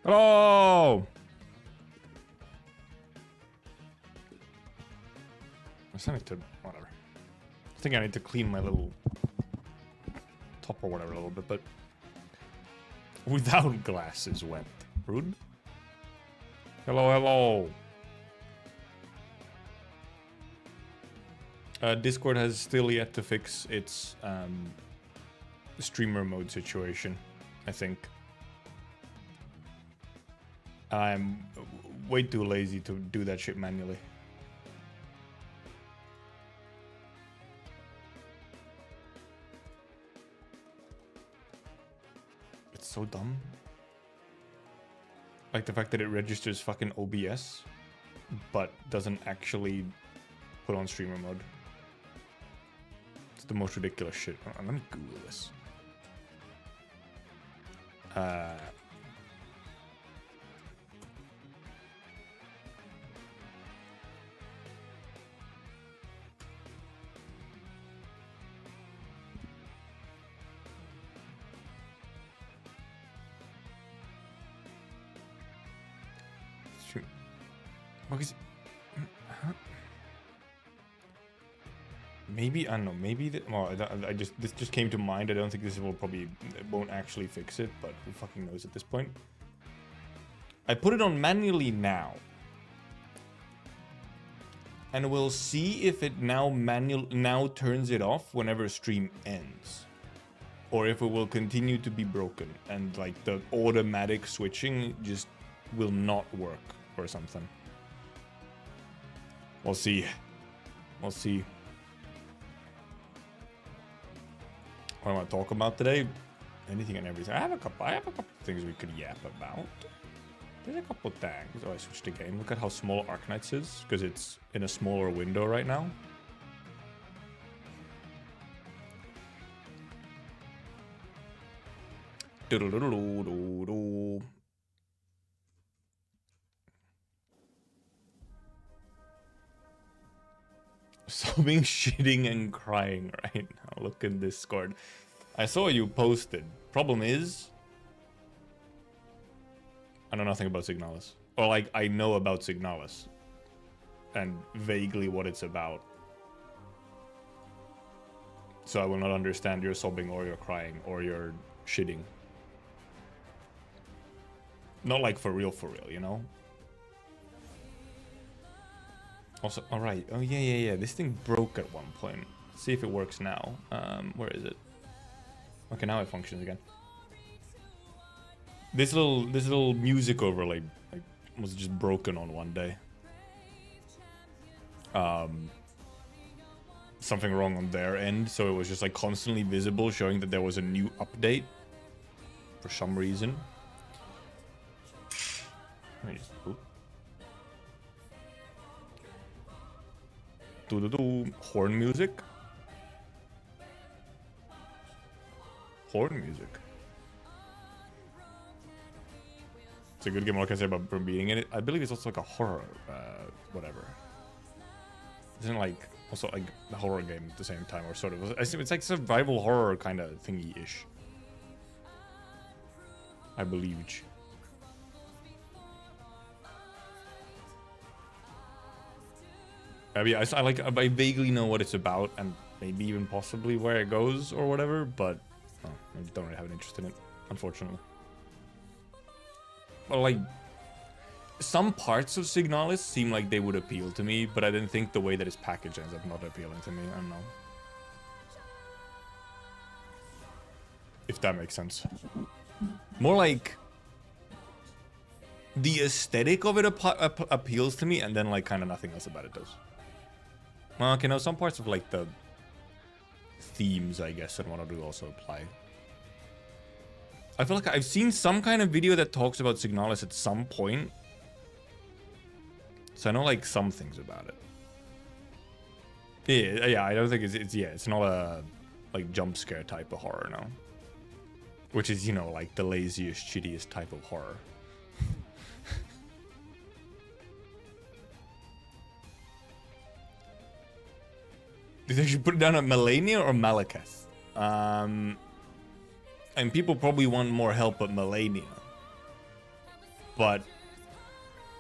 Hello! I need to, whatever. I think I need to clean my little top or whatever a little bit, but without glasses went. Rude? Hello, hello! Discord has still yet to fix its streamer mode situation, I think. I'm way too lazy to do that shit manually. It's so dumb. Like the fact that it registers fucking OBS, but doesn't actually put on streamer mode. It's the most ridiculous shit. Let me Google this. Because maybe I don't know. Maybe that. Well, this just came to mind. I don't think this will probably won't actually fix it, but who fucking knows at this point. I put it on manually now, and we'll see if it now turns it off whenever stream ends, or if it will continue to be broken and like the automatic switching just will not work or something. We'll see. We'll see. What do I want to talk about today? Anything and everything. I have a couple things we could yap about. There's a couple things. Oh, I switched the game. Look at how small Arknights is, because it's in a smaller window right now. Sobbing, shitting, and crying right now. Look in Discord. I saw you posted. Problem is, I know nothing about Signalis. Or like, I know about Signalis. And vaguely what it's about. So I will not understand your sobbing or your crying or your shitting. Not like for real, you know? Also, alright. Oh, yeah. This thing broke at one point. Let's see if it works now. Where is it? Okay, now it functions again. This little music overlay like, was just broken on one day. Something wrong on their end, so it was just like constantly visible, showing that there was a new update for some reason. Let me just, horn music. Horn music. It's a good game. What can I say about being in it? I believe it's also like a horror, whatever. Isn't it like also like a horror game at the same time, or sort of? It's like survival horror kind of thingy-ish. I believe. I vaguely know what it's about, and maybe even possibly where it goes or whatever, but I don't really have an interest in it, unfortunately. But like, some parts of Signalis seem like they would appeal to me, but I didn't think the way that it's packaged ends up not appealing to me. I don't know. If that makes sense. More like the aesthetic of it appeals to me, and then like kind of nothing else about it does. Well, okay, no, some parts of like the themes, I guess, and what do also apply. I feel like I've seen some kind of video that talks about Signalis at some point. So I know like some things about it. Yeah, I don't think it's not a like jump scare type of horror now. Which is, you know, like the laziest, shittiest type of horror. Did they should put it down at Melania or Malekith? And people probably want more help at Melania. But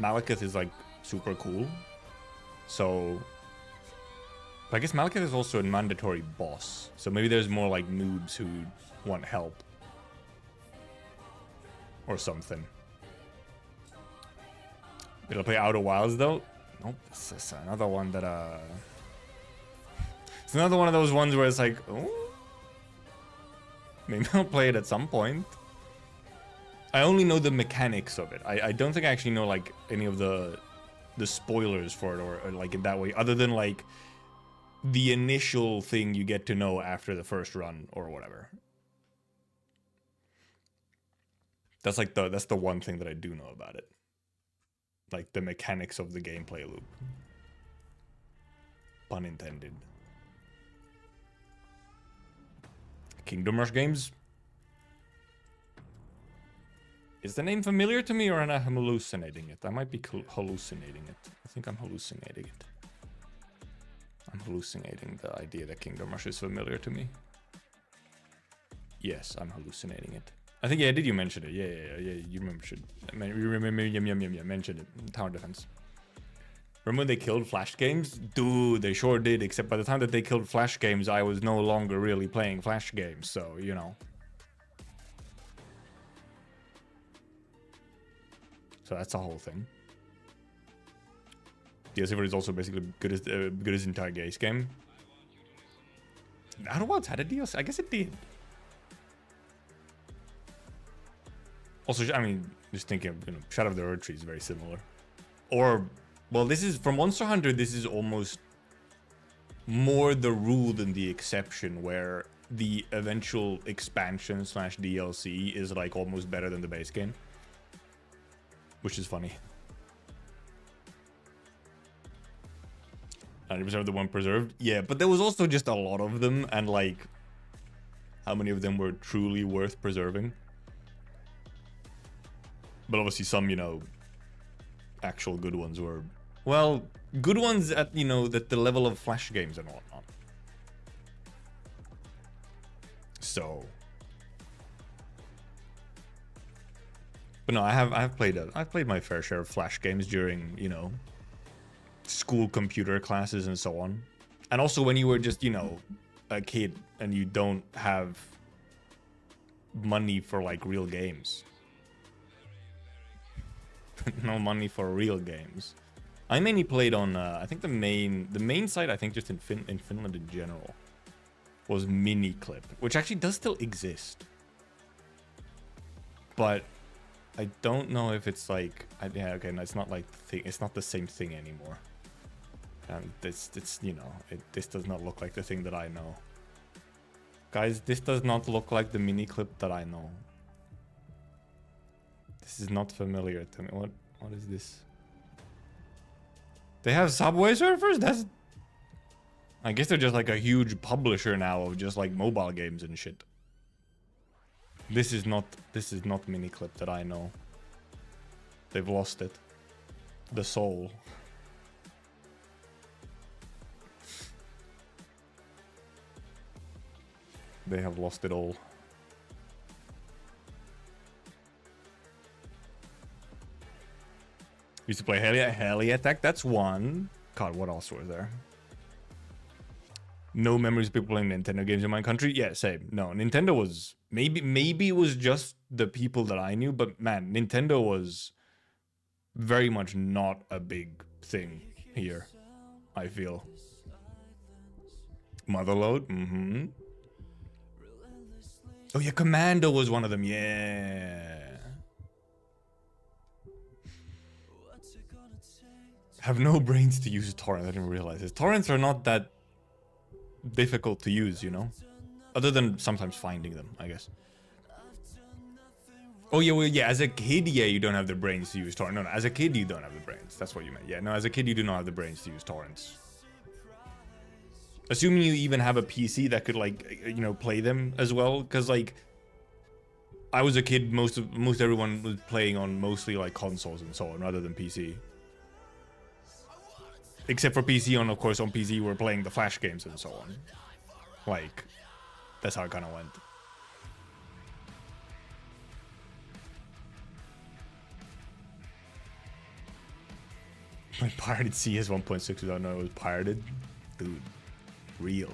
Malekith is like super cool. So I guess Malekith is also a mandatory boss. So maybe there's more like noobs who want help. Or something. Did I play Outer Wilds though? Nope, this is another one that it's another one of those ones where it's like, oh, maybe I'll play it at some point. I only know the mechanics of it. I don't think I actually know like any of the spoilers for it or like in that way, other than like the initial thing you get to know after the first run or whatever. That's like that's the one thing that I do know about it. Like the mechanics of the gameplay loop. Pun intended. Kingdom Rush games? Is the name familiar to me or am I hallucinating it? I might be hallucinating it. I think I'm hallucinating it. I'm hallucinating the idea that Kingdom Rush is familiar to me. Yes, I'm hallucinating it. I think, yeah, did you mention it? Yeah, you mentioned it. Mentioned it. Tower Defense. Remember when they killed Flash games? Dude, they sure did, except by the time that they killed Flash games, I was no longer really playing Flash games, so, you know. So that's the whole thing. DLC is also basically good as the entire Gaze game. Outer Wilds had a DLC? I guess it did. Also, I mean, just thinking of, you know, Shadow of the Erd Tree is very similar. Or, well, this is, from Monster Hunter, this is almost more the rule than the exception, where the eventual expansion / DLC is like almost better than the base game. Which is funny. 90% of the one preserved? Yeah, but there was also just a lot of them, and like, how many of them were truly worth preserving? But obviously some, you know, actual good ones were, well, good ones at, you know, at the level of Flash games and whatnot. So. But no, I've played my fair share of Flash games during, you know, school computer classes and so on. And also when you were just, you know, a kid and you don't have money for like real games. No money for real games. I mainly played on, I think the main site, I think just in Finland in general, was Miniclip, which actually does still exist. But I don't know if it's like, yeah, okay, no, it's not like it's not the same thing anymore. And it's you know, this does not look like the thing that I know. Guys, this does not look like the Miniclip that I know. This is not familiar to me. What is this? They have Subway Surfers? That's, I guess they're just like a huge publisher now of just like mobile games and shit. This is not Miniclip that I know. They've lost it. The soul. They have lost it all. Used to play Heli Attack. That's one. God, what else was there? No memories of people playing Nintendo games in my country. Yeah, same. No, Nintendo was maybe it was just the people that I knew, but man, Nintendo was very much not a big thing here. I feel. Motherload. Mm-hmm. Oh yeah, Commando was one of them. Yeah. Have no brains to use torrents. I didn't realize this. Torrents are not that difficult to use, you know? Other than sometimes finding them, I guess. Oh yeah, well yeah, as a kid, yeah, you don't have the brains to use torrents. No, as a kid, you don't have the brains. That's what you meant. Yeah, no, as a kid, you do not have the brains to use torrents. Assuming you even have a PC that could like, you know, play them as well, because like I was a kid, most everyone was playing on mostly like consoles and so on rather than PC. Except for PC, of course on PC we're playing the Flash games and so on. Like, that's how it kind of went. I pirated CS 1.6 without knowing it was pirated. Dude, real.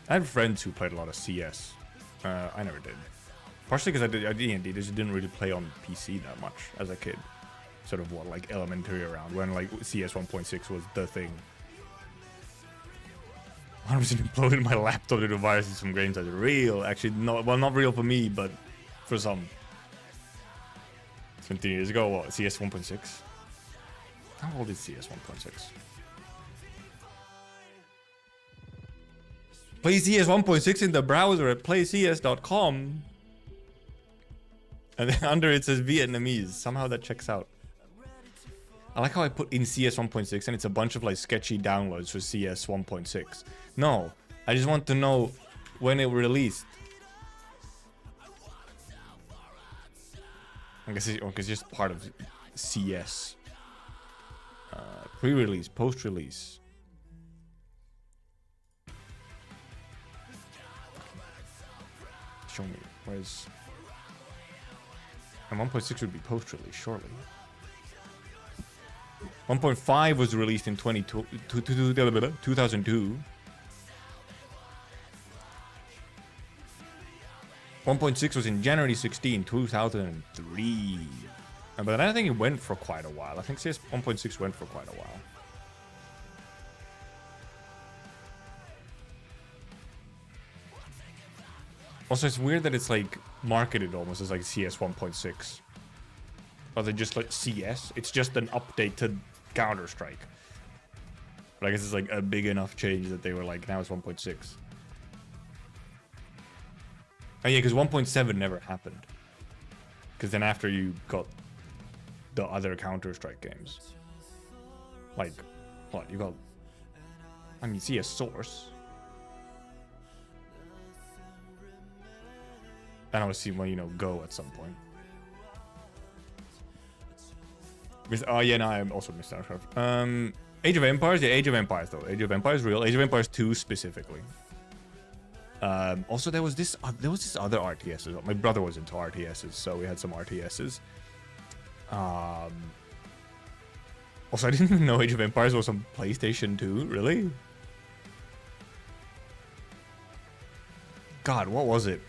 I had friends who played a lot of CS. I never did. Partially because I D&D just didn't really play on PC that much as a kid. Sort of what, like elementary around when like CS 1.6 was the thing. 100% imploded my laptop due to viruses from games that are real. Actually, no, well, not real for me, but for some. 20 years ago, what? CS 1.6? How old is CS 1.6? Play CS 1.6 in the browser at playcs.com. And then under it says Vietnamese. Somehow that checks out. I like how I put in CS 1.6 and it's a bunch of like sketchy downloads for CS 1.6. No, I just want to know when it released. I guess it's just part of CS. Pre-release, post-release. Show me, where's... And 1.6 would be post-release, surely. 1.5 was released in 2002. 1.6 was in January 16, 2003. But I think it went for quite a while. I think CS 1.6 went for quite a while. Also, it's weird that it's like marketed almost as like CS 1.6. Or they just like CS. It's just an update to Counter-Strike. But I guess it's like a big enough change that they were like, now it's 1.6. Oh yeah, because 1.7 never happened. Because then after you got the other Counter-Strike games. Like, what? You got... I mean, CS Source. And obviously, well, you know, Go at some point. Oh yeah, no, I also missed StarCraft. Age of Empires, yeah, Age of Empires though. Age of Empires real. Age of Empires 2 specifically. Also, there was this other RTS as well. My brother was into RTSs, so we had some RTSs. Also, I didn't even know Age of Empires was on PlayStation 2. Really? God, what was it?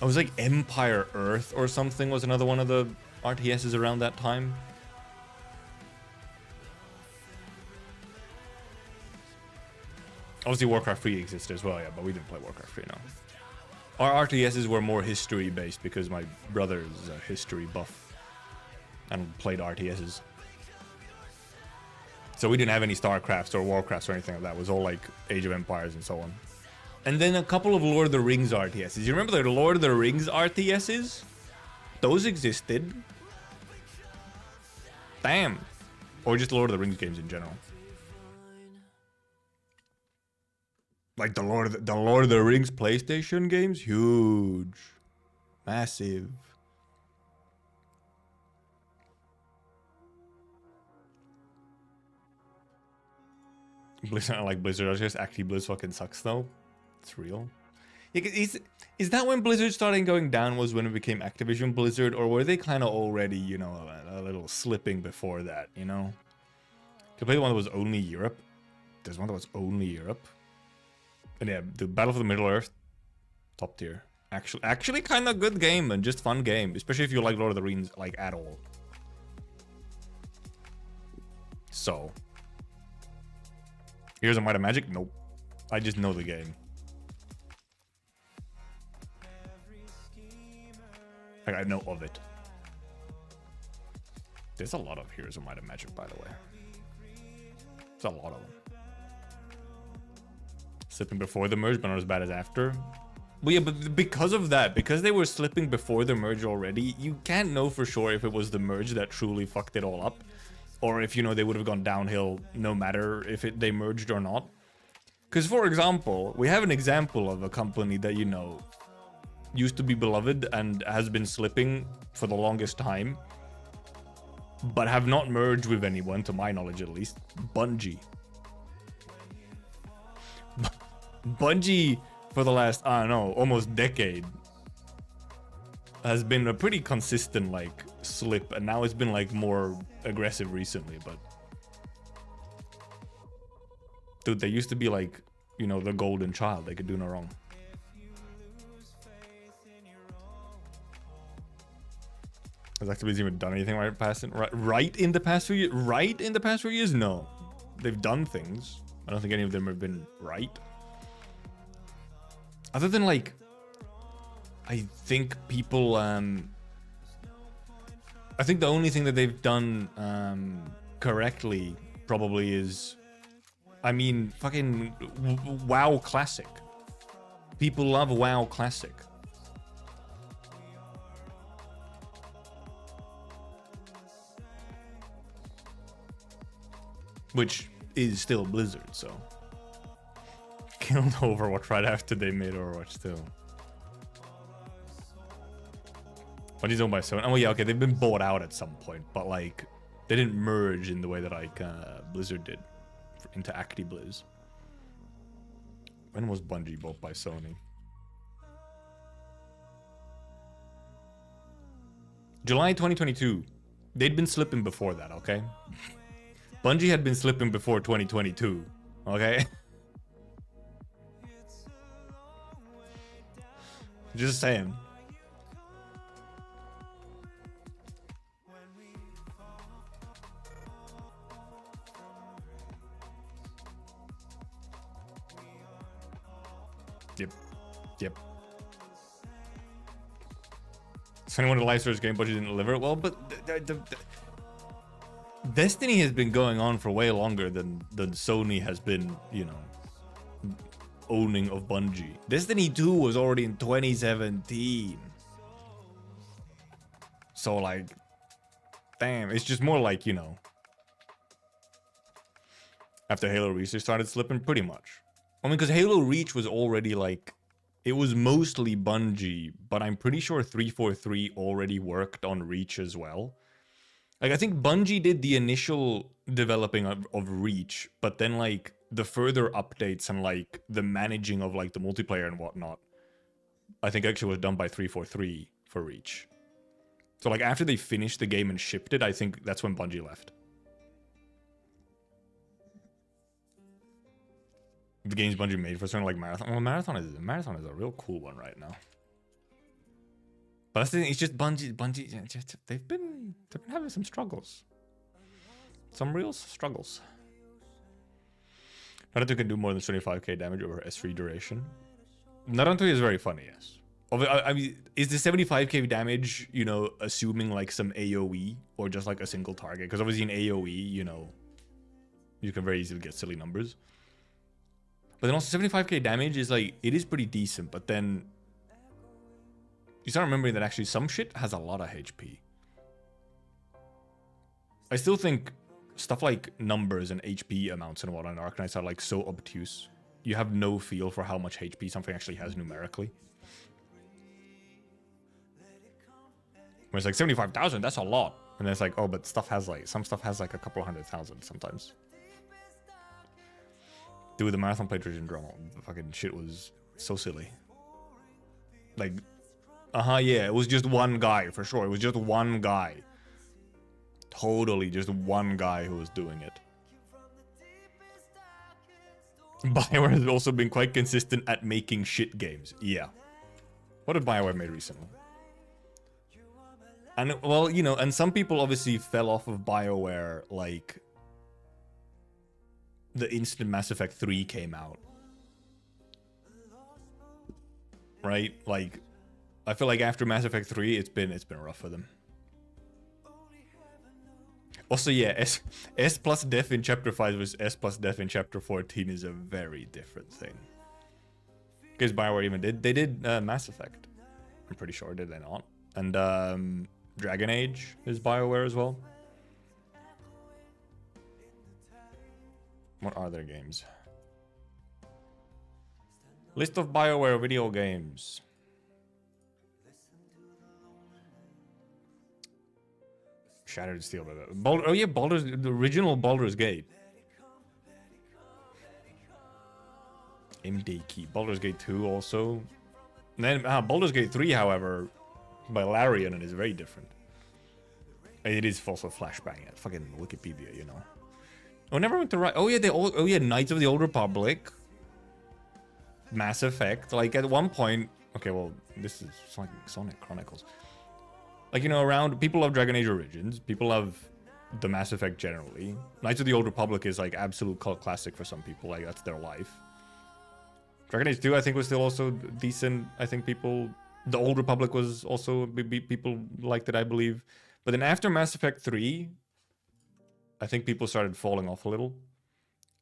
I was like Empire Earth or something was another one of the RTSs around that time. Obviously Warcraft 3 existed as well, yeah, but we didn't play Warcraft 3, no. Our RTSs were more history based because my brother is a history buff and played RTSs. So we didn't have any StarCrafts or Warcrafts or anything like that. It was all like Age of Empires and so on. And then a couple of Lord of the Rings RTSs. You remember the Lord of the Rings RTSs? Those existed. Damn. Or just Lord of the Rings games in general. Like the Lord of the Rings PlayStation games? Huge. Massive. Blizzard, I like Blizzard. I just actually Blizz fucking sucks though. It's real. Is that when Blizzard started going down was when it became Activision Blizzard, or were they kind of already, you know, a little slipping before that, you know? To play the one that was only Europe. There's one that was only Europe. And yeah, the Battle for the Middle Earth, top tier. Actually kind of good game and just fun game, especially if you like Lord of the Rings like at all. So, Heroes of Might and Magic? Nope. I just know the game. Like, I know of it. There's a lot of Heroes of Might and Magic, by the way. There's a lot of them. Slipping before the merge, but not as bad as after. Well, yeah, but because of that, because they were slipping before the merge already, you can't know for sure if it was the merge that truly fucked it all up, or if, you know, they would have gone downhill no matter if they merged or not. Because, for example, we have an example of a company that, you know, used to be beloved and has been slipping for the longest time, but have not merged with anyone, to my knowledge at least. Bungie. Bungie, for the last, I don't know, almost decade, has been a pretty consistent, like, slip, and now it's been, like, more aggressive recently, but... Dude, they used to be, like, you know, the golden child. They could do no wrong. Has Activision even done anything right in the past few years? Right in the past few years? No. They've done things. I don't think any of them have been right. Other than, like, I think people, I think the only thing that they've done correctly probably is, I mean, fucking WoW Classic. People love WoW Classic. Which is still Blizzard, so. Killed Overwatch right after they made Overwatch too. Bungie's owned by Sony. Oh yeah, okay, they've been bought out at some point, but like, they didn't merge in the way that like Blizzard did into ActiBliz. When was Bungie bought by Sony? July 2022. They'd been slipping before that, okay? Bungie had been slipping before 2022, okay? Just saying. Yep. So anyone wanted a live service game, but you didn't deliver it well, but Destiny has been going on for way longer than Sony has been, you know, owning of Bungie. Destiny 2 was already in 2017. So like, damn, it's just more like, you know, after Halo Reach they started slipping pretty much. I mean, because Halo Reach was already like, it was mostly Bungie, but I'm pretty sure 343 already worked on Reach as well. Like, I think Bungie did the initial developing of Reach, but then, like, the further updates and, like, the managing of, like, the multiplayer and whatnot, I think actually was done by 343 for Reach. So, like, after they finished the game and shipped it, I think that's when Bungie left. The games Bungie made for something like Marathon. Well, Marathon is a real cool one right now. But that's the thing, it's just Bungie, they've been having some struggles. Some real struggles. Naruto can do more than 75k damage over S3 duration. Naruto is very funny, yes. I mean, is the 75k damage, you know, assuming like some AoE or just like a single target? Because obviously in AoE, you know, you can very easily get silly numbers. But then also 75k damage is like, it is pretty decent, but then you start remembering that actually some shit has a lot of HP. I still think stuff like numbers and HP amounts and whatnot in Arknights are like so obtuse. You have no feel for how much HP something actually has numerically. When it's like 75,000, that's a lot. And then it's like, oh, but stuff has like, some stuff has like a couple 100,000 sometimes. Dude, the Marathon played Tryzyn drama. The fucking shit was so silly. Like, yeah, it was just one guy, for sure. It was just one guy. Totally just one guy who was doing it. BioWare has also been quite consistent at making shit games. Yeah. What did BioWare make recently? And, well, you know, and some people obviously fell off of BioWare, like, the instant Mass Effect 3 came out. Right? Like, I feel like after Mass Effect 3, it's been rough for them. Also, yeah, S plus death in Chapter 5 versus S plus death in Chapter 14 is a very different thing. Because BioWare even they did Mass Effect. I'm pretty sure, did they not? And Dragon Age is BioWare as well. What are their games? List of BioWare video games. Shattered Steel. Oh yeah, the original Baldur's Gate. MD Key. Baldur's Gate 2 also. And then Baldur's Gate 3, however, by Larian, it is very different. It is also flashbang at fucking Wikipedia, you know. Oh, never went to write. Oh yeah, Knights of the Old Republic. Mass Effect. Like at one point, okay, well, this is like Sonic Chronicles. Like, you know, around people love Dragon Age Origins, people love the Mass Effect generally. Knights of the Old Republic is like absolute cult classic for some people, like that's their life. Dragon Age 2 I think was still also decent. I think people, the Old Republic was also, people liked it, I believe. But then after Mass Effect 3, I think people started falling off a little.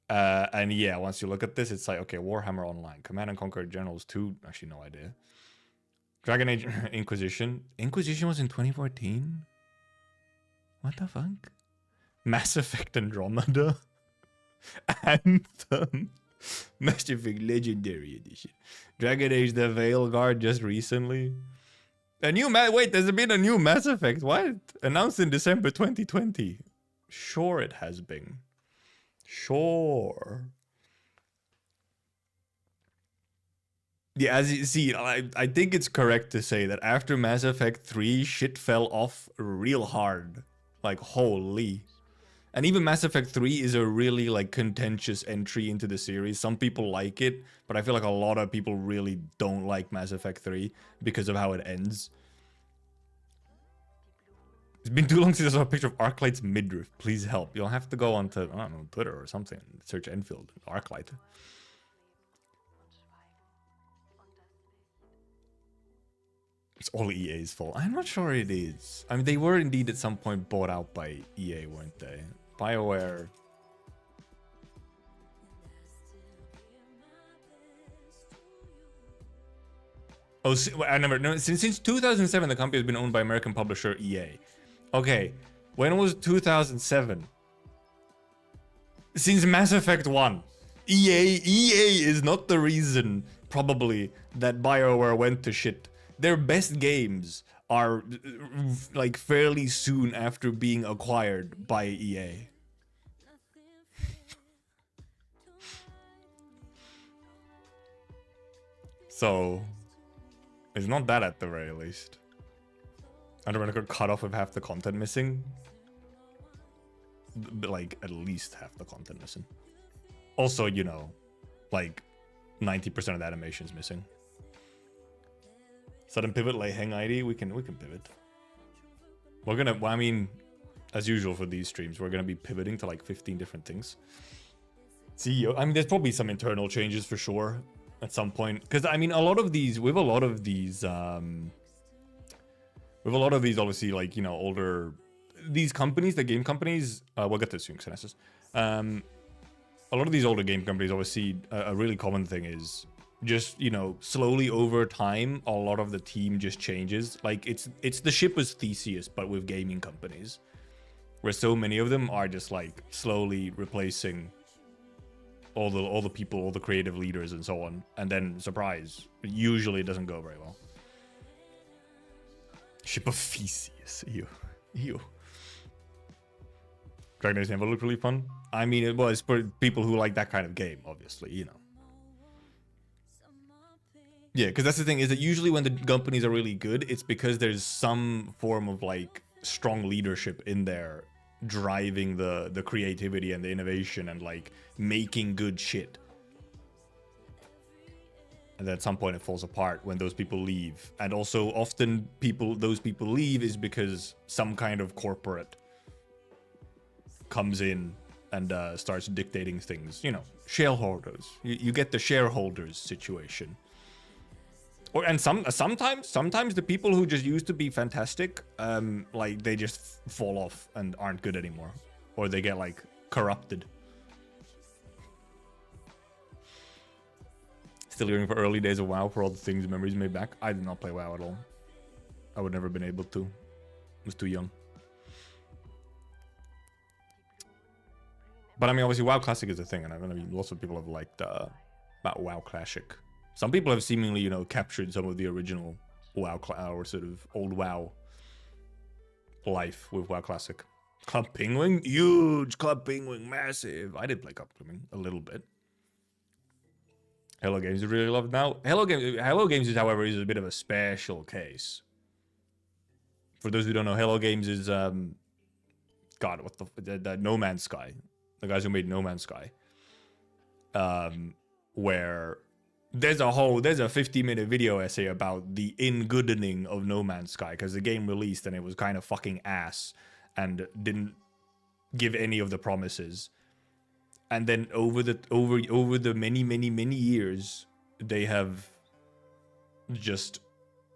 And yeah, once you look at this, it's like, okay, Warhammer Online, Command and Conquer Generals 2, actually no idea. Dragon Age Inquisition. Inquisition was in 2014? What the fuck? Mass Effect Andromeda. Anthem. Mass Effect Legendary Edition. Dragon Age The Veilguard just recently. Wait, there's been a new Mass Effect. What? Announced in December 2020. Sure it has been. Sure. Yeah, as you see, I think it's correct to say that after Mass Effect 3, shit fell off real hard. Like, holy. And even Mass Effect 3 is a really, like, contentious entry into the series. Some people like it, but I feel like a lot of people really don't like Mass Effect 3 because of how it ends. It's been too long since I saw a picture of Arknight's midriff. Please help. You'll have to go onto, I don't know, Twitter or something. Search Enfield, Arknight. It's all EA's fault. I'm not sure it is. I mean, they were indeed at some point bought out by EA, weren't they? BioWare. Oh, I never know. Since 2007, the company has been owned by American publisher EA. Okay, when was 2007? Since Mass Effect 1. EA is not the reason, probably, that BioWare went to shit. Their best games are, like, fairly soon after being acquired by EA. So, it's not that at the very least. Underrated got cut off with half the content missing. But, like, at least half the content missing. Also, you know, like, 90% of the animation's missing. Sudden pivot, lay hang ID, we can pivot. We're gonna, well, I mean, as usual for these streams, we're gonna be pivoting to like 15 different things. CEO, I mean, there's probably some internal changes for sure at some point. Because, I mean, a lot of these, obviously, like, you know, older, these companies, the game companies, we'll get to this soon, Xenesis. A lot of these older game companies, obviously, a really common thing is just, you know, slowly over time, a lot of the team just changes. Like, it's the ship as Theseus, but with gaming companies, where so many of them are just like slowly replacing all the people, all the creative leaders, and so on. And then, surprise, usually it doesn't go very well. Ship of Theseus, ew. Dragon Age never looked really fun. I mean, it was for people who like that kind of game, obviously, you know. Yeah, because that's the thing, is that usually when the companies are really good, it's because there's some form of, like, strong leadership in there driving the creativity and the innovation and, like, making good shit. And then at some point it falls apart when those people leave. And also often those people leave is because some kind of corporate comes in and starts dictating things. You know, shareholders. You get the shareholders situation. And sometimes the people who just used to be fantastic, like, they just fall off and aren't good anymore, or they get, like, corrupted. Still yearning for early days of WoW for all the things, memories made back. I did not play WoW at all. I would never been able to. I was too young. But I mean, obviously, WoW Classic is a thing, and I mean, lots of people have liked that WoW Classic. Some people have seemingly, you know, captured some of the original WoW or sort of old WoW life with WoW Classic. Club Penguin, huge. Club Penguin, massive. I did play Club Penguin a little bit. Hello Games is really loved now. Hello Games is, however, is a bit of a special case. For those who don't know, Hello Games is God, what the No Man's Sky, the guys who made No Man's Sky, where there's a 50-minute video essay about the in-goodening of No Man's Sky, because the game released and it was kind of fucking ass and didn't give any of the promises. And then over the many years, they have just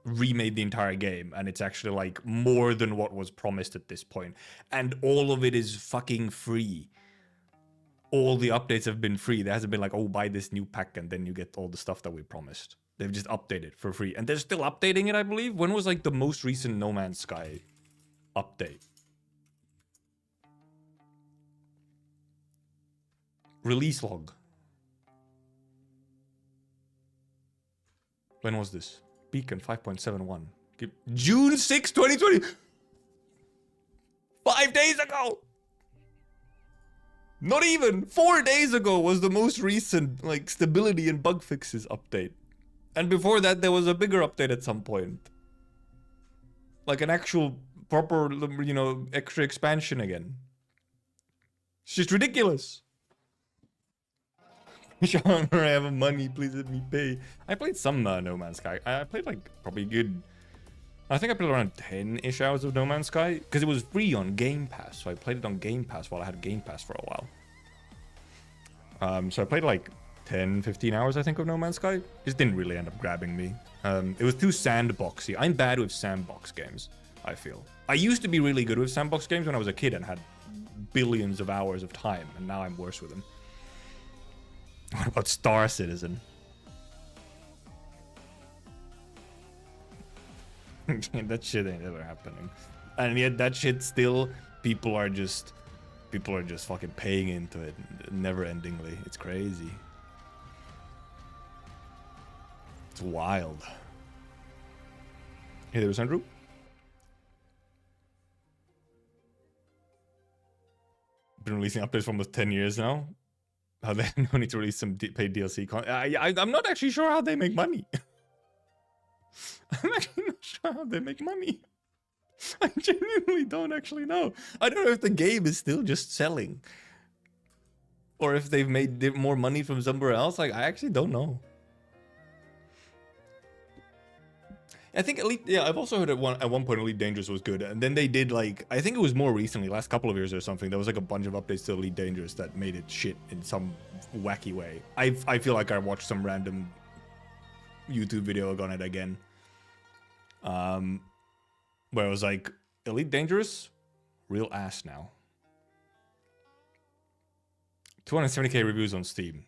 remade the entire game, and it's actually like more than what was promised at this point. And all of it is fucking free. All the updates have been free. There hasn't been like, oh, buy this new pack and then you get all the stuff that we promised. They've just updated for free. And they're still updating it, I believe. When was like the most recent No Man's Sky update? Release log. When was this? Beacon 5.71. June 6, 2020. 5 days ago. Not even 4 days ago was the most recent like stability and bug fixes update. And before that, there was a bigger update at some point. Like an actual proper, you know, extra expansion again. It's just ridiculous. Sean, I have money, please let me pay. I played some No Man's Sky. I played like probably good. I think I played around 10-ish hours of No Man's Sky because it was free on Game Pass. So I played it on Game Pass while I had Game Pass for a while. So I played like 10, 15 hours, I think, of No Man's Sky. Just didn't really end up grabbing me. It was too sandboxy. I'm bad with sandbox games, I feel. I used to be really good with sandbox games when I was a kid and had billions of hours of time, and now I'm worse with them. What about Star Citizen? That shit ain't ever happening. And yet that shit still, people are just fucking paying into it never-endingly. It's crazy. It's wild. Hey, there was Andrew. Been releasing updates for almost 10 years now. How they no need to release some paid DLC content. I'm not actually sure how they make money. I'm actually not sure how they make money. I genuinely don't actually know. I don't know if the game is still just selling, or if they've made more money from somewhere else. Like, I actually don't know. I think Elite, yeah, I've also heard at one point Elite Dangerous was good, and then they did like, I think it was more recently, last couple of years or something, there was like a bunch of updates to Elite Dangerous that made it shit in some wacky way. I feel like I watched some random YouTube video on it again, where it was like, Elite Dangerous, real ass now. 270k reviews on Steam.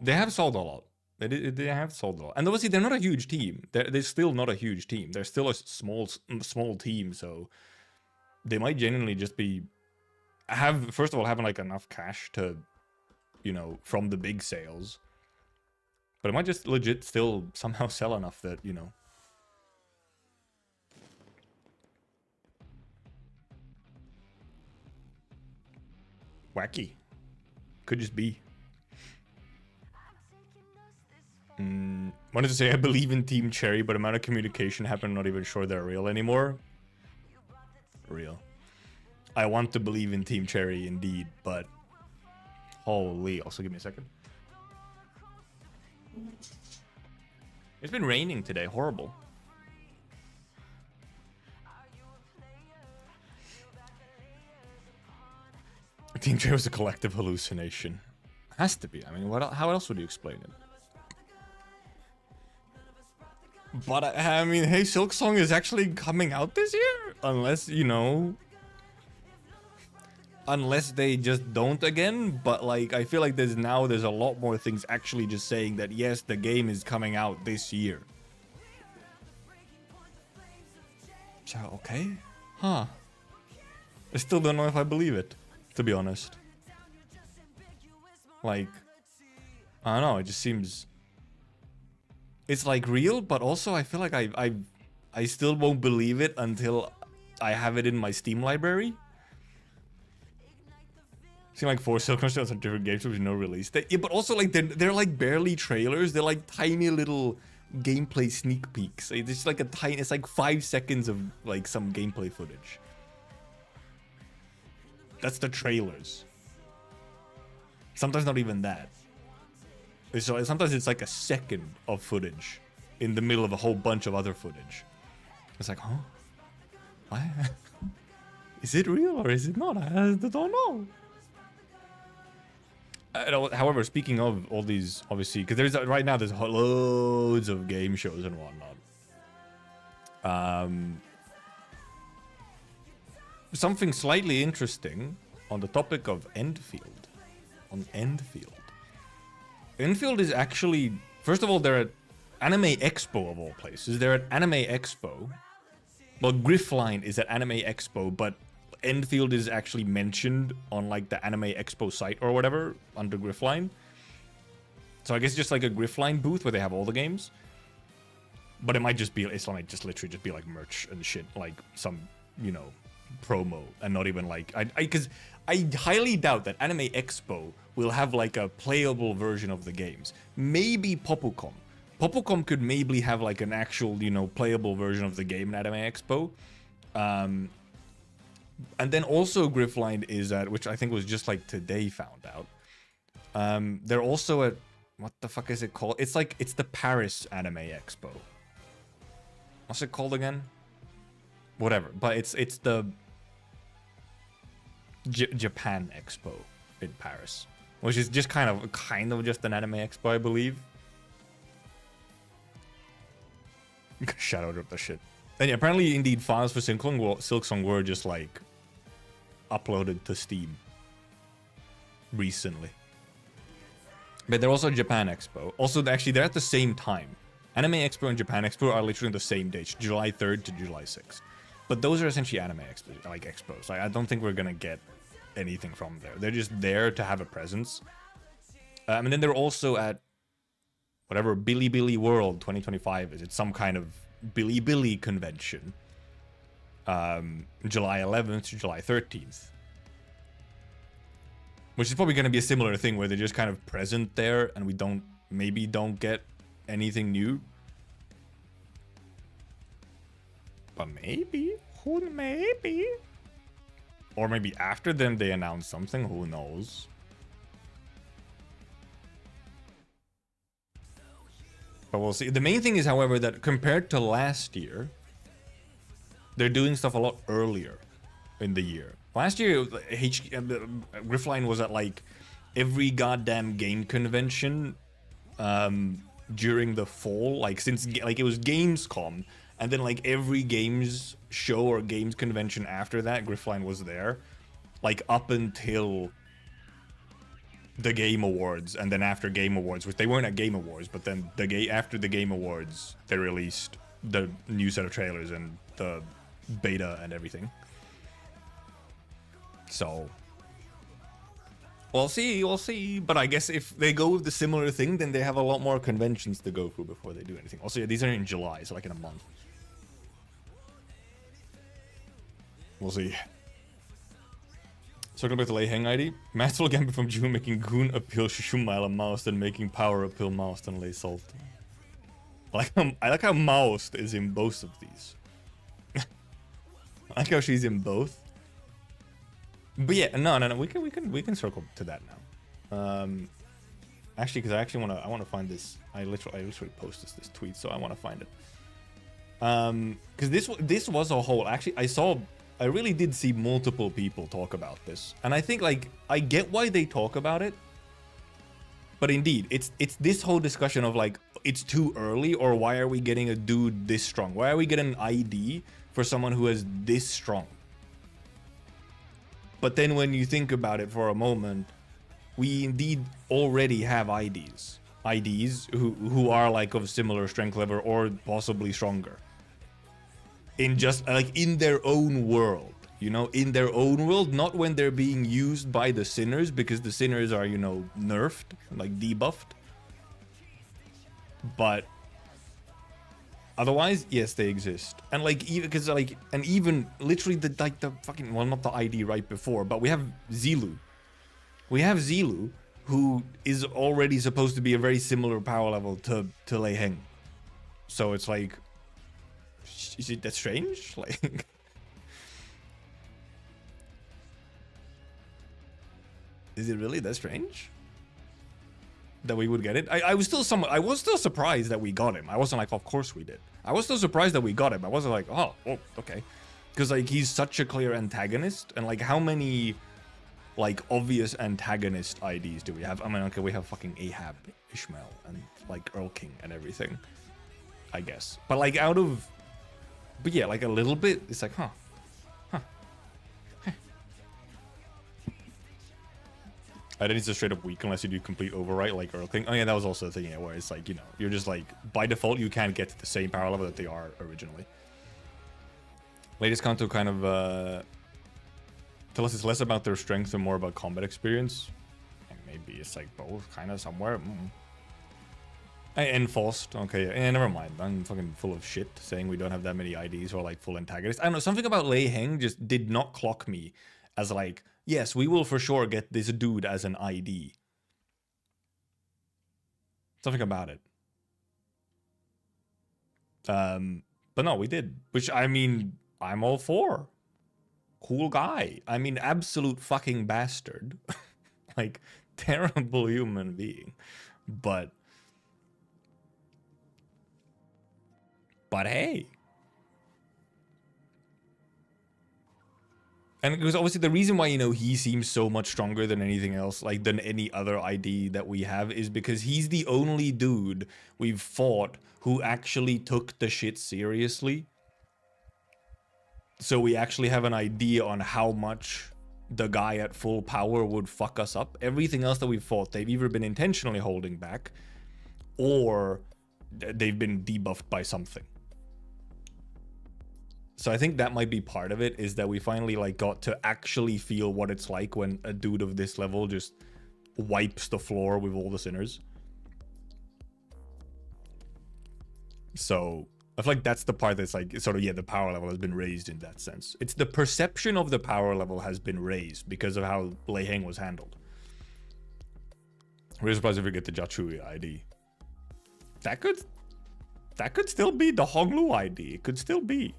They have sold a lot. They have sold a lot. And obviously, they're not a huge team. They're still not a huge team. They're still a small team, so they might genuinely just be... First of all, having like enough cash to, you know, from the big sales. But it might just legit still somehow sell enough that, you know... Wacky. Could just be. Wanted to say I believe in Team Cherry, but amount of communication happened, not even sure they're real anymore. Real. I want to believe in Team Cherry indeed, but holy. Also, give me a second. It's been raining today. Horrible. Team Cherry was a collective hallucination. Has to be. I mean, how else would you explain it? But I mean, hey, Silksong is actually coming out this year? Unless, you know... Unless they just don't again. But, like, I feel like there's a lot more things actually just saying that, yes, the game is coming out this year. So, okay. Huh. I still don't know if I believe it, to be honest. Like, I don't know, it just seems... It's like real, but also I feel like I still won't believe it until I have it in my Steam library. Seem like 4 Silk shows on different games with no release date. Yeah, but also like they're like barely trailers. They're like tiny little gameplay sneak peeks. It's just like it's like 5 seconds of like some gameplay footage. That's the trailers. Sometimes not even that. So sometimes it's like a second of footage in the middle of a whole bunch of other footage. It's like, huh? What? Is it real or is it not? I don't know. However, speaking of all these, obviously, because there's right now there's loads of game shows and whatnot. Something slightly interesting on the topic of Enfield. On Enfield. Enfield is actually, first of all, they're at Anime Expo of all places. They're at Anime Expo. Well, Griffline is at Anime Expo, but Enfield is actually mentioned on like the Anime Expo site or whatever under Griffline. So I guess just like a Griffline booth where they have all the games. But it might just be, it might just literally just be like merch and shit, like some, you know, promo, and not even like, because I highly doubt that Anime Expo will have like a playable version of the games. Maybe Popucom. Popucom could maybe have like an actual, you know, playable version of the game in Anime Expo. And then also Griffline is at, which I think was just like today found out. They're also at, what the fuck is it called? It's like, it's the Paris Anime Expo. What's it called again? Whatever, but it's the Japan Expo in Paris, which is just kind of just an anime expo, I believe. Shadow drop the shit. And yeah, apparently, indeed, files for Silksong were just like uploaded to Steam recently. But they're also Japan Expo. Also, actually, they're at the same time. Anime Expo and Japan Expo are literally the same dates, July 3rd to July 6th. But those are essentially anime expos. Like, I don't think we're gonna get anything from there. They're just there to have a presence. And then they're also at whatever Bilibili World 2025 is. It's some kind of Bilibili convention. July 11th to July 13th. Which is probably gonna be a similar thing where they're just kind of present there and we maybe don't get anything new. But maybe. Maybe. Or maybe after them they announce something. Who knows? But we'll see. The main thing is, however, that compared to last year, they're doing stuff a lot earlier in the year. Last year, Griffline was at like every goddamn game convention during the fall. Like since like it was Gamescom. And then, like, every games show or games convention after that, Griffline was there. Like, up until the Game Awards. And then after Game Awards, which they weren't at Game Awards, but then after the Game Awards, they released the new set of trailers and the beta and everything. So, we'll see. But I guess if they go with the similar thing, then they have a lot more conventions to go through before they do anything. Also, yeah, these are in July, so like in a month. We'll see. Circle back to Lei Heng ID. Masterful Gambit from June making Goon appeal Shushumaila Moust and making Power appeal Moust and Lei Salt. I like how Moust is in both of these. I like how she's in both. But yeah, no, we can circle to that now. Actually, because I want to find this. I literally posted this tweet, so I want to find it. Because this was a whole. Actually, I really did see multiple people talk about this, and I think like I get why they talk about it. But indeed, it's this whole discussion of like it's too early, or why are we getting a dude this strong? Why are we getting an ID for someone who is this strong? But then when you think about it for a moment, we indeed already have IDs who are like of similar strength level or possibly stronger. In just like in their own world. you know, in their own world, not when they're being used by the sinners, because the sinners are, you know, nerfed, like debuffed. But otherwise, yes, they exist. And like, even because like, and even literally the like the fucking, well, not the ID right before, but we have Zilu. We have Zilu, who is already supposed to be a very similar power level to Lei Heng. So it's like, is it that strange? Like, is it really that strange that we would get it? I was still surprised that we got him. I wasn't like, of course we did. I was still surprised that we got him. I wasn't like, oh, okay, because like he's such a clear antagonist, and like how many like obvious antagonist IDs do we have? I mean, okay, we have fucking Ahab, Ishmael, and like Earl King and everything, I guess. But like but yeah, like a little bit, it's like, huh. I think it's a straight up weak unless you do complete overwrite like Earl King. Oh yeah, that was also the thing, yeah, where it's like, you know, you're just like, by default, you can't get to the same power level that they are originally. Latest Kanto kind of, tell us it's less about their strength and more about combat experience. And maybe it's like both, kind of, somewhere. Enforced, okay, yeah, never mind. I'm fucking full of shit saying we don't have that many IDs or like full antagonists. I don't know, something about Lei Heng just did not clock me as like, yes, we will for sure get this dude as an ID. Something about it. But no, we did. Which, I mean, I'm all for. Cool guy. I mean, absolute fucking bastard. Like, terrible human being. But hey. And because obviously the reason why, you know, he seems so much stronger than anything else, like than any other ID that we have, is because he's the only dude we've fought who actually took the shit seriously. So we actually have an idea on how much the guy at full power would fuck us up. Everything else that we've fought, they've either been intentionally holding back or they've been debuffed by something. So I think that might be part of it, is that we finally like got to actually feel what it's like when a dude of this level just wipes the floor with all the sinners. So I feel like that's the part that's like sort of, yeah, the power level has been raised in that sense. It's the perception of the power level has been raised because of how Lei Heng was handled. Really surprised if we get the Jachui ID. That could still be the Honglu ID. It could still be.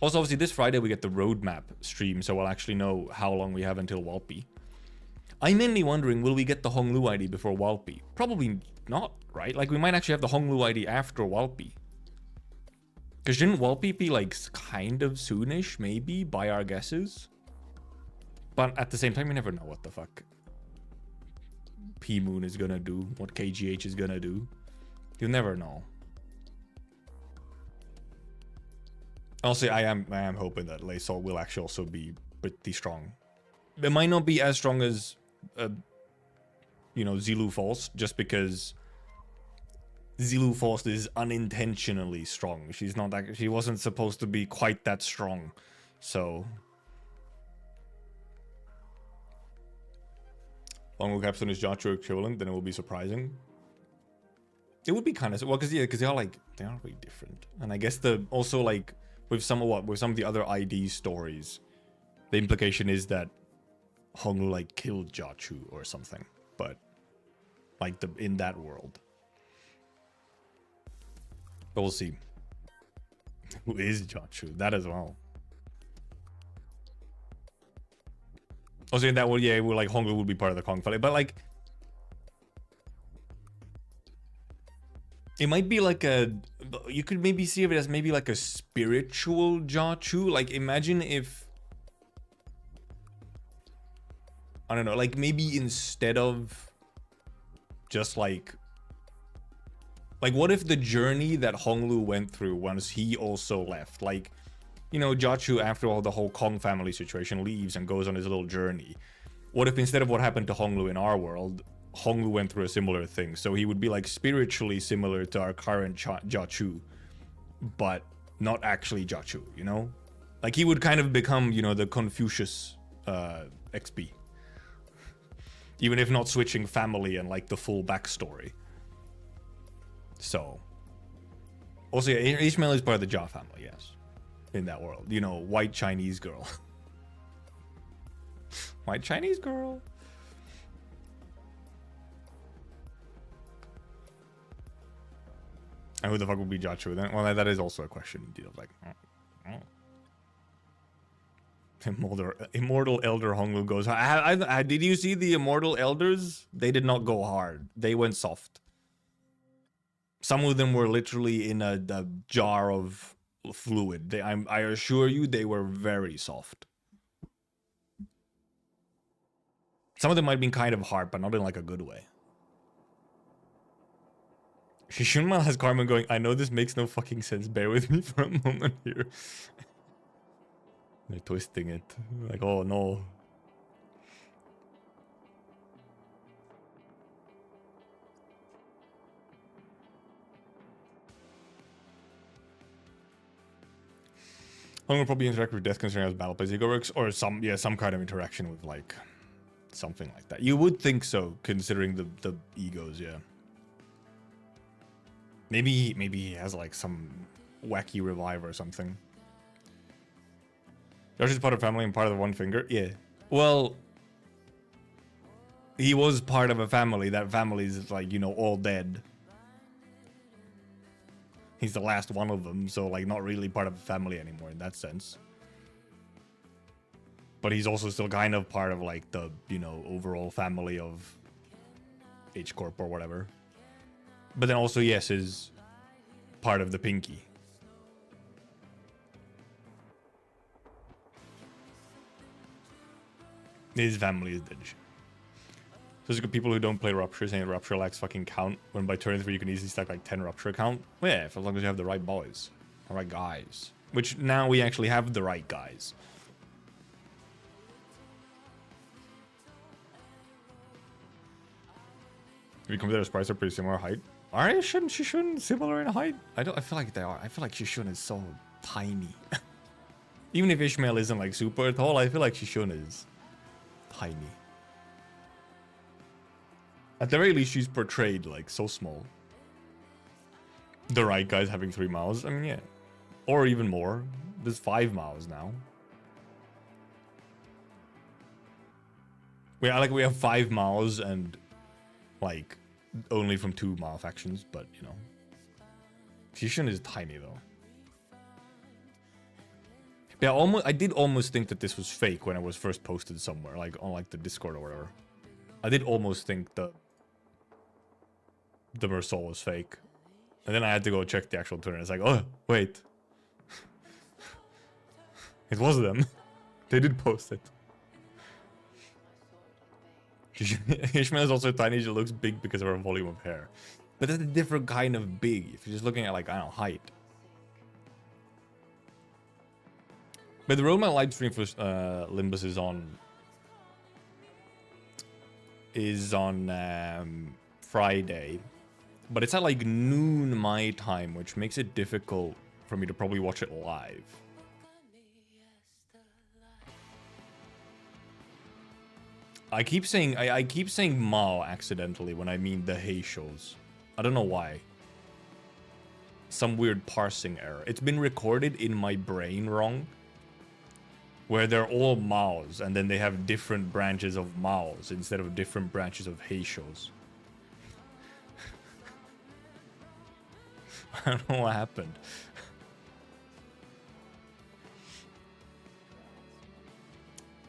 Also, obviously, this Friday we get the roadmap stream, so we'll actually know how long we have until Walpi. I'm mainly wondering, will we get the Honglu ID before Walpi? Probably not, right? Like, we might actually have the Honglu ID after Walpi. Because shouldn't Walpi be, like, kind of soonish, maybe, by our guesses? But at the same time, you never know what the fuck P-Moon is gonna do, what KGH is gonna do. You never know. Honestly, I am hoping that Lei Sol will actually also be pretty strong. It might not be as strong as, you know, Zilu False, just because Zilu False is unintentionally strong. She's not that, she wasn't supposed to be quite that strong. So Longo Capstone is Jacho equivalent, then it will be surprising. It would be kind of, well, because yeah, because they are really different. And I guess also like with some of the other ID stories, the implication is that Honglu like killed Jachu or something, but like in that world. But we'll see. Who is Jachu? That as well. Also in that world, yeah, like Honglu would be part of the Kong family, but like it might be like you could maybe see of it as maybe like a spiritual Jachu. Like imagine if, I don't know, like maybe instead of just like what if the journey that Honglu went through once he also left, like, you know, Jachu after all the whole Kong family situation leaves and goes on his little journey. What if instead of what happened to Honglu in our world, Honglu went through a similar thing? So he would be like spiritually similar to our current Jachu, but not actually Jachu, you know? Like he would kind of become, you know, the Confucius XP. Even if not switching family and like the full backstory. So. Also, yeah, Ishmael is part of the Ja family, yes. In that world. You know, white Chinese girl. White Chinese girl. And who the fuck would be Jachu then? Well, that is also a question indeed of like... Immortal Elder Honglu goes... did you see the Immortal Elders? They did not go hard. They went soft. Some of them were literally in a jar of fluid. I assure you, they were very soft. Some of them might have been kind of hard, but not in like a good way. Shishunmal has Carmen going, I know this makes no fucking sense. Bear with me for a moment here. They're twisting it. Like, oh no. I'm gonna probably interact with death considering as battle plays ego works, or some kind of interaction with like something like that. You would think so, considering the egos, yeah. Maybe he has like some wacky revive or something. Josh is part of family and part of the one finger. Yeah. Well, he was part of a family. That family is like, you know, all dead. He's the last one of them, so like not really part of a family anymore in that sense. But he's also still kind of part of like the, you know, overall family of H Corp or whatever. But then also, yes, is part of the Pinky. His family is dead. So there's good people who don't play Rupture saying Rupture lacks fucking count, when by turn 3 you can easily stack like 10 Rupture count. Well, yeah, as long as you have the right boys. The right guys. Which now we actually have the right guys. If you compare the sprites are pretty similar height. Are they? Shishun similar in height? I feel like they are. I feel like Shishun is so tiny. Even if Ishmael isn't like super tall, I feel like Shishun is tiny. At the very least, she's portrayed like so small. The right guy's having 3 mouths. I mean, yeah. Or even more. There's 5 mouths now. We have 5 mouths and like only from 2 mouth factions, but you know. Shishun is tiny though. Yeah, I did almost think that this was fake when it was first posted somewhere, like on like the Discord or whatever. I did almost think the Mersol was fake. And then I had to go check the actual Twitter and it's like, oh, wait. It was them. They did post it. Ishmael is also tiny, she looks big because of her volume of hair. But that's a different kind of big, if you're just looking at like, I don't know, height. But the roadmap live stream for Limbus is on Friday. But it's at like noon my time, which makes it difficult for me to probably watch it live. I keep saying Mao accidentally when I mean the Hay shows. I don't know why. Some weird parsing error. It's been recorded in my brain wrong. Where they're all Maos, and then they have different branches of Maos instead of different branches of Hay shows. I don't know what happened.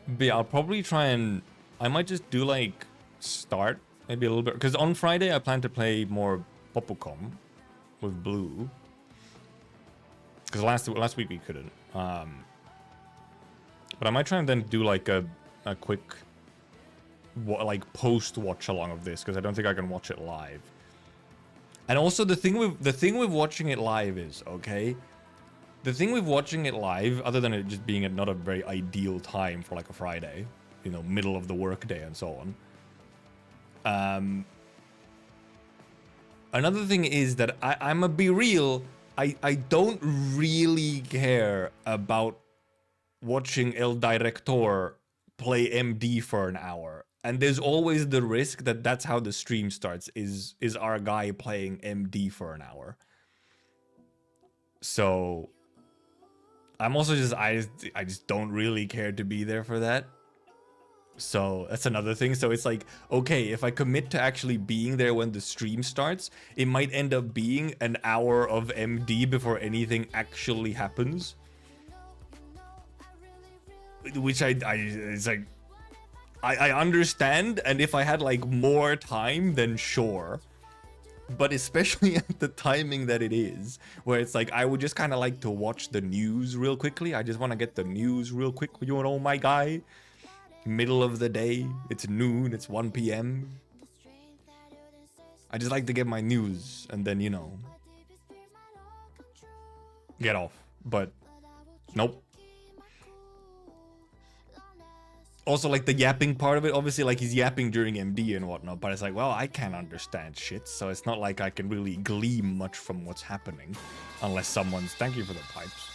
But yeah, I'll probably try and... I might just do like start maybe a little bit, because on Friday I plan to play more Popocom with Blue, because last week we couldn't. But I might try and then do like a quick like post watch along of this, because I don't think I can watch it live. And also the thing with watching it live is, okay, the thing with watching it live, other than it just being not a very ideal time for like a Friday, you know, middle of the workday and so on. Another thing is that I'm gonna be real. I don't really care about watching El Director play MD for an hour. And there's always the risk that that's how the stream starts, is our guy playing MD for an hour. So I'm also just, I just don't really care to be there for that. So that's another thing. So it's like, okay, if I commit to actually being there when the stream starts, it might end up being an hour of MD before anything actually happens. Which it's like, I understand, and if I had like more time, then sure. But especially at the timing that it is, where it's like, I would just kind of like to watch the news real quickly. I just want to get the news real quick, you know, my guy. Middle of the day, it's noon, it's 1 p.m. I just like to get my news and then, you know, get off. But nope. Also, like, the yapping part of it, obviously, like, he's yapping during MD and whatnot, but it's like, well, I can't understand shit, so it's not like I can really glean much from what's happening, unless someone's... Thank you for the pipes.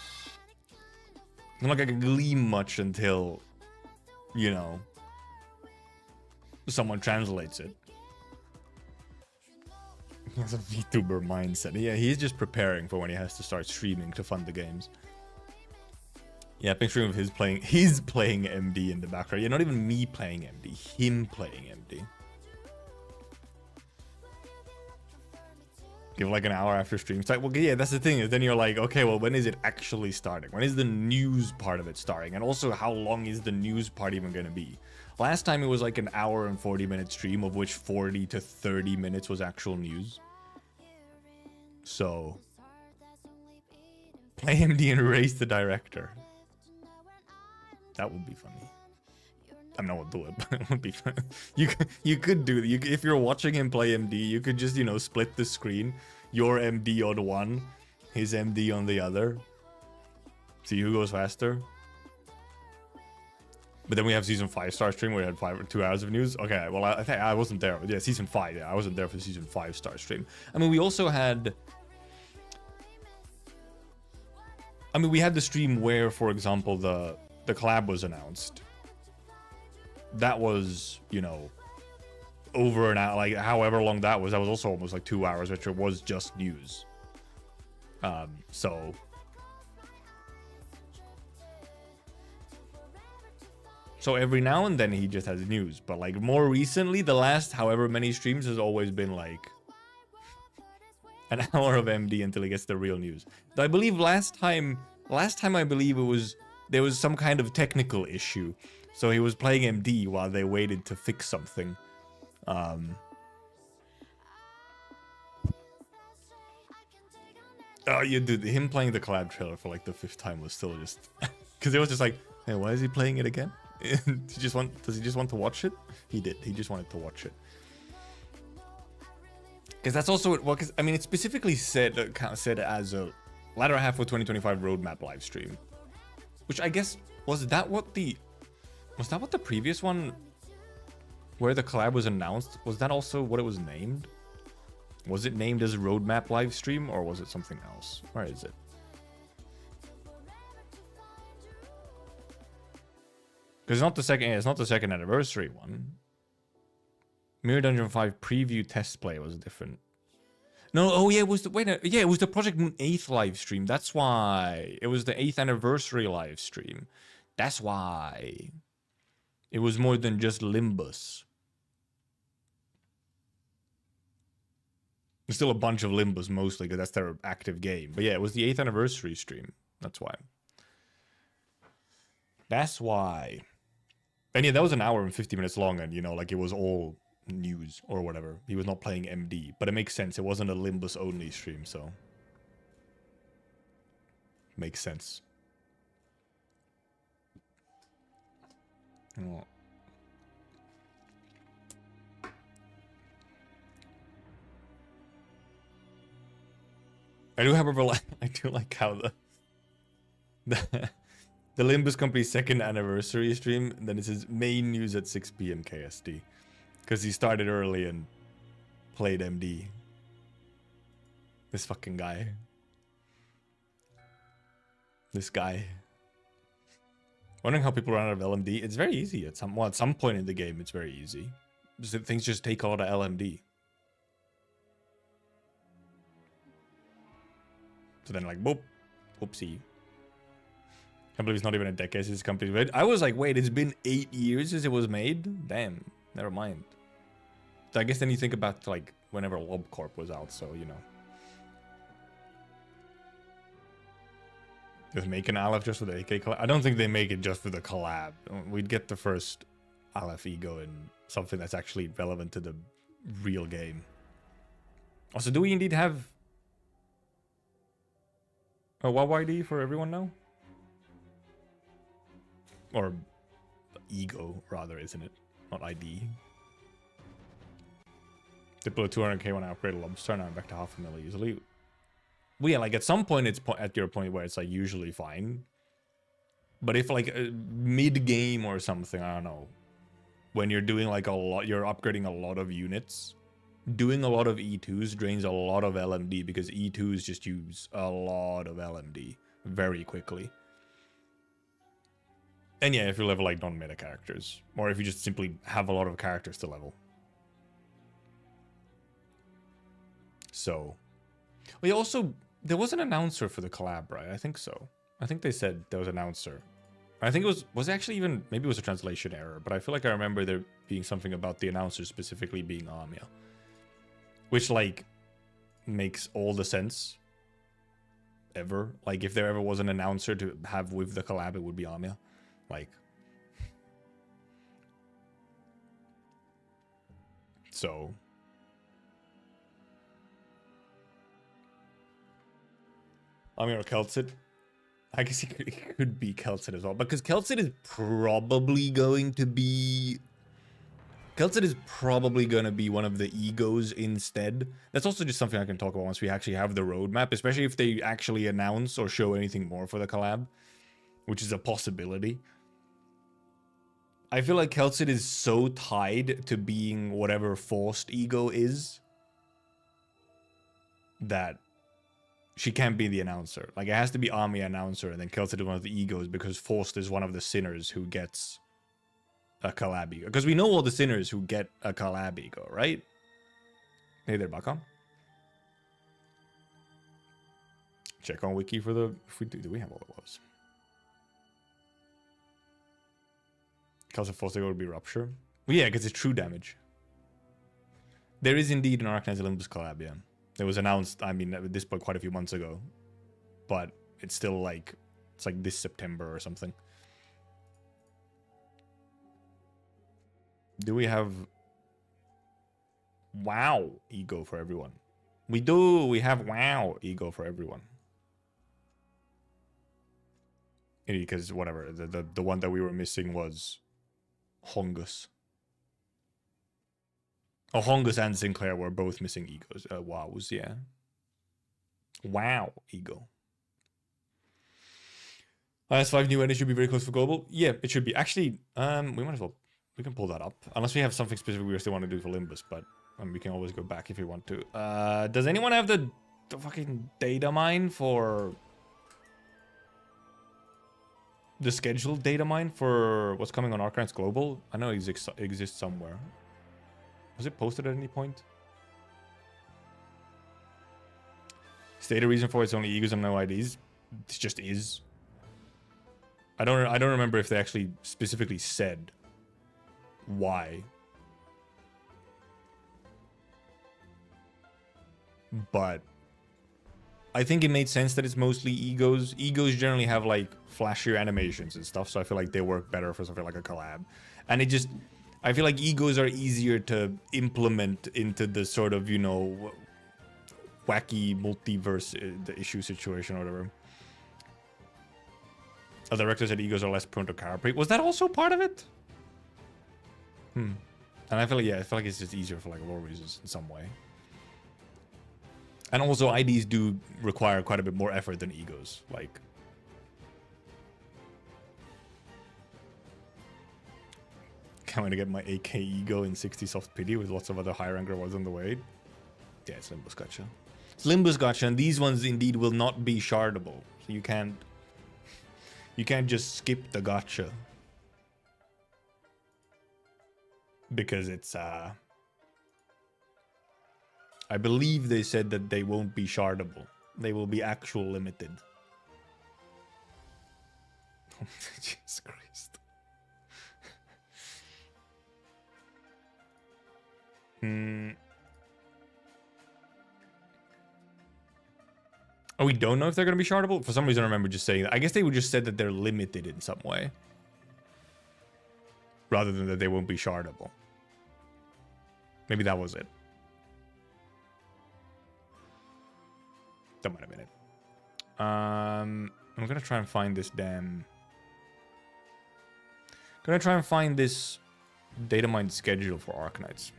It's not like I can glean much until, you know, someone translates it. He has a VTuber mindset. Yeah, he's just preparing for when he has to start streaming to fund the games. Yeah, picture of he's playing MD in the background. Yeah, not even me playing MD, him playing MD. Give like an hour after stream start. Well, yeah, that's the thing. Is then you're like, okay, well, when is it actually starting? When is the news part of it starting? And also, how long is the news part even going to be? Last time it was like an hour and 40-minute stream, of which 40 to 30 minutes was actual news. So, play MD and erase the director. That would be funny. I mean, I won't do it, but it would be fun. You could do it. If you're watching him play MD, you could just, you know, split the screen. Your MD on one, his MD on the other. See who goes faster. But then we have season 5 star stream where we had 2 hours of news. Okay, well, I think I wasn't there. Yeah, season 5. Yeah, I wasn't there for the season 5 star stream. I mean, we also had... I mean, we had the stream where, for example, the collab was announced. That was, you know, over an hour, like however long that was also almost like 2 hours, which was just news. So every now and then he just has news, but like more recently, the last however many streams has always been like an hour of MD until he gets the real news. I believe last time I believe there was some kind of technical issue. So he was playing MD while they waited to fix something. Oh, you dude, him playing the collab trailer for like the 5th time was still just... Because it was just like, hey, why is he playing it again? Does he just want to watch it? He did. He just wanted to watch it. Because that's also... Well, because, I mean, it specifically said as a latter half of 2025 roadmap live stream. Which I guess... Was that what the previous one, where the collab was announced, was that also what it was named? Was it named as roadmap live stream, or was it something else? Where is it? Because it's not the second anniversary one. Mirror Dungeon 5 preview test play was different. No, oh yeah, it was it was the Project Moon 8th live stream. That's why. It was the 8th anniversary live stream. That's why. It was more than just Limbus. There's still a bunch of Limbus mostly, because that's their active game. But yeah, it was the 8th anniversary stream. That's why. That's why. And yeah, that was an hour and 50 minutes long, and you know, like it was all news or whatever. He was not playing MD, but it makes sense. It wasn't a Limbus only stream, so makes sense. Oh. I do, however, I do like how the Limbus Company's 2nd anniversary stream, and then it says main news at 6 p.m. KST. Because he started early and played MD. This fucking guy. This guy. Wondering how people run out of LMD. It's very easy at some point in the game. It's very easy. Things just take a lot of LMD. So then like, boop, whoopsie. I believe it's not even a decade since it's completed. I was like, wait, it's been 8 years since it was made? Damn, never mind. So I guess then you think about like whenever LobCorp was out, so you know. Just make an Aleph just for the AK collab. I don't think they make it just for the collab. We'd get the first Aleph ego in something that's actually relevant to the real game. Also, do we indeed have a YYD for everyone now? Or ego, rather, isn't it? Not ID. They put a 200k when I upgrade a lobster, and I'm back to 500,000 easily. Well, yeah, like at some point, it's at your point where it's like usually fine. But if like mid-game or something, I don't know. When you're doing like a lot, you're upgrading a lot of units. Doing a lot of E2s drains a lot of LMD because E2s just use a lot of LMD very quickly. And yeah, if you level like non-meta characters, or if you just simply have a lot of characters to level. So, well, also, there was an announcer for the collab, right? I think so. I think they said there was an announcer. I think it was actually even, maybe it was a translation error, but I feel like I remember there being something about the announcer specifically being Amia. Which, like, makes all the sense ever. Like, if there ever was an announcer to have with the collab, it would be Amia. Like, so Amir or Keltsid? I guess it could be Keltsid as well, because Keltsid is probably going to be one of the egos instead. That's also just something I can talk about once we actually have the roadmap, especially if they actually announce or show anything more for the collab, which is a possibility. I feel like Keltsid is so tied to being whatever forced ego is that she can't be the announcer. Like, it has to be Army announcer, and then Keltsid is one of the egos because forced is one of the sinners who gets a collab ego. Because we know all the sinners who get a collab ego, right? Hey there, Bakon. Check on wiki for the... If we do we have all of those? Keltsid forced ego would be rupture. Well, yeah, because it's true damage. There is indeed an arknights limbus collab, yeah. It was announced, I mean, at this point quite a few months ago. But it's still like... It's like this September or something. Do we have WoW ego for everyone? We do. We have WoW ego for everyone. Because whatever, the one that we were missing was Hongus. Oh, Hongus and Sinclair were both missing egos. WoWs, yeah. WoW ego. IS5 new energy should be very close for global. Yeah, it should be. Actually, we might as well. We can pull that up. Unless we have something specific we still want to do for Limbus, but we can always go back if we want to. Does anyone have the fucking data mine for... The scheduled data mine for what's coming on arknights Global? I know it exists somewhere. Was it posted at any point? State a reason for its only egos and no IDs. This just is. I don't remember if they actually specifically said why. But I think it made sense that it's mostly egos. Egos generally have like flashier animations and stuff, so I feel like they work better for something like a collab. And it just, I feel like egos are easier to implement into the sort of, you know, wacky multiverse the issue situation or whatever. A director said egos are less prone to carapace. Was that also part of it? And I feel like, yeah, I feel like it's just easier for like lore reasons in some way. And also IDs do require quite a bit more effort than egos. Like, can't wait to get my AK ego in 60 soft pity with lots of other high rank rewards on the way. Yeah, it's limbus gacha. It's limbus gacha, and these ones indeed will not be shardable. So you can't You can't just skip the gacha. Because it's, I believe they said that they won't be shardable. They will be actual limited. Jesus Christ. Oh, we don't know if they're going to be shardable? For some reason, I remember just saying that. I guess they would just said that they're limited in some way. Rather than that they won't be shardable. Maybe that was it. That might have been it. I'm going to try and find this damn... Gonna try and find this data mine schedule for Arknights.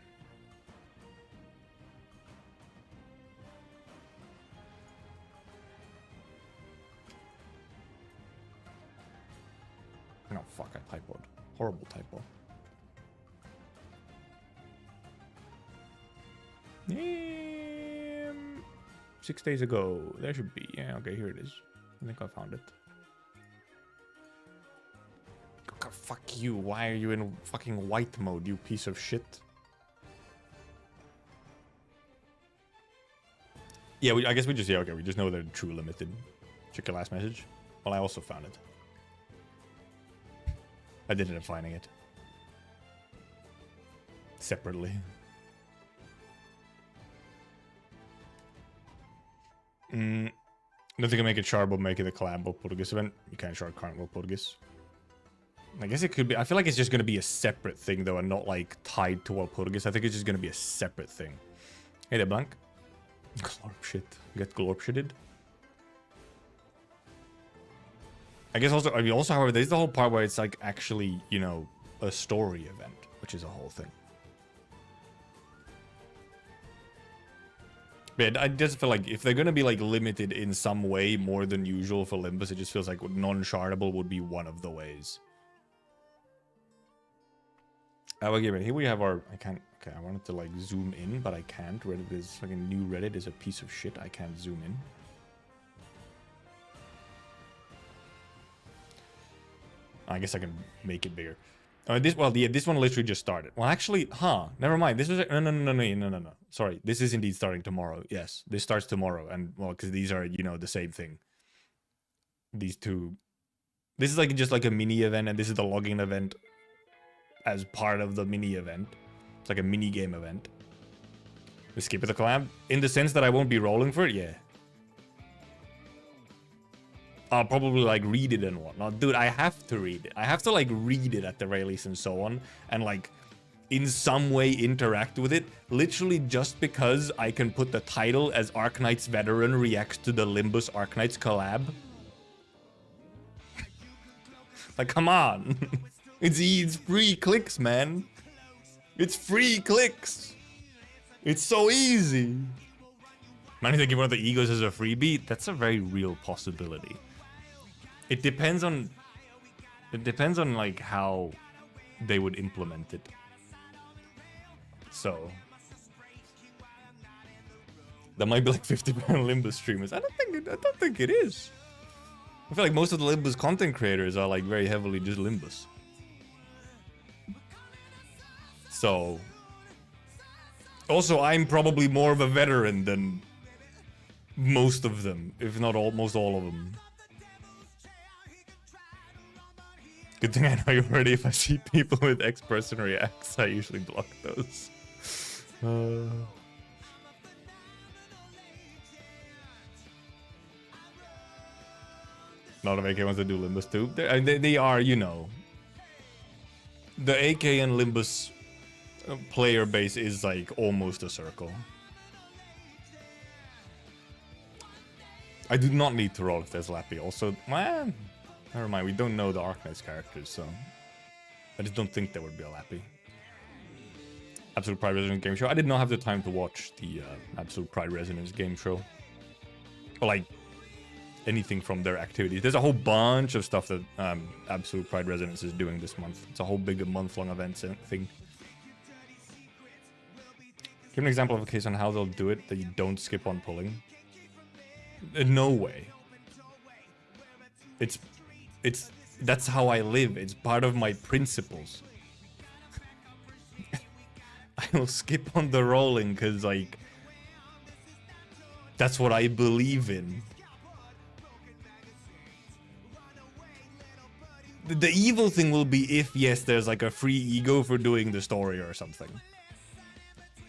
No, fuck, I typoed. Horrible typo. 6 days ago. There should be. Yeah, okay, here it is. I think I found it. Okay, fuck you. Why are you in fucking white mode, you piece of shit? Yeah, I guess we just, yeah, okay, we just know they're true limited. Check your last message. Well, I also found it. I did end up finding it. Separately. Nothing can make it shardable, make it a collabable Portuguese event. You can't shard current world Portuguese. I guess it could be. I feel like it's just going to be a separate thing, though, and not, like, tied to World Portuguese. I think it's just going to be a separate thing. Hey there, Blank. Glorp shit. Get glorp shitted. I guess also, I mean, also, however, there's the whole part where it's, like, actually, you know, a story event, which is a whole thing. But I just feel like if they're going to be, like, limited in some way more than usual for Limbus, it just feels like non-shardable would be one of the ways. Here we have our... I can't... Okay, I wanted to, like, zoom in, but I can't. Reddit is... Fucking new Reddit is a piece of shit. I can't zoom in. I guess I can make it bigger. Well, yeah, this one literally just started. Well, actually, never mind. This was... No. Sorry, this is indeed starting tomorrow. Yes, this starts tomorrow. And, well, because these are, you know, the same thing. These two... This is, like, just, like, a mini event, and this is the login event as part of the mini event. It's like a mini game event. We skip the collab in the sense that I won't be rolling for it. Yeah, I'll probably like read it and whatnot. Dude, I have to read it. I have to like read it at the very least and so on, and like in some way interact with it. Literally just because I can put the title as Arknights Veteran reacts to the Limbus Arknights collab. Like, come on. It's free clicks, man. It's free clicks. It's so easy. Man, thinking one of the egos as a freebie? That's a very real possibility. It depends on like how they would implement it. So that might be like 50% Limbus streamers. I don't think it is. I feel like most of the Limbus content creators are like very heavily just Limbus. So, also, I'm probably more of a veteran than most of them, if not almost all of them. Good thing I know you're ready. If I see people with X-person reacts, I usually block those. Not if AK wants to do Limbus too. They are, you know. The AK and Limbus player base is like almost a circle. I do not need to roll if there's Lappy. Also, man, never mind. We don't know the Arknights characters, so I just don't think there would be a Lappy. Absolute Pride Resonance game show. I did not have the time to watch the Absolute Pride Resonance game show, or like anything from their activities. There's a whole bunch of stuff that Absolute Pride Resonance is doing this month. It's a whole big month-long event thing. Give an example of a case on how they'll do it that you don't skip on pulling. No way. It's That's how I live. It's part of my principles. I will skip on the rolling because, like, that's what I believe in. The evil thing will be if, yes, there's like a free ego for doing the story or something.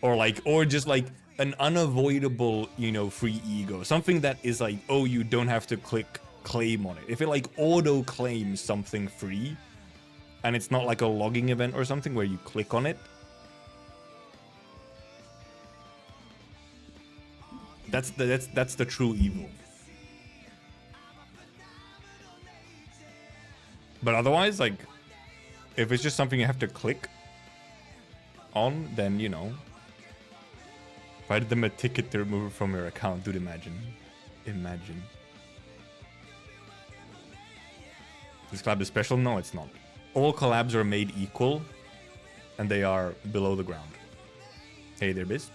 Or just like an unavoidable, you know, free ego. Something that is like, oh, you don't have to click claim on it. If it like auto claims something free and it's not like a logging event or something where you click on it, that's the true evil. But otherwise, like, if it's just something you have to click on, then, you know, write them a ticket to remove it from your account. Dude, imagine. This collab is special? No, it's not. All collabs are made equal, and they are below the ground. Hey there, Bist.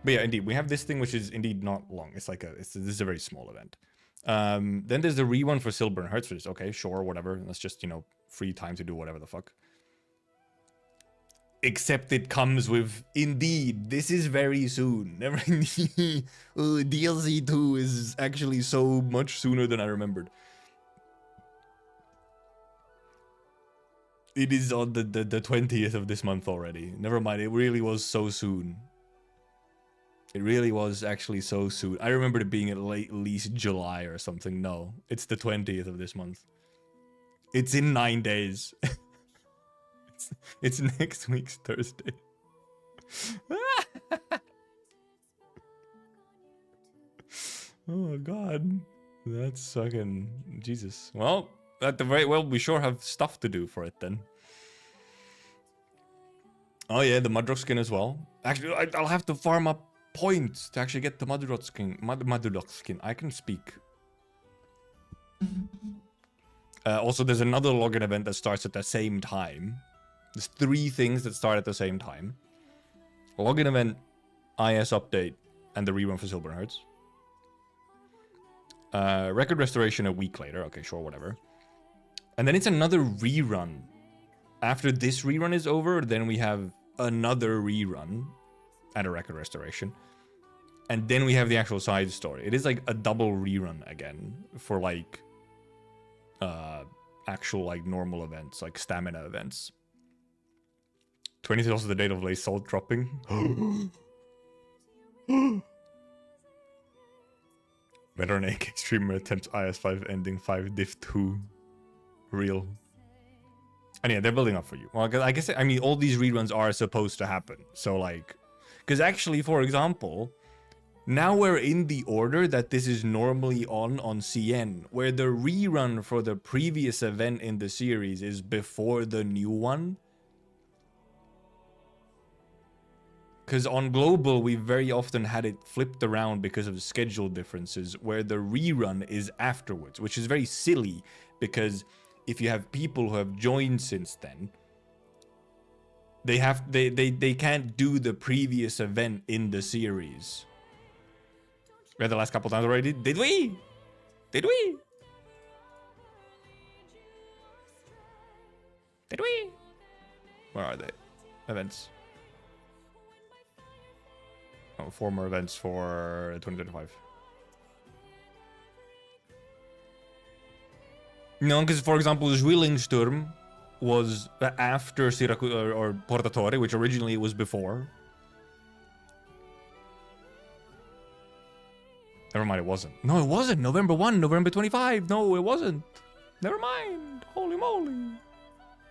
But yeah, indeed, we have this thing which is indeed not long. It's like this is a very small event. Then there's the rerun for Silver and Hertz, which is okay, sure, whatever. That's just, you know, free time to do whatever the fuck. Except it comes with, indeed, this is very soon. DLC 2 is actually so much sooner than I remembered. It is on the 20th of this month already. Never mind, it really was so soon. It really was actually so soon. I remember it being at least July or something. No, it's the 20th of this month. It's in 9 days. It's next week's Thursday. Oh god, that's fucking Jesus. Well, at the very we sure have stuff to do for it then. Oh yeah, the Mudrock skin as well. Actually, I'll have to farm up points to actually get the Mudrock skin. Mudrock skin. I can speak. Also, there's another login event that starts at the same time. There's 3 things that start at the same time. Login event, IS update, and the rerun for Silver and Hertz. Record restoration a week later. Okay, sure, whatever. And then it's another rerun. After this rerun is over, then we have another rerun and a record restoration. And then we have the actual side story. It is like a double rerun again for like actual like normal events, like stamina events. 20th is also the date of Lay Salt dropping. Veteran 8 streamer attempts IS5 ending 5 diff 2. Real. And yeah, they're building up for you. Well, I guess, I mean, all these reruns are supposed to happen. So, like, because actually, for example, now we're in the order that this is normally on CN, where the rerun for the previous event in the series is before the new one. Because on Global, we very often had it flipped around because of schedule differences, where the rerun is afterwards, which is very silly, because if you have people who have joined since then, they can't do the previous event in the series. We had the last couple times already. Did we? Did we? Did we? Where are they? Events. Oh, 4 more events for 2025. No, because for example, Zwillingssturm was after Syracuse or Portatore, which originally was before. Never mind, it wasn't. No, it wasn't. November 1, November 25. No, it wasn't. Never mind. Holy moly.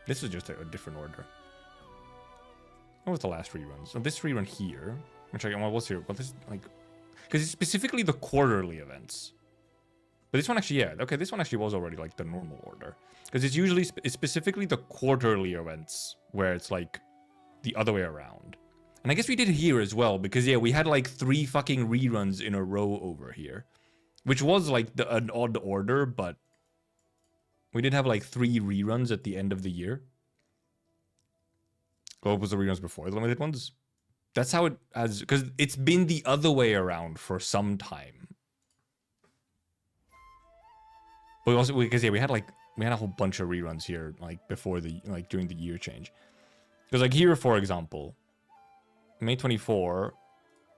This is just a different order. What was the last rerun? So this rerun here, which I what's here? What is like? Because it's specifically the quarterly events. But this one actually, yeah, okay, this one actually was already like the normal order. Because it's usually, it's specifically the quarterly events where it's like the other way around. And I guess we did here as well, because yeah, we had like 3 fucking reruns in a row over here. Which was like an odd order, but we did have like 3 reruns at the end of the year. What was the reruns before the limited ones? That's how it has, because it's been the other way around for some time. But also because yeah, we had a whole bunch of reruns here like before the during the year change. Because like here, for example, May 24.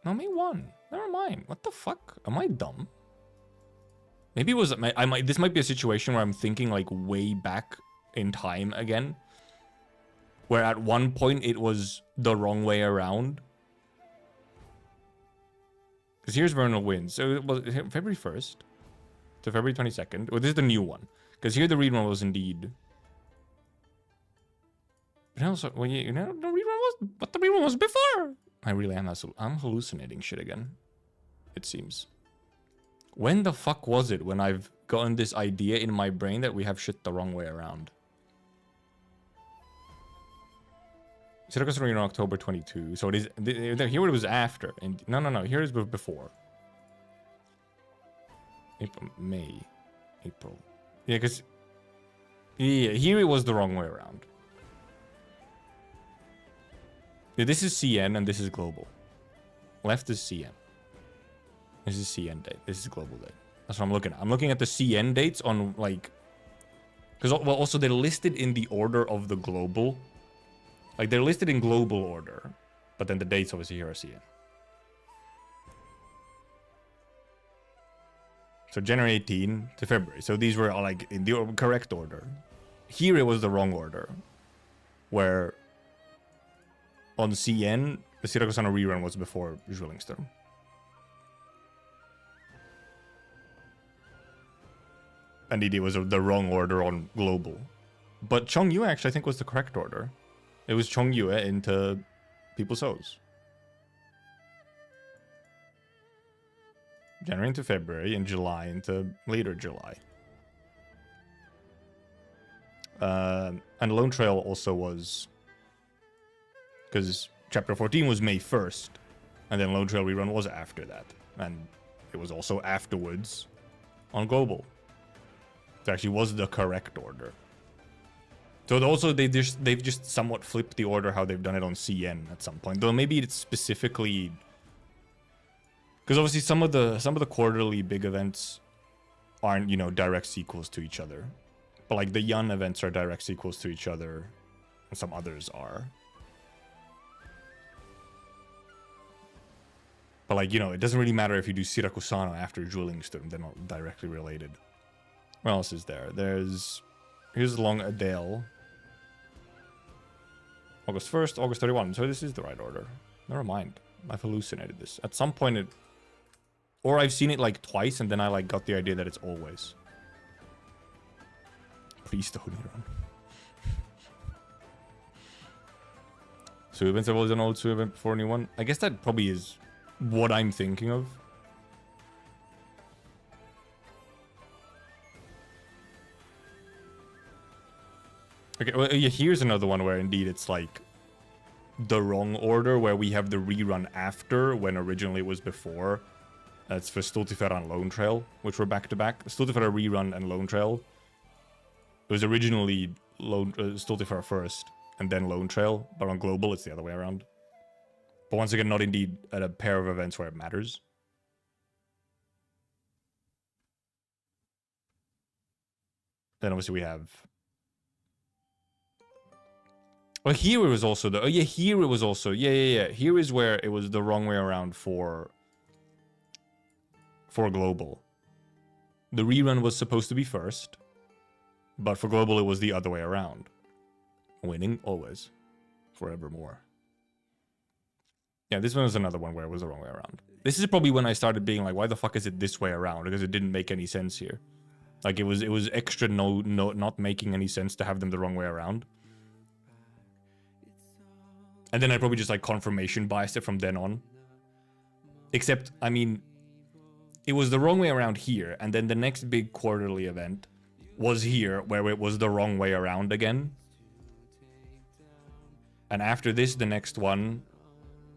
No, May 1. Never mind. What the fuck? Am I dumb? Maybe it was this might be a situation where I'm thinking like way back in time again. Where at one point it was the wrong way around. Because here's Vernal Winds. So it was February 1st to February 22nd. Well, this is the new one. Because here the rerun was indeed. But also, well, the rerun was what the rerun was before. I really am. I'm hallucinating shit again. It seems. When the fuck was it when I've gotten this idea in my brain that we have shit the wrong way around? Circus Arena October 22. So it is here it was after. And no. Here it was before. May. April. Yeah, because yeah, here it was the wrong way around. Yeah, this is CN and this is global. Left is CN. This is CN date. This is global date. That's what I'm looking at. I'm looking at the CN dates on like, because well, also they're listed in the order of the global. Like they're listed in global order, but then the dates obviously here are CN. So January 18 to February. So these were like in the correct order. Here it was the wrong order, where on CN the Sirakusano rerun was before Zwillingstone. And it was the wrong order on global. But Chongyue actually I think was the correct order. It was Chongyue into People's Souls. January into February, and July into later July. And Lone Trail also was... Because Chapter 14 was May 1st, and then Lone Trail rerun was after that. And it was also afterwards on global. It actually was the correct order. So also they've just somewhat flipped the order how they've done it on CN at some point. Though maybe it's specifically because obviously some of the quarterly big events aren't, direct sequels to each other. But like the Yun events are direct sequels to each other, and some others are. But like, it doesn't really matter if you do Sirakusano after Zwillingstone, they're not directly related. What else is there? Here's Long Adele. August 1st, August 31. So this is the right order. Never mind. I've hallucinated this. At some point or I've seen it like twice and then I like got the idea that it's always. Please don't run. Suben several is an old Suben before a new one. I guess that probably is what I'm thinking of. Okay, well, yeah, here's another one where indeed it's like the wrong order, where we have the rerun after when originally it was before. That's for Stultifera and Lone Trail, which were back-to-back. Stultifera rerun and Lone Trail. It was originally Stultifera first, and then Lone Trail, but on global it's the other way around. But once again, not indeed at a pair of events where it matters. Then obviously we have... Well, here it was also the... Oh, yeah, here it was also... Yeah. Here is where it was the wrong way around for global. The rerun was supposed to be first, but for global it was the other way around. Winning always. Forevermore. Yeah, this one was another one where it was the wrong way around. This is probably when I started being like, why the fuck is it this way around? Because it didn't make any sense here. Like, it was extra not making any sense to have them the wrong way around. And then I probably just like confirmation biased it from then on. Except, I mean, it was the wrong way around here, and then the next big quarterly event was here, where it was the wrong way around again. And after this, the next one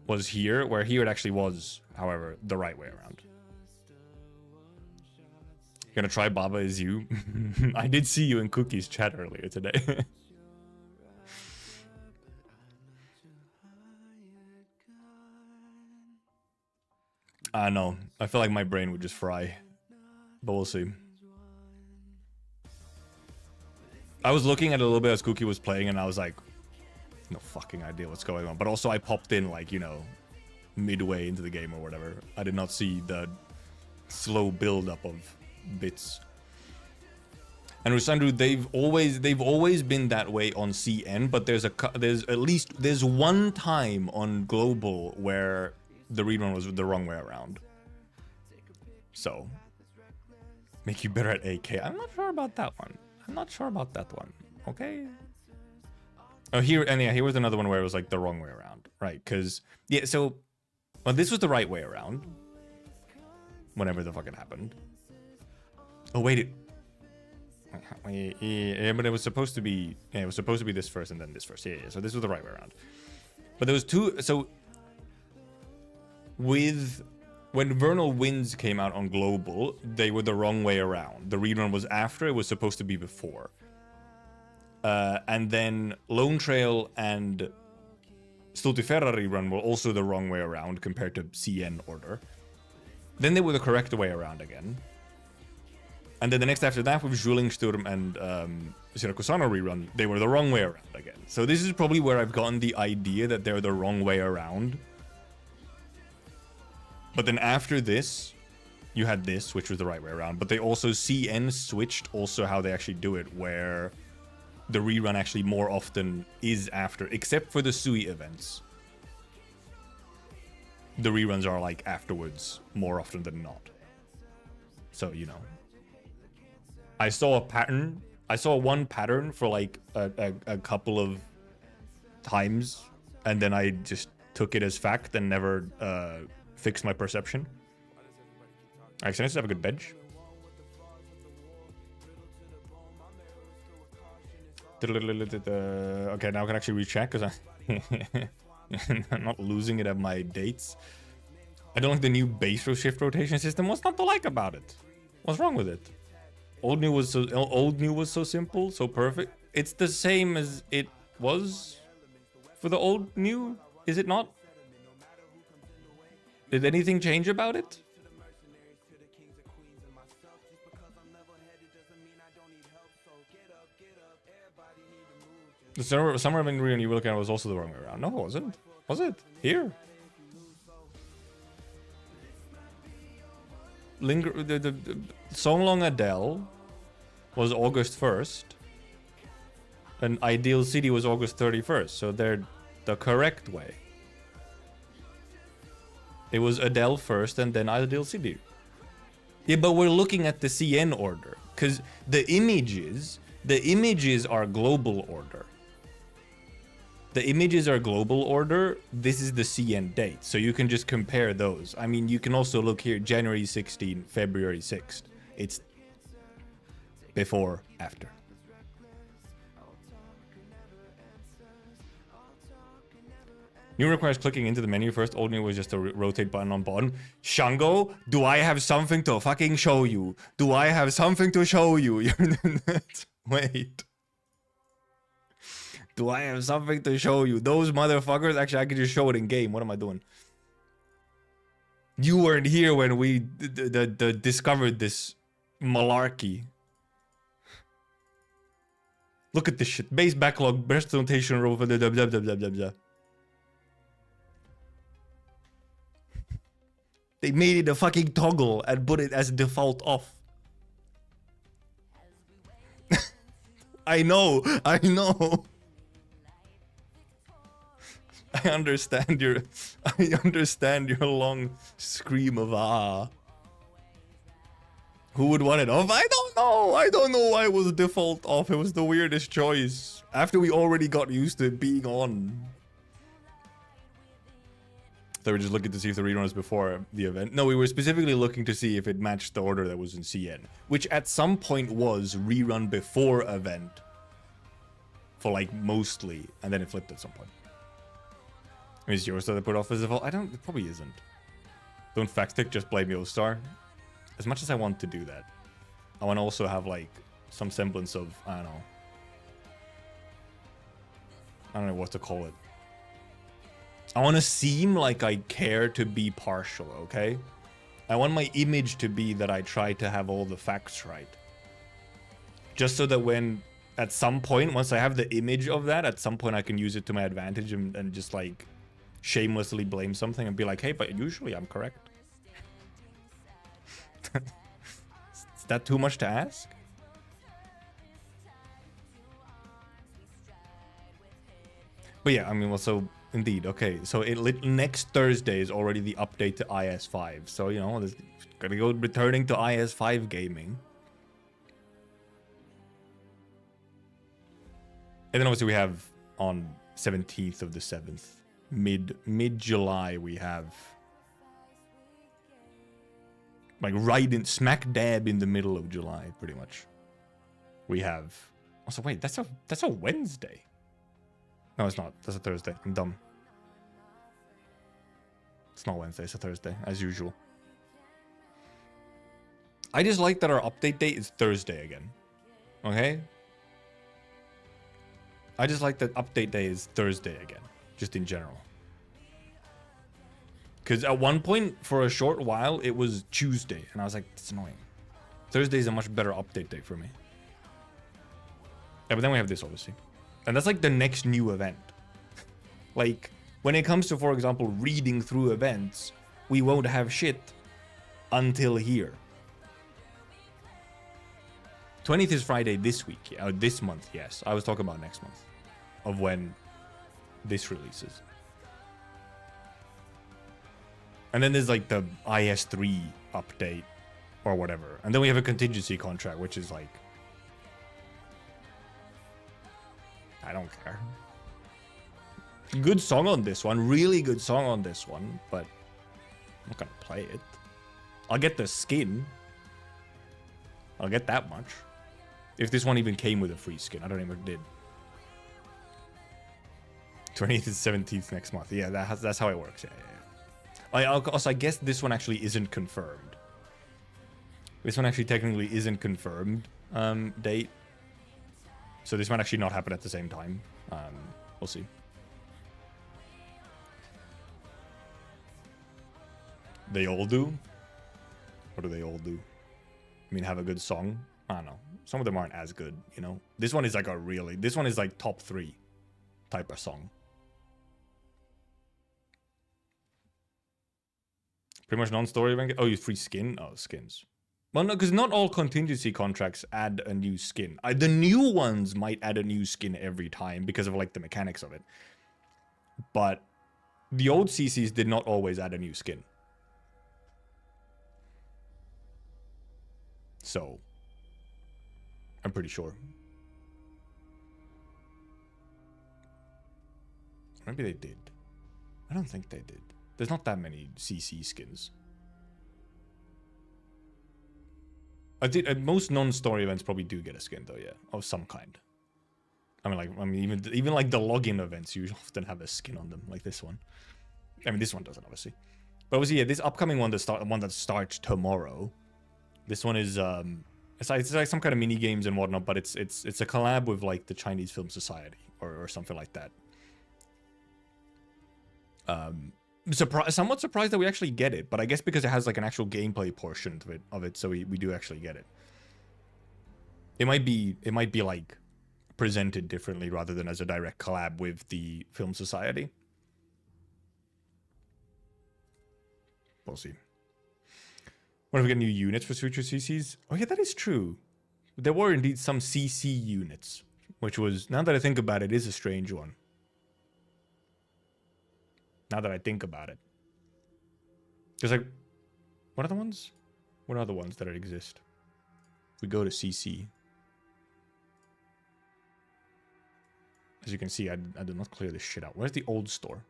was here, where here it actually was, however, the right way around. You're gonna try Baba Is You? I did see you in Cookie's chat earlier today. I know. I feel like my brain would just fry. But we'll see. I was looking at a little bit as Cookie was playing, and I was like, no fucking idea what's going on. But also, I popped in, like, you know, midway into the game or whatever. I did not see the slow build-up of bits. And Rusandru, they've always been that way on CN, but there's one time on Global where the rerun was the wrong way around. So, make you better at AK. I'm not sure about that one. I'm not sure about that one. Okay. Oh, here was another one where it was like the wrong way around, right? Because yeah, so well, this was the right way around. Whenever the fuck it happened. Oh wait, yeah, but it was supposed to be. Yeah, it was supposed to be this first and then this first. Yeah. So this was the right way around. But there was two. So when Vernal Winds came out on Global, they were the wrong way around. The rerun was after, it was supposed to be before. And then Lone Trail and Stultifera rerun were also the wrong way around compared to CN order. Then they were the correct way around again. And then the next after that with Zhulingsturm and Sirakusano rerun, they were the wrong way around again. So this is probably where I've gotten the idea that they're the wrong way around. But then after this, you had this, which was the right way around. But they also, CN switched also how they actually do it, where the rerun actually more often is after, except for the Sui events. The reruns are like afterwards more often than not. So, you know. I saw a pattern. I saw one pattern for like a couple of times. And then I just took it as fact and never fixed my perception. Alright, so let's have a good bench. Okay, now I can actually recheck because I'm not losing it at my dates. I don't like the new base row shift rotation system. What's not to like about it? What's wrong with it? Old new was so simple, so perfect. It's the same as it was for the old new, is it not? Did anything change about it? The summer event rerun you were looking at was also the wrong way around. No, it wasn't. Was it? Here. The Songlong Adele was August 1st. And Ideal City was August 31st. So they're the correct way. It was Adele first and then Ideal City. Yeah, but we're looking at the CN order. Because the images are global order. The images are global order. This is the CN date. So you can just compare those. I mean, you can also look here, January 16, February 6th. It's before, after. New requires clicking into the menu first. Old new was just a rotate button on bottom. Shango, do I have something to fucking show you? Do I have something to show you? Wait. Do I have something to show you? Those motherfuckers. Actually, I can just show it in game. What am I doing? You weren't here when we discovered this malarkey. Look at this shit. Base backlog, breast rotation row for the blah blah blah blah blah blah. They made it a fucking toggle and put it as default off. I know. I understand your long scream of ah. Who would want it off? I don't know why it was default off. It was the weirdest choice. After we already got used to it being on. They were just looking to see if the rerun was before the event. No, we were specifically looking to see if it matched the order that was in CN. Which at some point was rerun before event. For like mostly. And then it flipped at some point. Is yours that I put off as default? It probably isn't. Don't fact tick, just blame Yostar. As much as I want to do that, I want to also have like some semblance of, I don't know what to call it. I want to seem like I care to be partial, okay? I want my image to be that I try to have all the facts right. Just so that when at some point, once I have the image of that, at some point I can use it to my advantage and just like shamelessly blame something and be like, hey, but usually I'm correct. Is that too much to ask? But yeah, I mean, well, so indeed, okay. So next Thursday is already the update to IS5. So, you know, there's gonna go returning to IS5 gaming. And then obviously we have on 17th of the 7th, mid-July, we have like right in smack dab in the middle of July, pretty much. We have also wait, that's a Wednesday. No, it's not. That's a Thursday. I'm dumb. It's not Wednesday, it's a Thursday, as usual. I just like that our update date is Thursday again. Okay? I just like that update day is Thursday again, just in general. Because at one point, for a short while, it was Tuesday, and I was like, that's annoying. Thursday is a much better update day for me. Yeah, but then we have this, obviously. And that's like the next new event. Like, when it comes to, for example, reading through events, we won't have shit until here. 20th is Friday this week, this month, yes. I was talking about next month, of when this releases. And then there's like the IS3 update or whatever. And then we have a contingency contract, which is like, I don't care. Good song on this one, really good song on this one, but I'm not gonna play it. I'll get the skin. I'll get that much. If this one even came with a free skin, I don't even did. 20th and 17th next month. Yeah, that's how it works. Yeah. Also, I guess this one actually isn't confirmed. This one actually technically isn't confirmed date. So this might actually not happen at the same time. We'll see. They all do? What do they all do? I mean, have a good song? I don't know. Some of them aren't as good, you know? This one is like this one is like top 3 type of song. Pretty much non-story event. Oh, you free skin? Oh, skins. Well, no, because not all contingency contracts add a new skin. The new ones might add a new skin every time because of like the mechanics of it. But the old CCs did not always add a new skin. So, I'm pretty sure. Maybe they did. I don't think they did. There's not that many CC skins. Most non-story events probably do get a skin though, yeah, of some kind. I mean, even like the login events, you often have a skin on them, like this one. I mean, this one doesn't, obviously. But obviously, yeah, this upcoming one, the one that starts tomorrow. This one is it's like some kind of mini games and whatnot, but it's a collab with like the Chinese Film Society or something like that. Somewhat surprised that we actually get it, but I guess because it has like an actual gameplay portion of it, so we do actually get it. It might be like presented differently rather than as a direct collab with the Film Society. We'll see. What if we get new units for future CCs? Oh yeah, that is true. There were indeed some CC units, which was, now that I think about it, is a strange one. Now that I think about it. Because like, what are the ones? What are the ones that exist? We go to CC. As you can see, I did not clear this shit out. Where's the old store?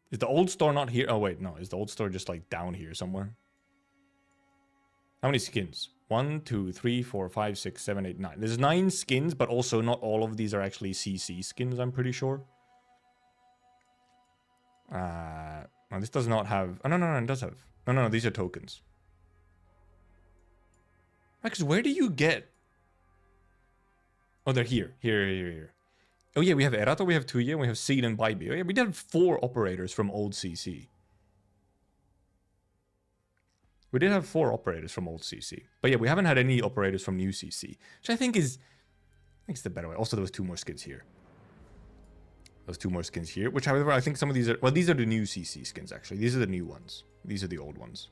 Is the old store not here? Oh wait, no. Is the old store just like down here somewhere? How many skins? 1, 2, 3, 4, 5, 6, 7, 8, 9. There's 9 skins, but also not all of these are actually CC skins, I'm pretty sure. No, this does not have... Oh, no, it does have... No, these are tokens. Max, where do you get... Oh, they're here. Here. Oh, yeah, we have Erato, we have Tuya, we have Seed and Baibi. Oh, yeah, we did have 4 operators from old CC. We did have 4 operators from old CC. But yeah, we haven't had any operators from new CC. Which I think is Makes the better way. Also, there was 2 more skins here. Those 2 more skins here, which, however, I think some of these are... Well, these are the new CC skins, actually. These are the new ones. These are the old ones.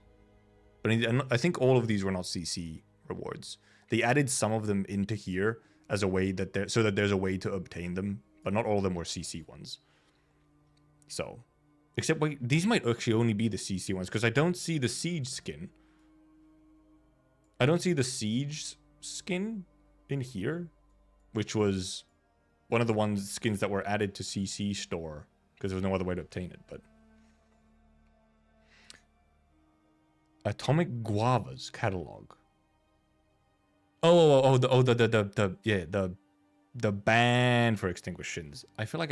But I think all of these were not CC rewards. They added some of them into here as a way that so that there's a way to obtain them, but not all of them were CC ones. So, except wait, these might actually only be the CC ones, because I don't see the Siege skin. I don't see the Siege skin in here, which was one of the skins that were added to CC store, because there was no other way to obtain it, but... Atomic Guavas catalog. The ban for extinguished shins. I feel like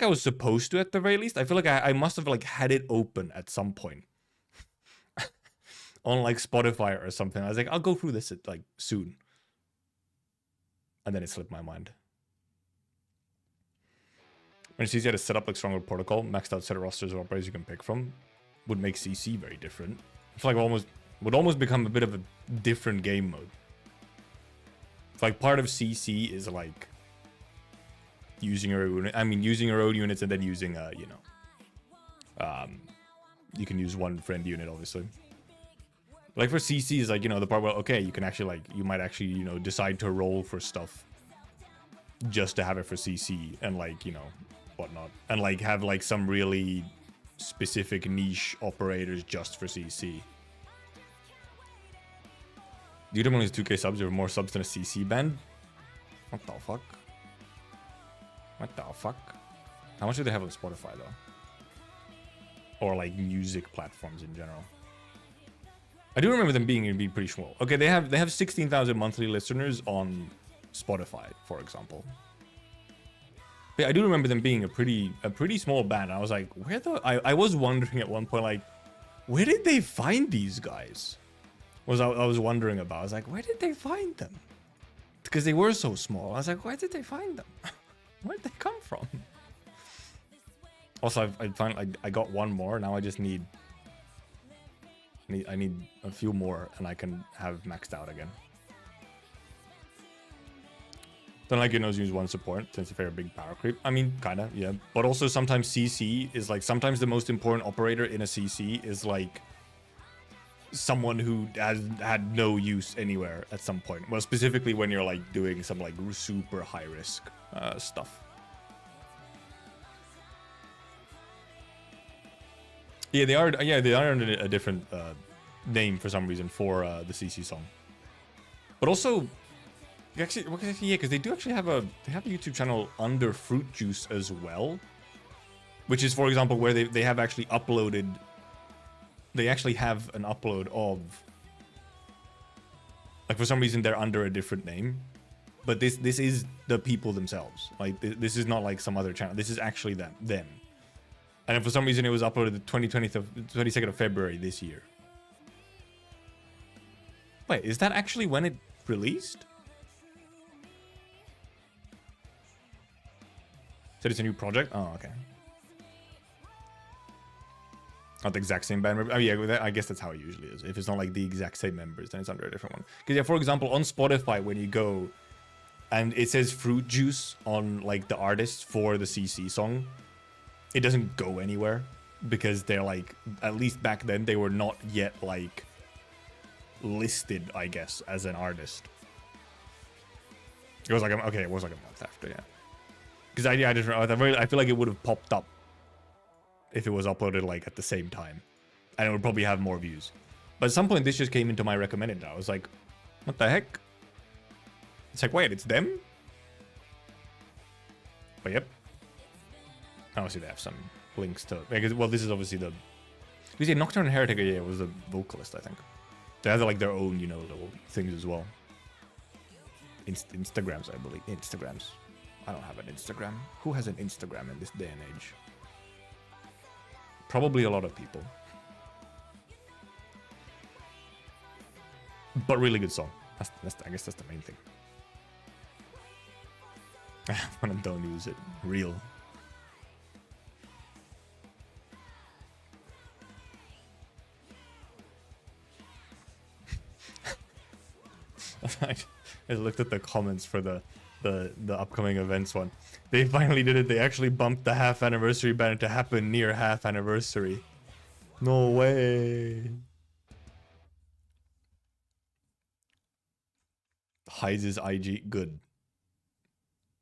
I was supposed to at the very least. I feel like I must have like had it open at some point. On like Spotify or something. I was like, I'll go through this like soon. And then it slipped my mind. When it's easier to set up like stronger protocol, maxed out set of rosters of operators you can pick from, would make CC very different. I feel like it would almost become a bit of a different game mode. It's like part of CC is like using your own, using your own units and then using you can use one friend unit obviously. Like for CC is like, the part where okay, you can actually like you might actually, decide to roll for stuff just to have it for CC and like, whatnot. And like have like some really specific niche operators just for CC. YouTube only has 2k subs, you have more subs than a CC band? What the fuck? What the fuck? How much do they have on Spotify though? Or like music platforms in general? I do remember them being pretty small. Okay, they have 16,000 monthly listeners on Spotify, for example. But I do remember them being a pretty small band. I was like, I was wondering at one point, like, where did they find these guys? I was wondering about. I was like, where did they find them? Because they were so small. I was like, where did they find them? Where did they come from? Also, I got one more. Now I just need a few more, and I can have maxed out again. Don't like use one support since a very big power creep. I mean, kinda, yeah. But also sometimes CC is like, sometimes the most important operator in a CC is like someone who has had no use anywhere at some point. Well, specifically when you're like doing some like super high risk stuff. Yeah, they are under a different name for some reason for the CC song. But also, actually, yeah, because they do actually have a YouTube channel under Fruit Juice as well, which is, for example, where they have actually uploaded. They actually have an upload of, like, for some reason they're under a different name, but this is the people themselves. Like this is not like some other channel. This is actually them. And for some reason it was uploaded the 22nd of February this year. Wait, is that actually when it released? Said it's a new project? Oh, okay. Not the exact same band member. Oh, yeah, I guess that's how it usually is. If it's not like the exact same members, then it's under a different one. Because, yeah, for example, on Spotify, when you go and it says Fruit Juice on like the artist for the CC song, it doesn't go anywhere because they're like, at least back then, they were not yet like listed, I guess, as an artist. It was like, okay, it was like a month after, yeah. Because I feel like it would have popped up if it was uploaded like at the same time, and it would probably have more views. But at some point, this just came into my recommended. I was like, what the heck? It's like, wait, it's them? But yep. Obviously, they have some links to. Well, this is obviously the. We say Nocturne Heretic, yeah, was the vocalist, I think. They have like their own, little things as well. Instagrams, I believe. Instagrams. I don't have an Instagram. Who has an Instagram in this day and age? Probably a lot of people. But really good song. I guess that's the main thing. When I don't use it. Real. I looked at the comments for the upcoming events one. They finally did it. They actually bumped the half anniversary banner to happen near half anniversary. No way. Hides his IG. Good.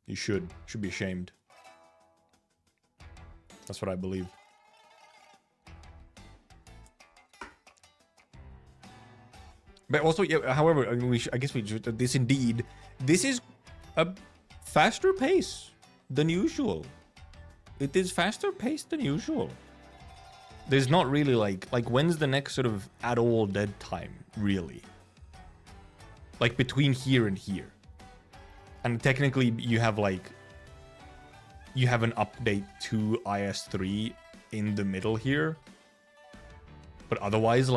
You should be ashamed. That's what I believe. But also, yeah. However, I mean, I guess we should. This is a faster pace than usual. It is faster paced than usual. There's not really like when's the next sort of at all dead time really? Like between here and here, and technically you have an update to IS3 in the middle here. But otherwise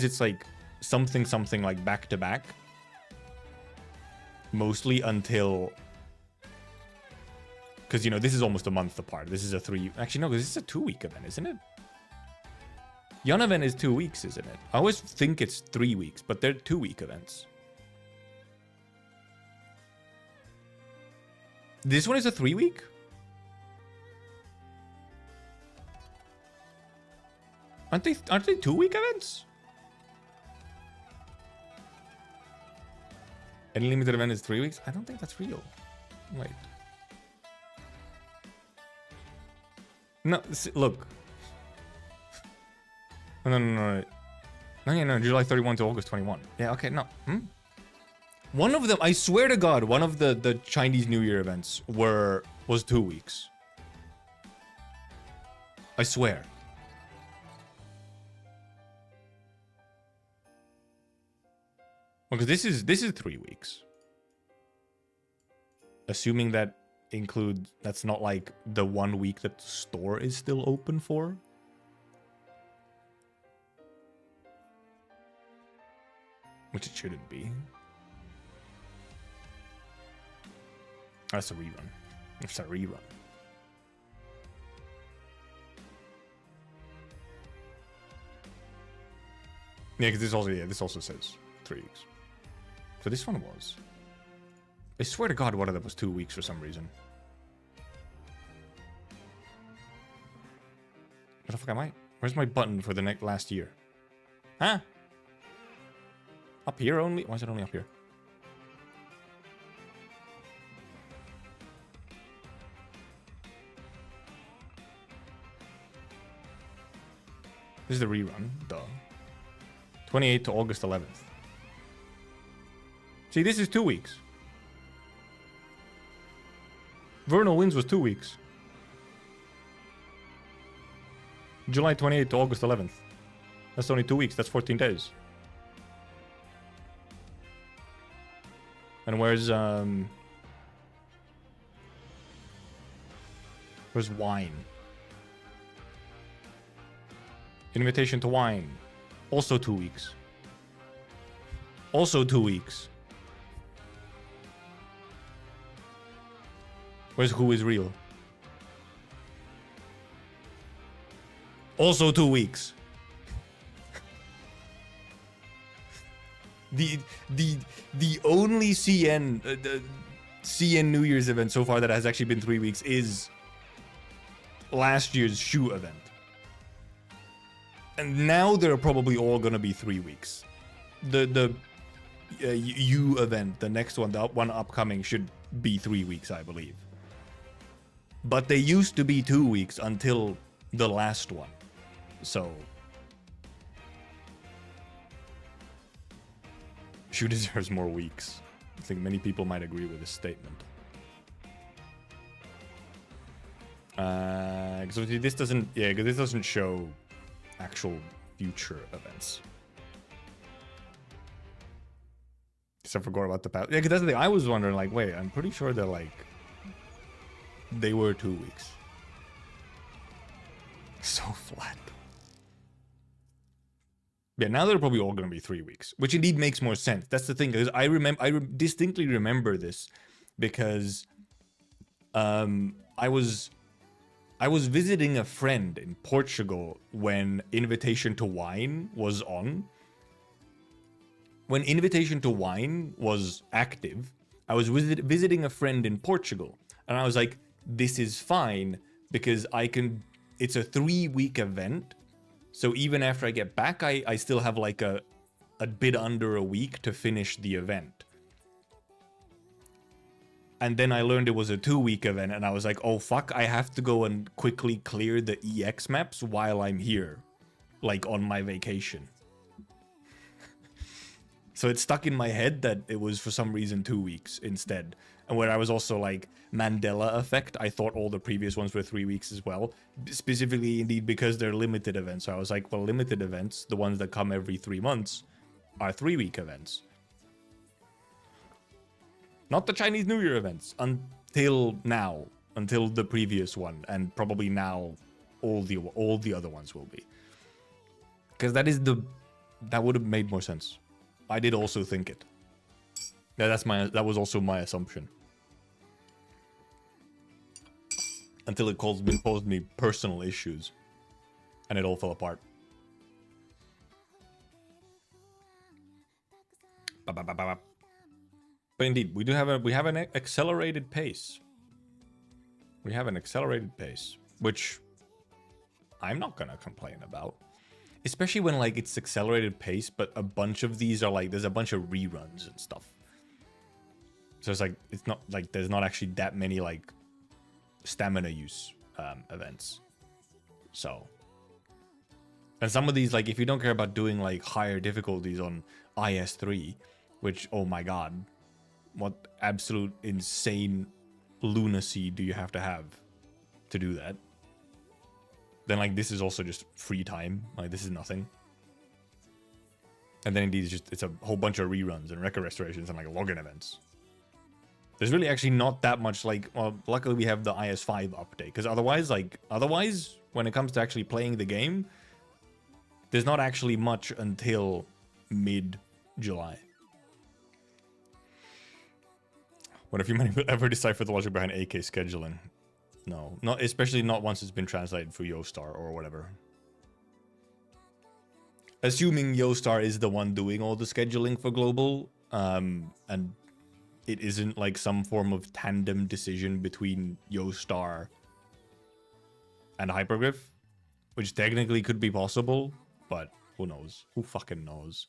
it's like something like back to back. Mostly until, because you know this is almost a month apart. This is a 3. Actually no, because this is a 2-week event, isn't it? Yon event is 2 weeks, isn't it? I always think it's 3 weeks, but they're 2-week events. This one is a 3-week? Aren't they 2-week events? Any limited event is 3 weeks? I don't think that's real. Wait. No, look. No. No, July 31 to August 21. Yeah, okay, no. One of them, I swear to God, one of the Chinese New Year events was 2 weeks. I swear. Because this is 3 weeks. Assuming that that's not like the 1 week that the store is still open for. Which it shouldn't be. That's a rerun. It's a rerun. Yeah, because this also says 3 weeks. So this one was. I swear to God, one of them was 2 weeks for some reason. What the fuck am I? Where's my button for the last year? Huh? Up here only? Why is it only up here? This is the rerun, duh. 28 to August 11th. See, this is 2 weeks. Vernal Winds was 2 weeks. July 28 to August 11th. That's only 2 weeks. That's 14 days. And where's wine? Invitation to wine. Also 2 weeks. Also 2 weeks. Where's Who Is Real? Also 2 weeks. The only CN New Year's event so far that has actually been 3 weeks is last year's shoe event. And now they're probably all gonna be 3 weeks. The U event, the next one, the one upcoming, should be 3 weeks, I believe. But they used to be 2 weeks until the last one. So Shoe deserves more weeks. I think many people might agree with this statement. So this doesn't, because this doesn't show actual future events. So I forgot about the past. Yeah, because that's the thing. I was wondering, like, wait, I'm pretty sure they're like, they were 2 weeks. So flat. Yeah, now they're probably all going to be 3 weeks, which indeed makes more sense. That's the thing, because I distinctly remember this because I was visiting a friend in Portugal when Invitation to Wine was on. when Invitation to Wine was active, I was visiting a friend in Portugal, and I was like, this is fine because it's a 3-week event. So even after I get back, I still have like a bit under a week to finish the event. And then I learned it was a 2-week event, and I was like, oh fuck, I have to go and quickly clear the EX maps while I'm here, like on my vacation. So it stuck in my head that it was for some reason 2 weeks instead. And where I was also like, Mandela effect, I thought all the previous ones were 3 weeks as well. Specifically, indeed, because they're limited events. So I was like, well, limited events, the ones that come every 3 months, are 3-week events. Not the Chinese New Year events, until now, until the previous one, and probably now all the other ones will be. Because that would have made more sense. I did also think it. Yeah, that was also my assumption. Until it caused me personal issues, and it all fell apart. But indeed, we have an accelerated pace. We have an accelerated pace, which I'm not gonna complain about. Especially when like it's accelerated pace, but a bunch of these are like, there's a bunch of reruns and stuff. So it's like, it's not like there's not actually that many like stamina use events. So, and some of these, like if you don't care about doing like higher difficulties on IS3, which, oh my god, what absolute insane lunacy do you have to do that? Then like this is also just free time. Like this is nothing. And then indeed it's a whole bunch of reruns and record restorations and like login events. There's really actually not that much like, well, luckily we have the IS5 update, because otherwise when it comes to actually playing the game, there's not actually much until mid-July. What if you ever decipher the logic behind AK scheduling? No, especially not once it's been translated through Yostar or whatever. Assuming Yostar is the one doing all the scheduling for global, and it isn't like some form of tandem decision between Yostar and Hyperglyph, which technically could be possible, but who knows? Who fucking knows?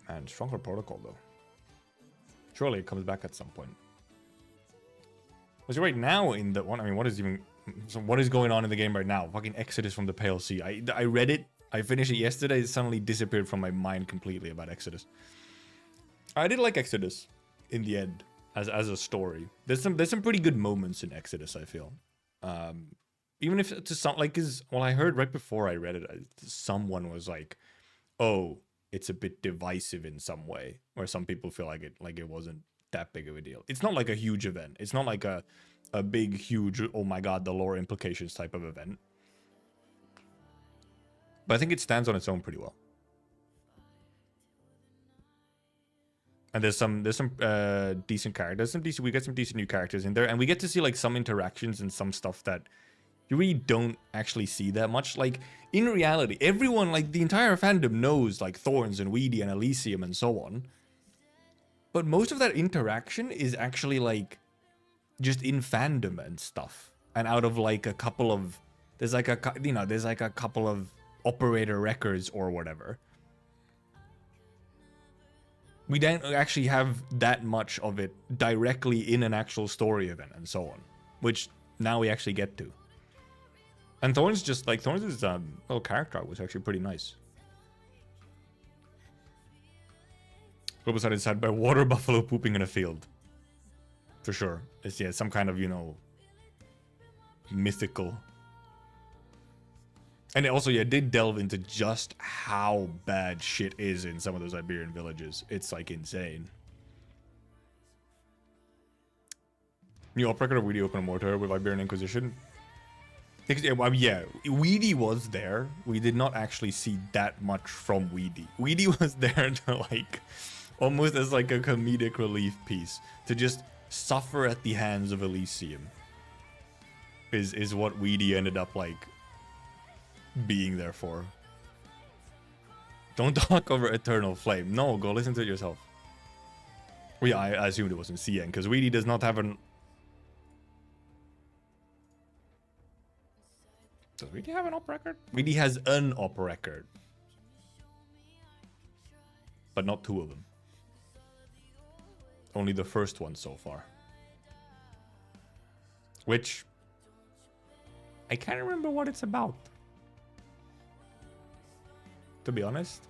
Man, stronger protocol though. Surely it comes back at some point. Was right now in the one? I mean, what is going on in the game right now? Fucking Exodus from the Pale Sea. I read it. I finished it yesterday. It suddenly disappeared from my mind completely about Exodus. I did like Exodus in the end as a story. There's some pretty good moments in Exodus, I feel. Even if to some like, I heard right before I read it, someone was like, "Oh, it's a bit divisive in some way," where some people feel like it wasn't that big of a deal. It's not like a huge event. It's not like a big, huge, oh my god, the lore implications type of event. But I think it stands on its own pretty well. And there's some decent characters, we get some decent new characters in there, and we get to see like some interactions and some stuff that you really don't actually see that much. Like in reality, everyone, like the entire fandom knows like Thorns and Weedy and Elysium and so on. But most of that interaction is actually like just in fandom and stuff. And out of like a couple of, there's like a couple of operator records or whatever. We don't actually have that much of it directly in an actual story event and so on, which now we actually get to. And Thorns is little character art was actually pretty nice. Global inside by water buffalo pooping in a field. For sure. It's some kind of, mythical. And it also, did delve into just how bad shit is in some of those Iberian villages. It's like insane. New op record of Weedy open a mortar with Iberian Inquisition. Yeah, Weedy was there. We did not actually see that much from Weedy. Weedy was there to like, almost as like a comedic relief piece, to just suffer at the hands of Elysium. is what Weedy ended up like being there for. Don't talk over Eternal Flame. No, go listen to it yourself. Well, yeah, I assumed it was in CN because Weedy does not have an. Does Weedy have an op record? Weedy has an op record, but not two of them. Only the first one so far. Which I can't remember what it's about. To be honest,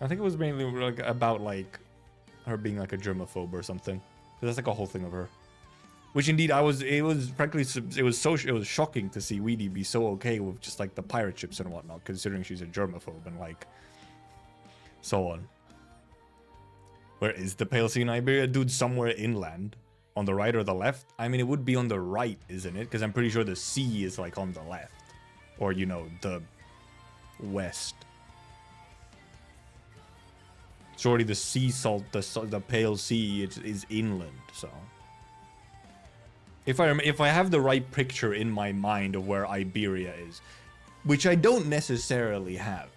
I think it was mainly like about like her being like a germaphobe or something. That's like a whole thing of her. Which indeed it was frankly it was shocking to see Weedy be so okay with just like the pirate ships and whatnot, considering she's a germaphobe and like so on. Where is the Pale Sea in Iberia? Dude, somewhere inland. On the right or the left? I mean, it would be on the right, isn't it? Because I'm pretty sure the sea is like on the left. Or, you know, the west. Surely the sea salt, the Pale Sea is inland, so. If I have the right picture in my mind of where Iberia is, which I don't necessarily have.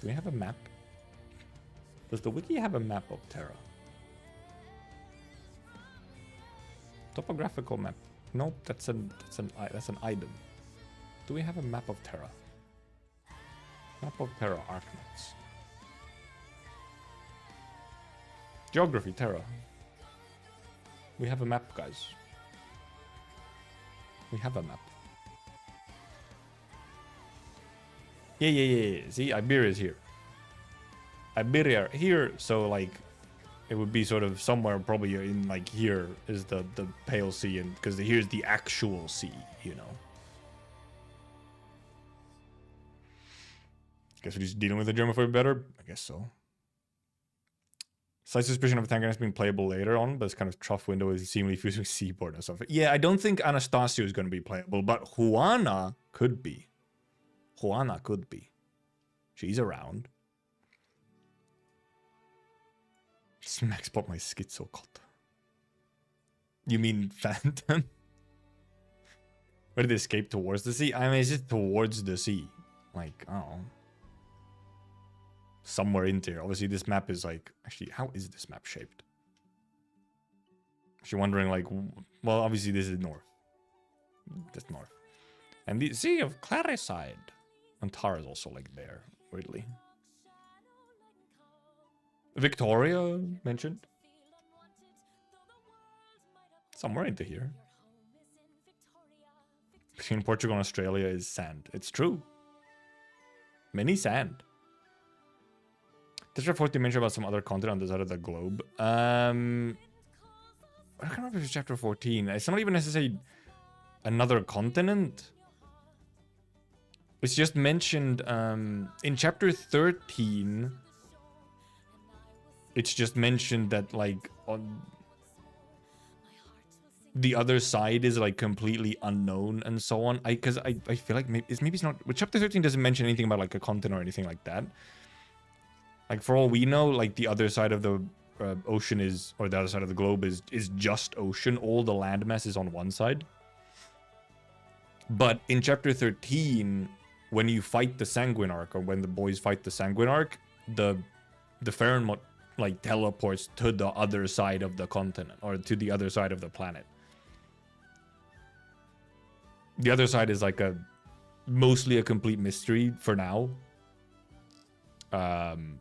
Do we have a map? Does the wiki have a map of Terra? Topographical map. Nope, that's an item. Do we have a map of Terra? Map of Terra, Arknights. Geography, Terra. We have a map, guys. We have a map. Yeah. See, Iberia is here. Iberia here, so like, it would be sort of somewhere probably in like here is the Pale Sea, and because here's the actual sea, you know. Guess we're just dealing with the germaphobe better. I guess so. Slight suspicion of Tanganus being playable later on, but it's kind of trough window is seemingly fusing Seaport and stuff. Yeah, I don't think Anastasio is going to be playable, but Juana could be. Juana could be. She's around. Smacks pop my schizo cult. You mean Phantom? Where did they escape towards the sea? I mean, it's just towards the sea. Like, oh. Somewhere in there. Obviously, this map is like... Actually, how is this map shaped? If you're wondering, like... Well, obviously, this is north. That's north. And the Sea of Claricide. Antara is also like there, weirdly. Victoria mentioned. Somewhere into here. Between Portugal and Australia is sand. It's true. Many sand. Does chapter 14 mention about some other continent on the side of the globe? I can't remember if it's chapter 14. It's not even necessarily another continent. It's just mentioned in chapter 13. It's just mentioned that like on the other side is like completely unknown and so on. I feel like maybe it's not. Well, chapter 13 doesn't mention anything about like a continent or anything like that. Like for all we know, like the other side of the ocean is, or the other side of the globe is just ocean. All the landmass is on one side. But in chapter 13, when you fight the Sanguinarch, or when the boys fight the Sanguinarch, the Farenmot like teleports to the other side of the continent, or to the other side of the planet. The other side is like mostly a complete mystery for now. And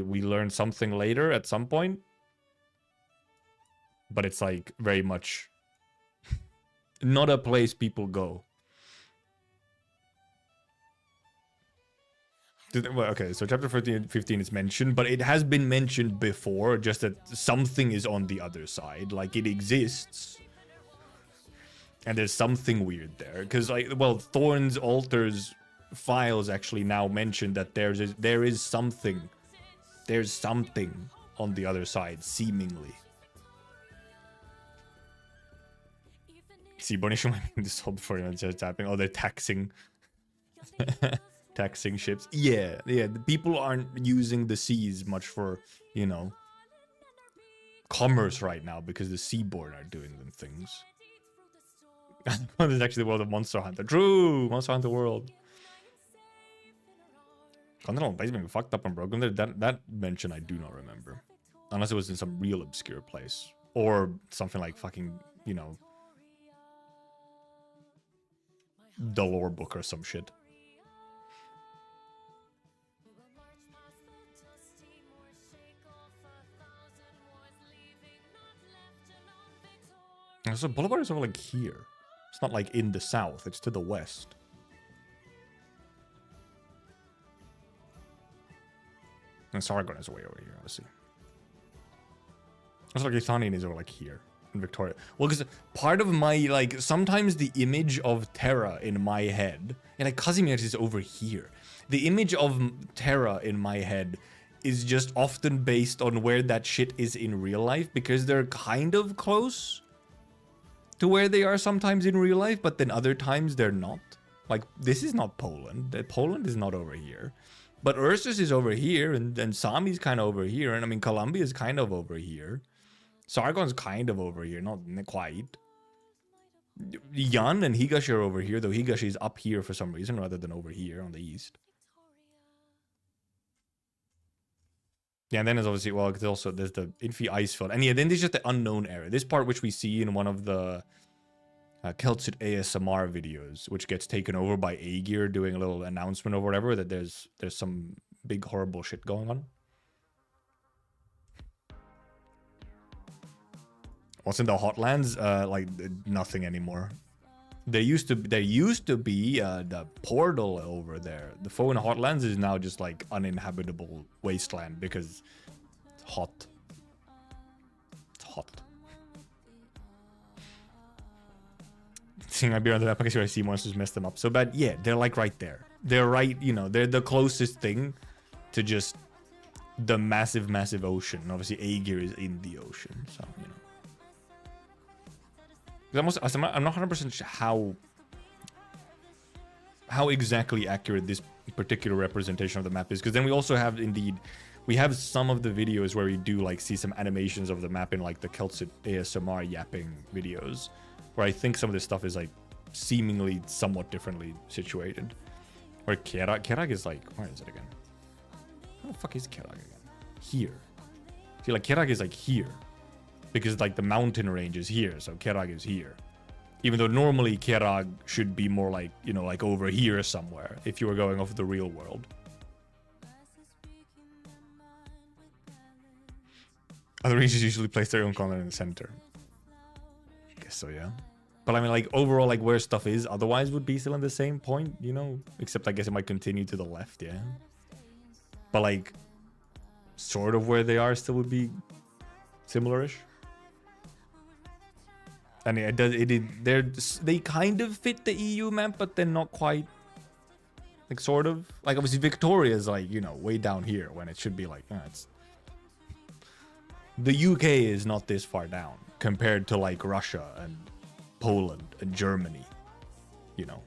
we learn something later at some point. But it's like very much not a place people go. Well, okay, so chapter 14 and 15 is mentioned, but it has been mentioned before, just that something is on the other side. Like, it exists. And there's something weird there. Because, like, well, Thorn's Altar's files actually now mention that there is something. There's something on the other side, seemingly. See, Bonish might be this whole before it's happening. Oh, they're taxing. Taxing ships. Yeah. The people aren't using the seas much for, you know, commerce right now because the seaborn are doing them things. This is actually the world of Monster Hunter. True! Monster Hunter world. Continental base being fucked up and broken. That mention I do not remember. Unless it was in some real obscure place. Or something like fucking, you know, the lore book or some shit. So Boulevard is over like here. It's not like in the south, it's to the west. And Sargon is way over here, obviously. It's like Ithanian is over like here in Victoria. Well, because part of my, like, sometimes the image of Terra in my head, and like Casimir is over here. The image of Terra in my head is just often based on where that shit is in real life, because they're kind of close to where they are sometimes in real life, but then other times they're not. Like, this is not Poland. Poland is not over here. But Ursus is over here, and Sami's kind of over here, and I mean, Colombia is kind of over here. Sargon's kind of over here, not quite. Yan and Higashi are over here, though Higashi is up here for some reason, rather than over here on the east. Yeah, and then there's obviously, well, there's also, there's the Infi Icefield. And yeah, then there's just the unknown area. This part, which we see in one of the Keltsit ASMR videos, which gets taken over by Aegir doing a little announcement or whatever, that there's some big horrible shit going on. What's in the Hotlands? Like nothing anymore. There used to be the portal over there. The Foen Hotlands is now just like uninhabitable wasteland because it's hot. It's hot. Seeing I be on the map because I see monsters mess them up so bad. Yeah, they're like right there. They're right, you know, they're the closest thing to just the massive, massive ocean. And obviously, Aegir is in the ocean, so you know. I'm not 100% sure how exactly accurate this particular representation of the map is, because then we also have we have some of the videos where we do like see some animations of the map in like the Keltsit ASMR yapping videos, where I think some of this stuff is like seemingly somewhat differently situated. Where Kerag is like, where is it again? Where the fuck is Kerag again? Here. See, like Kerag is like here. Because like the mountain range is here, so Kerag is here. Even though normally Kerag should be more like, you know, like over here somewhere, if you were going off the real world. Other regions usually place their own content in the center. I guess so, yeah. But I mean, like, overall, like, where stuff is otherwise would be still in the same point, you know? Except I guess it might continue to the left, yeah. But like, sort of where they are still would be similar-ish. And they kind of fit the EU map, but then not quite. Like, sort of. Like, obviously, Victoria is, like, you know, way down here when it should be, like, it's... The UK is not this far down compared to, like, Russia and Poland and Germany, you know.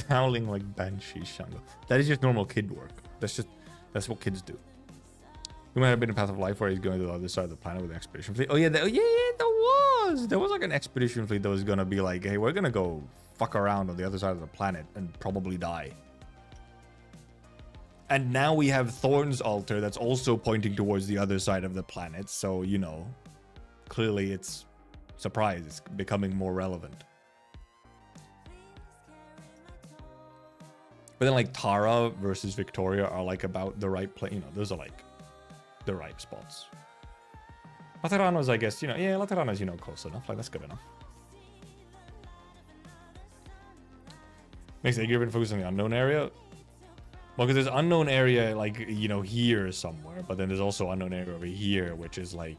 Howling like Banshee Shango. That is just normal kid work. That's what kids do. We might have been a path of life where he's going to the other side of the planet with an expedition fleet. Oh yeah, there was like an expedition fleet that was gonna be like, hey, we're gonna go fuck around on the other side of the planet and probably die. And now we have Thorn's altar that's also pointing towards the other side of the planet. So, you know, clearly it's becoming more relevant. But then like Tara versus Victoria are like about the right place. You know, those are like the right spots. Laterano's, I guess, you know, yeah, Laterano's, you know, close enough. Like, that's good enough. Makes Aegir focus on the unknown area. Well, because there's unknown area, like, you know, here somewhere. But then there's also unknown area over here, which is like,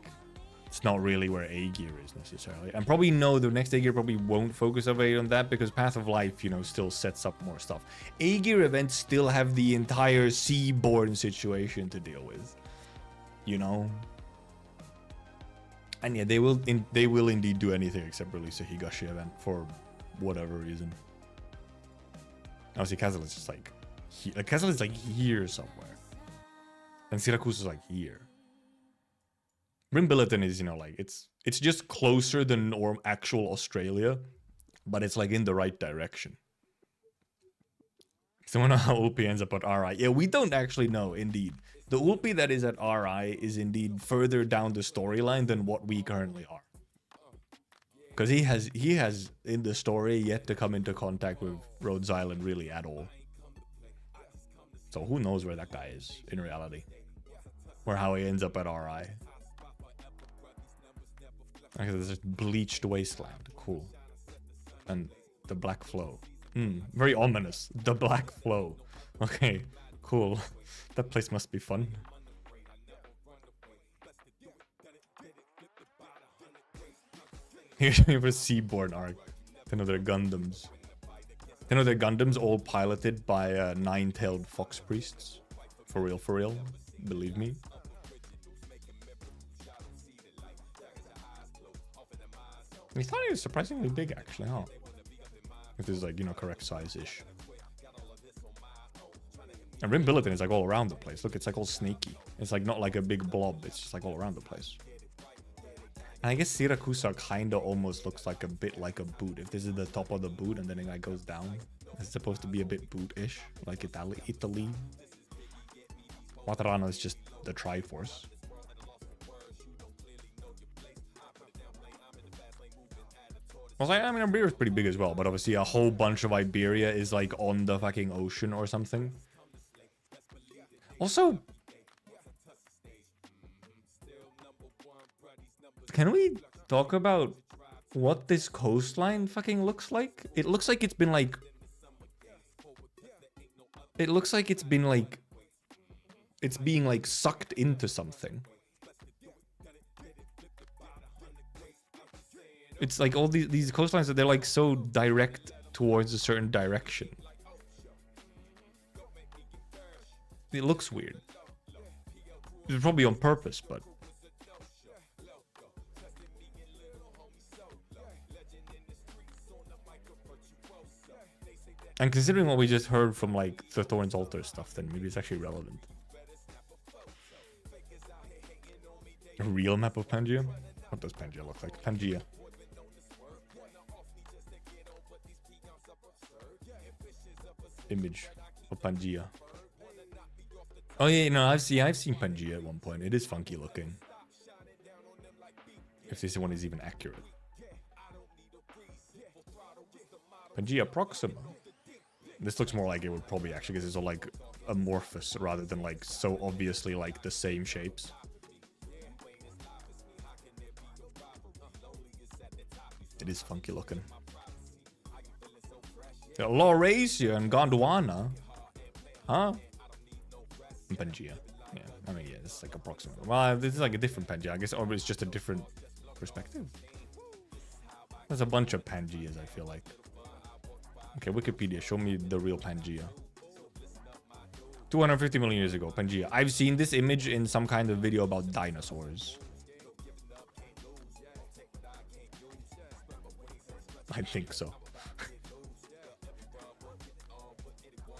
it's not really where Aegir is necessarily. And probably no, the next Aegir probably won't focus away on that because Path of Life, you know, still sets up more stuff. Aegir events still have the entire seaborne situation to deal with. You know? And yeah, they will indeed do anything except release a Higashi event for whatever reason. Obviously, Castle is just like Castle is like here somewhere, and Syracuse is like here. Rim Billiton is, you know, like it's just closer than actual Australia, but it's like in the right direction. So I wonder how Ulpi ends up at RI. Yeah, we don't actually know, indeed. The Ulpi that is at RI is indeed further down the storyline than what we currently are. Because he has in the story yet to come into contact with Rhodes Island really at all. So who knows where that guy is in reality, or how he ends up at RI. Okay, there's this bleached wasteland, cool, and the black flow. Very ominous. The black flow. Okay, cool. That place must be fun. Here's a Seaborn arc. I know they're Gundams. I know they're Gundams all piloted by nine-tailed fox priests. For real. Believe me. I thought he was surprisingly big, actually, huh? If this is like, you know, correct size-ish. And Rim Billiton is like all around the place. Look, it's like all snaky. It's like not like a big blob. It's just like all around the place. And I guess Siracusa kinda almost looks like a bit like a boot. If this is the top of the boot and then it like goes down. It's supposed to be a bit boot-ish. Like Italy. Watarano is just the Triforce. Well, I mean, Iberia is pretty big as well, but obviously a whole bunch of Iberia is like on the fucking ocean or something. Also, can we talk about what this coastline fucking looks like? It looks like it's been like... It looks like it's been like... It's being like sucked into something. It's like all these coastlines, they're like so direct towards a certain direction. It looks weird. It's probably on purpose, but... And considering what we just heard from like the Thorn's Altar stuff, then maybe it's actually relevant. A real map of Pangaea? What does Pangaea look like? Pangaea. Image of Pangaea. Oh yeah, no, I've seen Pangaea at one point. It is funky looking. If this one is even accurate. Pangaea Proxima. This looks more like it would probably actually, because it's all like amorphous rather than like so obviously like the same shapes. It is funky looking. Yeah, Laurasia and Gondwana. Huh? Pangaea. Yeah, I mean, yeah, this is like approximate. Well, this is like a different Pangaea, I guess, or it's just a different perspective. There's a bunch of Pangaeas, I feel like. Okay, Wikipedia, show me the real Pangaea. 250 million years ago, Pangaea. I've seen this image in some kind of video about dinosaurs. I think so.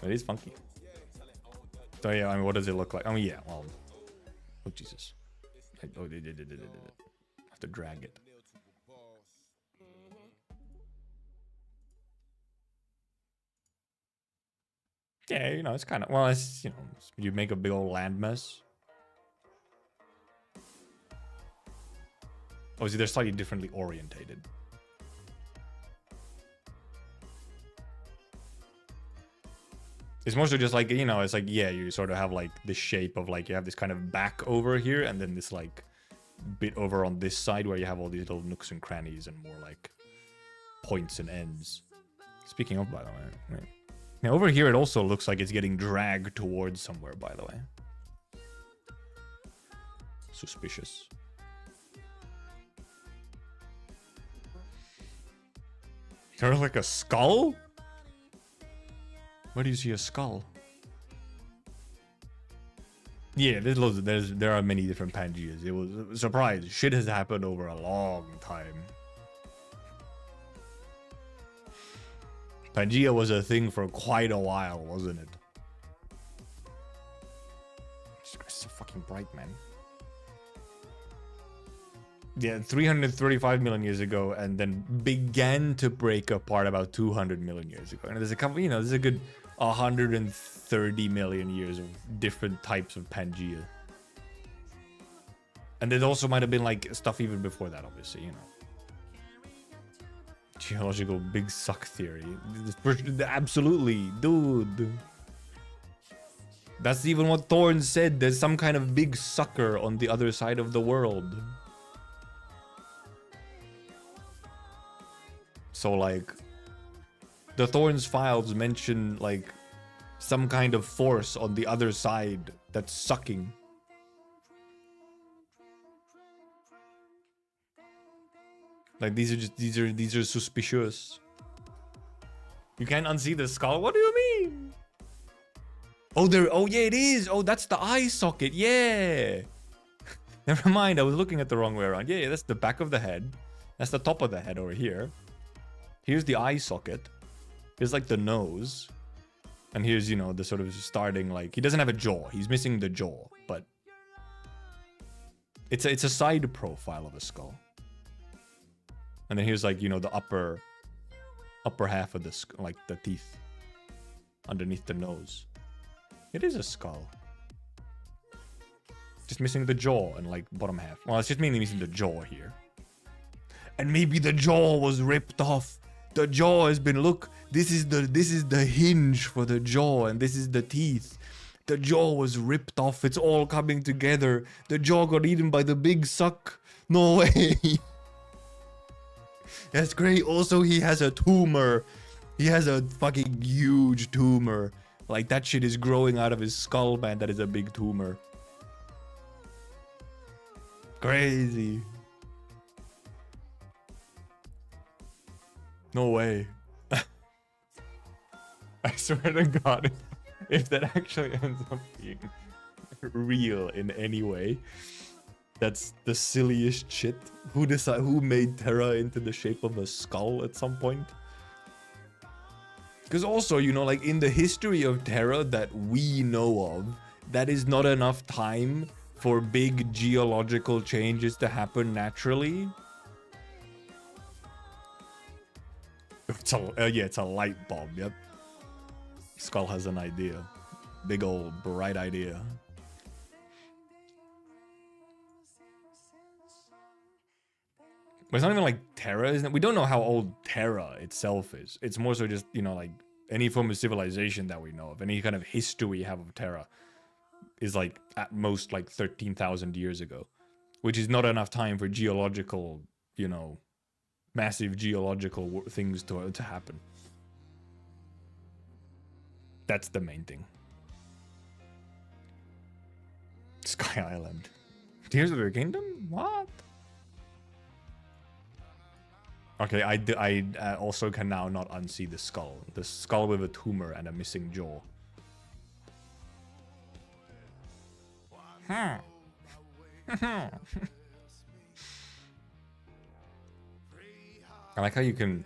It is funky. So yeah, I mean, what does it look like? I mean, yeah, well... Oh, Jesus. Oh, I have to drag it. Yeah, you know, it's kind of... Well, it's, you know, you make a big old landmass. Obviously, they're slightly differently orientated. It's mostly just like, you know, it's like, yeah, you sort of have like the shape of like, you have this kind of back over here and then this like bit over on this side where you have all these little nooks and crannies and more like points and ends. Speaking of, by the way, right. Now over here, it also looks like it's getting dragged towards somewhere, by the way. Suspicious. Kind of like a skull? Where do you see a skull? Yeah, there are many different Pangeas. It was a surprise. Shit has happened over a long time. Pangea was a thing for quite a while, wasn't it? It's so fucking bright, man. Yeah, 335 million years ago, and then began to break apart about 200 million years ago. And there's a couple, you know, there's a good 130 million years of different types of Pangea. And there also might have been like stuff even before that, obviously, you know. Geological big suck theory. Absolutely, dude. That's even what Thorne said. There's some kind of big sucker on the other side of the world. So like, the Thorne's files mention like some kind of force on the other side that's sucking. Like these are suspicious. You can't unsee the skull? What do you mean? Oh, yeah, it is. Oh, that's the eye socket. Yeah. Never mind. I was looking at the wrong way around. Yeah, that's the back of the head. That's the top of the head over here. Here's the eye socket. Here's like the nose. And here's, you know, the sort of starting, like, he doesn't have a jaw. He's missing the jaw, but it's a side profile of a skull. And then here's like, you know, the upper half of the like the teeth underneath the nose. It is a skull. Just missing the jaw and like bottom half. Well, it's just mainly missing the jaw here. And maybe the jaw was ripped off. The jaw has been, look, this is the hinge for the jaw, and this is the teeth. The jaw was ripped off. It's all coming together. The jaw got eaten by the big suck. No way. That's great. Also, he has a tumor. He has a fucking huge tumor. Like, that shit is growing out of his skull, man. That is a big tumor. Crazy. No way. I swear to God, if that actually ends up being real in any way, that's the silliest shit. Who made Terra into the shape of a skull at some point? Because also, you know, like in the history of Terra that we know of, that is not enough time for big geological changes to happen naturally. It's a light bulb, yep. Skull has an idea. Big old bright idea. But it's not even like Terra, isn't it? We don't know how old Terra itself is. It's more so just, you know, like any form of civilization that we know of, any kind of history we have of Terra is like at most like 13,000 years ago, which is not enough time for geological, you know, massive geological things to happen. That's the main thing. Sky Island. Tears of the Kingdom? What? Okay, I also can now not unsee the skull. The skull with a tumor and a missing jaw. I like how you can...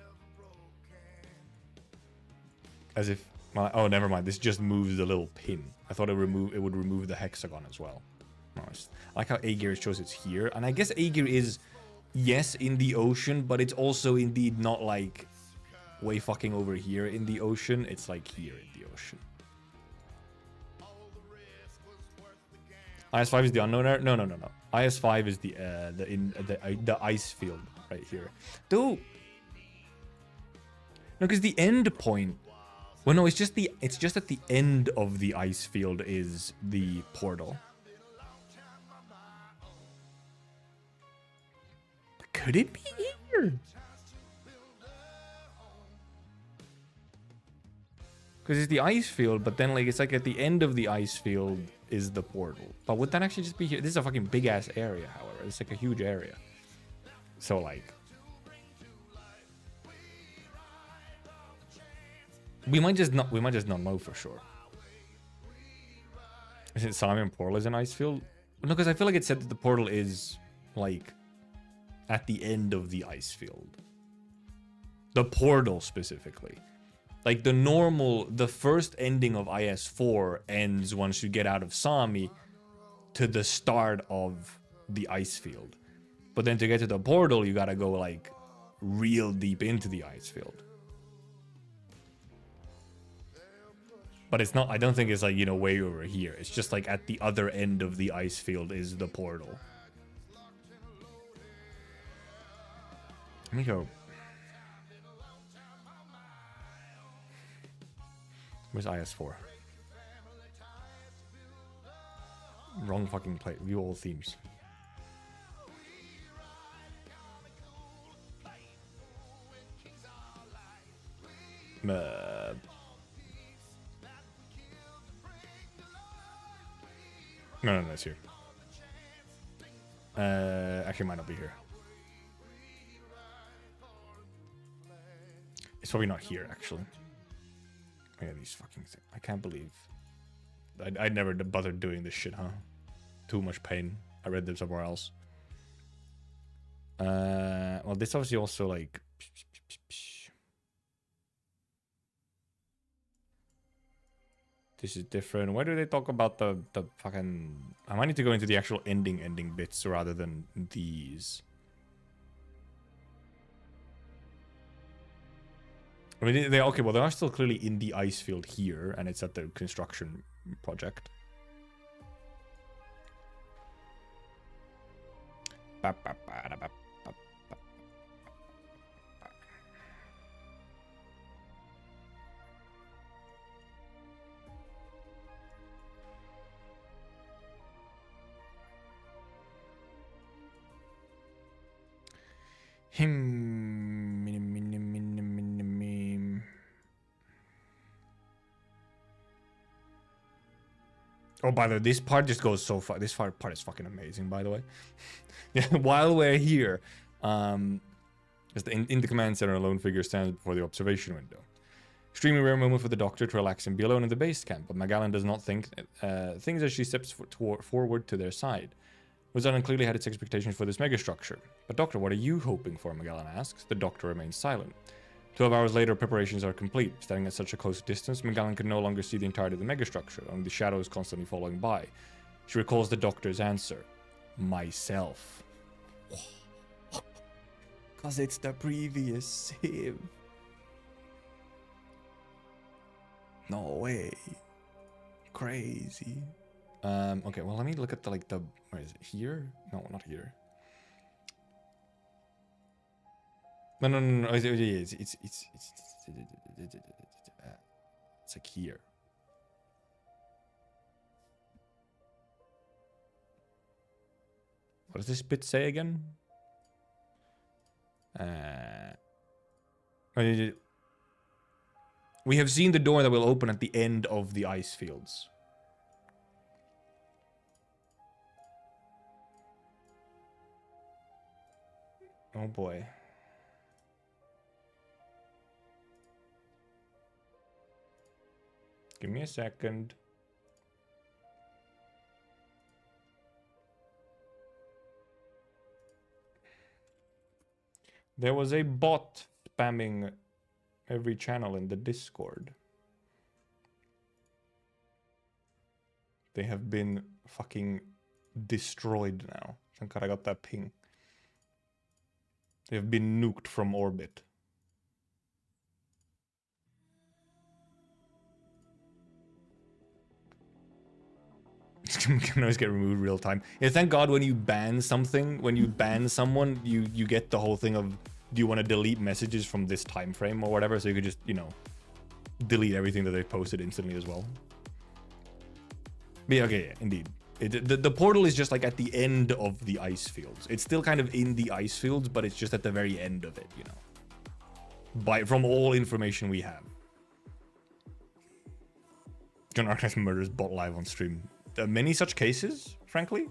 As if... Well, oh, never mind. This just moves the little pin. I thought it would remove the hexagon as well. Nice. I like how Aegir shows it's here. And I guess Aegir is... Yes, in the ocean, but it's also indeed not like way fucking over here in the ocean. It's like here in the ocean. IS-5 is the unknown area? No. IS-5 is the ice field right here. Dude. No, because the end point. Well, no, it's just at the end of the ice field is the portal. Could it be here? Because it's the ice field, but then like it's like at the end of the ice field is the portal. But would that actually just be here? This is a fucking big ass area, however. It's like a huge area. So like we might just not know for sure. Is it Samian portal is an ice field? No, because I feel like it said that the portal is like at the end of the ice field. The portal specifically. Like the first ending of IS4 ends once you get out of Sami to the start of the ice field. But then to get to the portal, you gotta go like real deep into the ice field. But it's not, I don't think it's like, you know, way over here. It's just like at the other end of the ice field is the portal. Let me go. Where's IS4? Wrong fucking play. View all themes. No, it's here. Actually, might not be here. It's probably not here, actually. Oh, yeah, these fucking things. I can't believe. I never bothered doing this shit, huh? Too much pain. I read them somewhere else. Well, this obviously also, like... This is different. Why do they talk about the fucking... I might need to go into the actual ending bits rather than these. I mean, they okay, well, they are still clearly in the ice field here, and it's at the construction project. Oh, by the way, this part just goes so far. This part is fucking amazing, by the way. Yeah, while we're here, in the command center, a lone figure stands before the observation window. Extremely rare moment for the doctor to relax and be alone in the base camp, but Magellan does not things as she steps forward to their side. Rosanna clearly had its expectations for this megastructure. But doctor, what are you hoping for? Magellan asks. The doctor remains silent. 12 hours later, preparations are complete. Standing at such a close distance, Magellan can no longer see the entirety of the megastructure, only the shadows constantly following by. She recalls the doctor's answer. Myself. Cause it's the previous Civ. No way. Crazy. Okay, well, let me look at the, where is it? Here? No, not here. No. It's like here. What does this bit say again? We have seen the door that will open at the end of the ice fields. Oh boy. Give me a second. There was a bot spamming every channel in the Discord. They have been fucking destroyed now. Thank God I got that ping. They have been nuked from orbit. Can always get removed real time. Yeah, thank God when you ban something, when you ban someone, you get the whole thing of, do you want to delete messages from this time frame or whatever, so you could just, you know, delete everything that they posted instantly as well. But yeah, okay, yeah, indeed. The portal is just like at the end of the ice fields. It's still kind of in the ice fields, but it's just at the very end of it, you know. From all information we have. John Arknights murders bot live on stream. There are many such cases, frankly.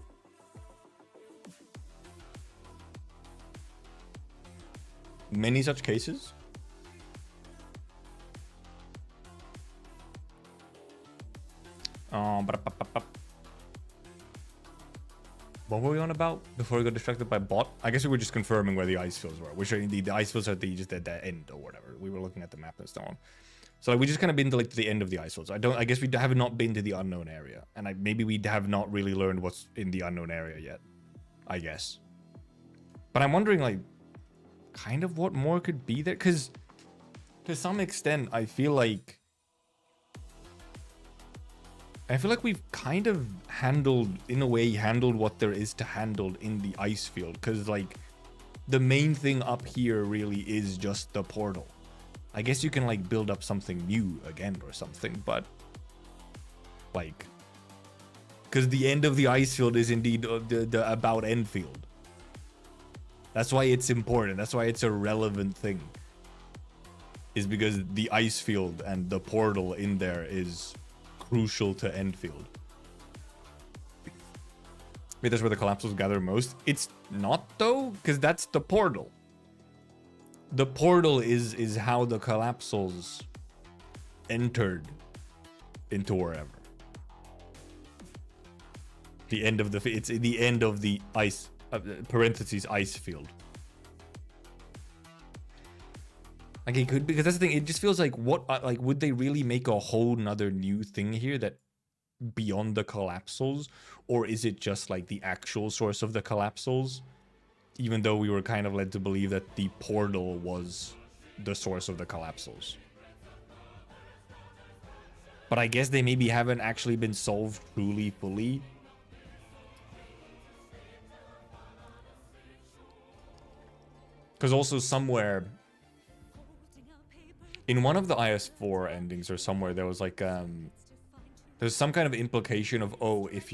Many such cases. What were we on about before we got distracted by bot? I guess we were just confirming where the ice fields were, which are indeed the ice fields are just at the end or whatever. We were looking at the map and so on. So like, we just kind of been to like to the end of the ice fields. I guess we have not been to the unknown area, and maybe we have not really learned what's in the unknown area yet. I guess. But I'm wondering like, kind of what more could be there, because to some extent I feel like we've kind of handled what there is to handle in the ice field, because like the main thing up here really is just the portal. I guess you can like build up something new again or something, but like, because the end of the ice field is indeed the about end field. That's why it's important. That's why it's a relevant thing. Is because the ice field and the portal in there is crucial to end field. Wait, that's where the collapsals gather most? It's not though, because that's the portal. The portal is how the collapsals entered into wherever. The end of it's the end of the ice parentheses ice field. Like it could, because that's the thing. It just feels like like would they really make a whole nother new thing here that beyond the collapsals, or is it just like the actual source of the collapsals? Even though we were kind of led to believe that the portal was the source of the collapsals. But I guess they maybe haven't actually been solved truly fully. Because also somewhere in one of the IS4 endings or somewhere there was like there's some kind of implication of, oh, if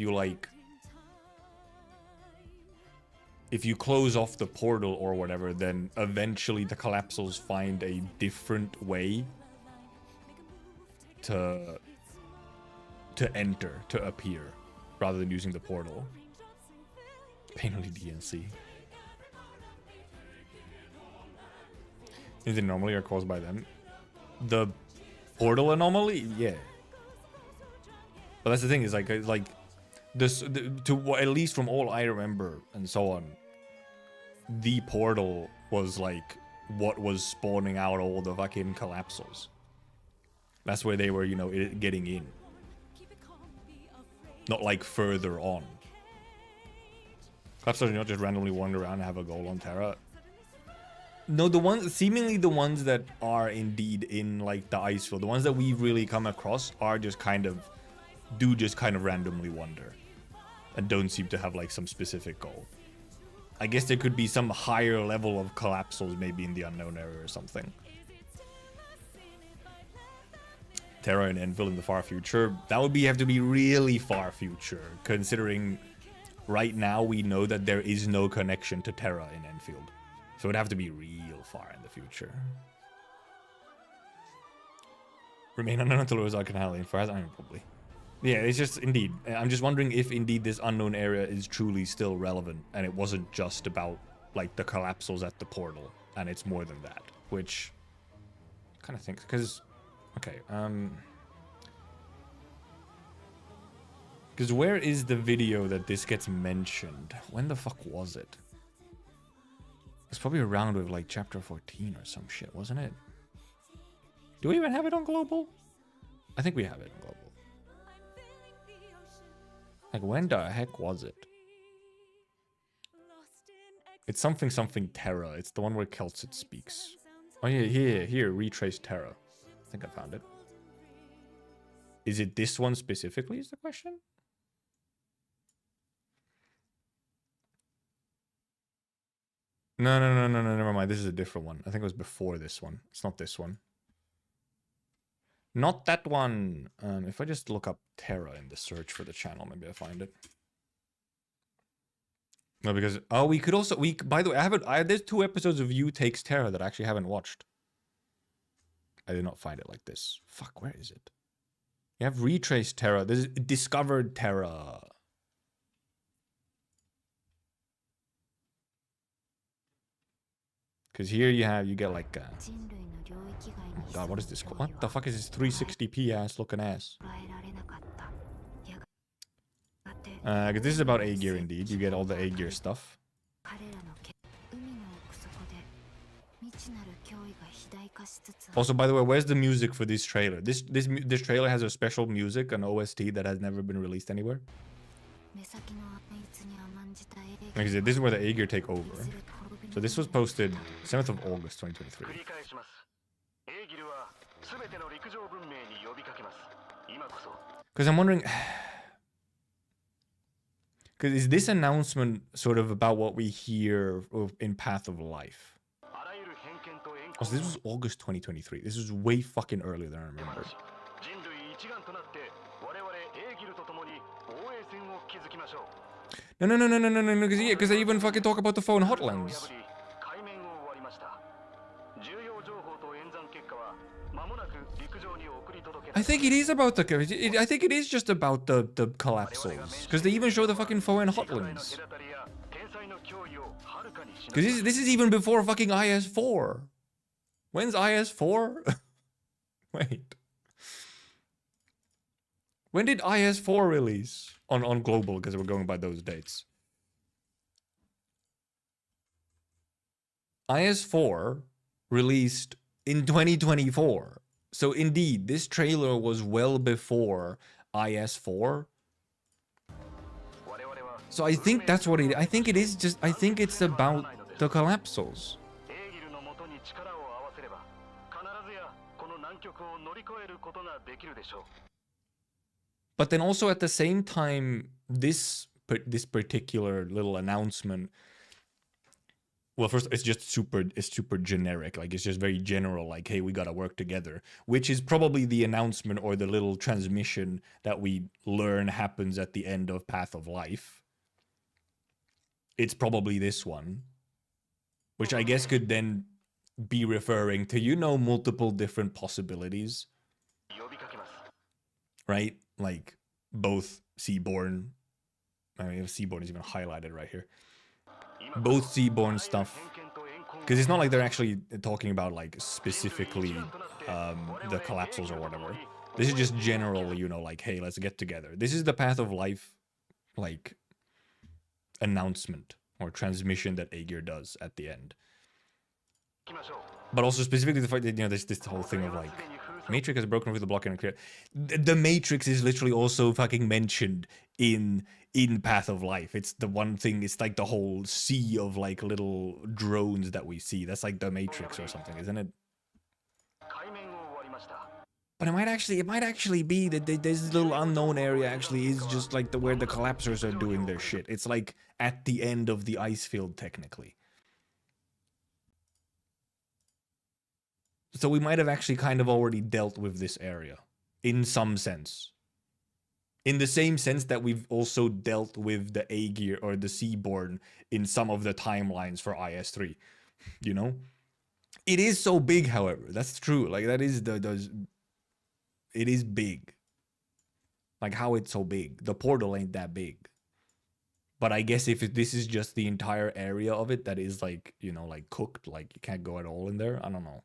you close off the portal or whatever, then eventually the collapsals find a different way to enter, to appear, rather than using the portal. Painfully DNC. Is it normally are caused by them? The portal anomaly? Yeah. But that's the thing, is like this, at least from all I remember and so on, the portal was like what was spawning out all the fucking collapsals. That's where they were, you know, getting in. Not like further on. Collapsals do not just randomly wander around and have a goal on Terra. No, seemingly the ones that are indeed in like the ice field, the ones that we've really come across are just kind of randomly wander and don't seem to have like some specific goal. I guess there could be some higher level of collapsals maybe in the unknown area or something. Terra and Enfield in the far future. That would have to be really far future, considering right now we know that there is no connection to Terra in Enfield. So it'd have to be real far in the future. Remain unknown until it was Arcanali. Far as I know, probably. Yeah, it's just indeed. I'm just wondering if indeed this unknown area is truly still relevant, and it wasn't just about like the collapsals at the portal, and it's more than that. Which kind of thinks, because okay, because where is the video that this gets mentioned? When the fuck was it? It's probably around with like chapter 14 or some shit, wasn't it? Do we even have it on global? I think we have it on global. Like when the heck was it? It's something Terra. It's the one where Kelsit speaks. Oh yeah, here, retrace Terra. I think I found it. Is it this one specifically is the question? No, never mind. This is a different one. I think it was before this one. It's not this one. Not that one. If I just look up Terra in the search for the channel, maybe I find it. No, because we could also by the way, there's 2 episodes of You Takes Terra that I actually haven't watched. I did not find it like this. Fuck, where is it? You have Retrace Terra. There's Discovered Terra. Because here you get like God, what is this? What the fuck is this 360p ass looking ass? Because this is about Aegir indeed. You get all the Aegir stuff. Also, by the way, where's the music for this trailer? This trailer has a special music, an OST that has never been released anywhere. Like I said, this is where the Aegir take over. So this was posted 7th of August 2023. Because I'm wondering, because is this announcement sort of about what we hear in Path of Life? Also, this was August 2023. This was way fucking earlier than I remember. No, because they even fucking talk about the phone hotlines. I think it is about the. I think it is just about the collapsals, because they even show the fucking phone hotlines. Because this is even before fucking IS4. When's IS4? Wait. When did IS4 release on global? Because we're going by those dates. IS4 released in 2024. So indeed, this trailer was well before IS4. So I think that's what it. I think it is just. I think it's about the collapsals. But then also at the same time, this particular little announcement. Well, first, it's just super generic. Like, it's just very general. Like, hey, we gotta work together. Which is probably the announcement or the little transmission that we learn happens at the end of Path of Life. It's probably this one. Which I guess could then be referring to, you know, multiple different possibilities. Right? Like, both Seaborn. I mean, Seaborn is even highlighted right here. Both Seaborn stuff, because it's not like they're actually talking about like specifically the collapsals or whatever. This is just general, you know, like, hey, let's get together. This is the Path of Life, like, announcement or transmission that Aegir does at the end. But also specifically the fact that, you know, this whole thing of like, Matrix has broken through the block and clear. The Matrix is literally also fucking mentioned in Path of Life. It's the one thing. It's like the whole sea of like little drones that we see. That's like the Matrix or something, isn't it? But it might actually be that this little unknown area actually is just like where the collapsers are doing their shit. It's like at the end of the ice field, technically. So we might have actually kind of already dealt with this area, in some sense. In the same sense that we've also dealt with the Aegir or the Seaborn in some of the timelines for IS3, you know? It is so big, however. That's true. Like, that is it is big. Like, how it's so big. The portal ain't that big. But I guess if this is just the entire area of it that is, like, you know, like, cooked, like, you can't go at all in there, I don't know.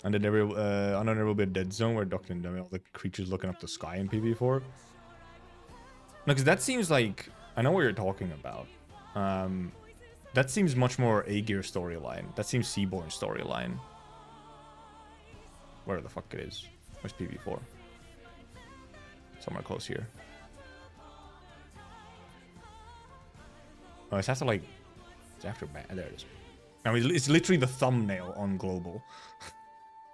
And then there will be a dead zone where Doctor and all the creatures looking up the sky in PvP4. No, because that seems like, I know what you're talking about. That seems much more Aegir storyline. That seems Seaborn storyline. Where the fuck it is? Where's PvP4? Somewhere close here. Oh, it's after like, it's after Banter. There it is. I mean, it's literally the thumbnail on global.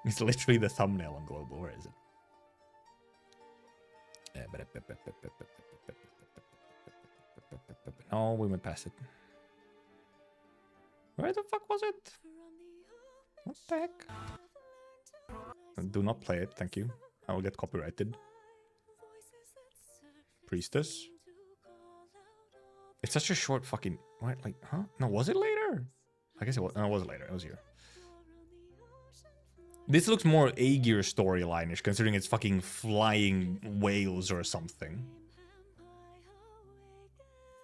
It's literally the thumbnail on global. Where is it? No, we went past it. Where the fuck was it? What the heck? Do not play it, thank you. I will get copyrighted. Priestess. It's such a short fucking... What? Like, huh? No, was it later? I guess it was. No, it wasn't later. It was here. This looks more Aegir storyline-ish, considering it's fucking flying whales or something.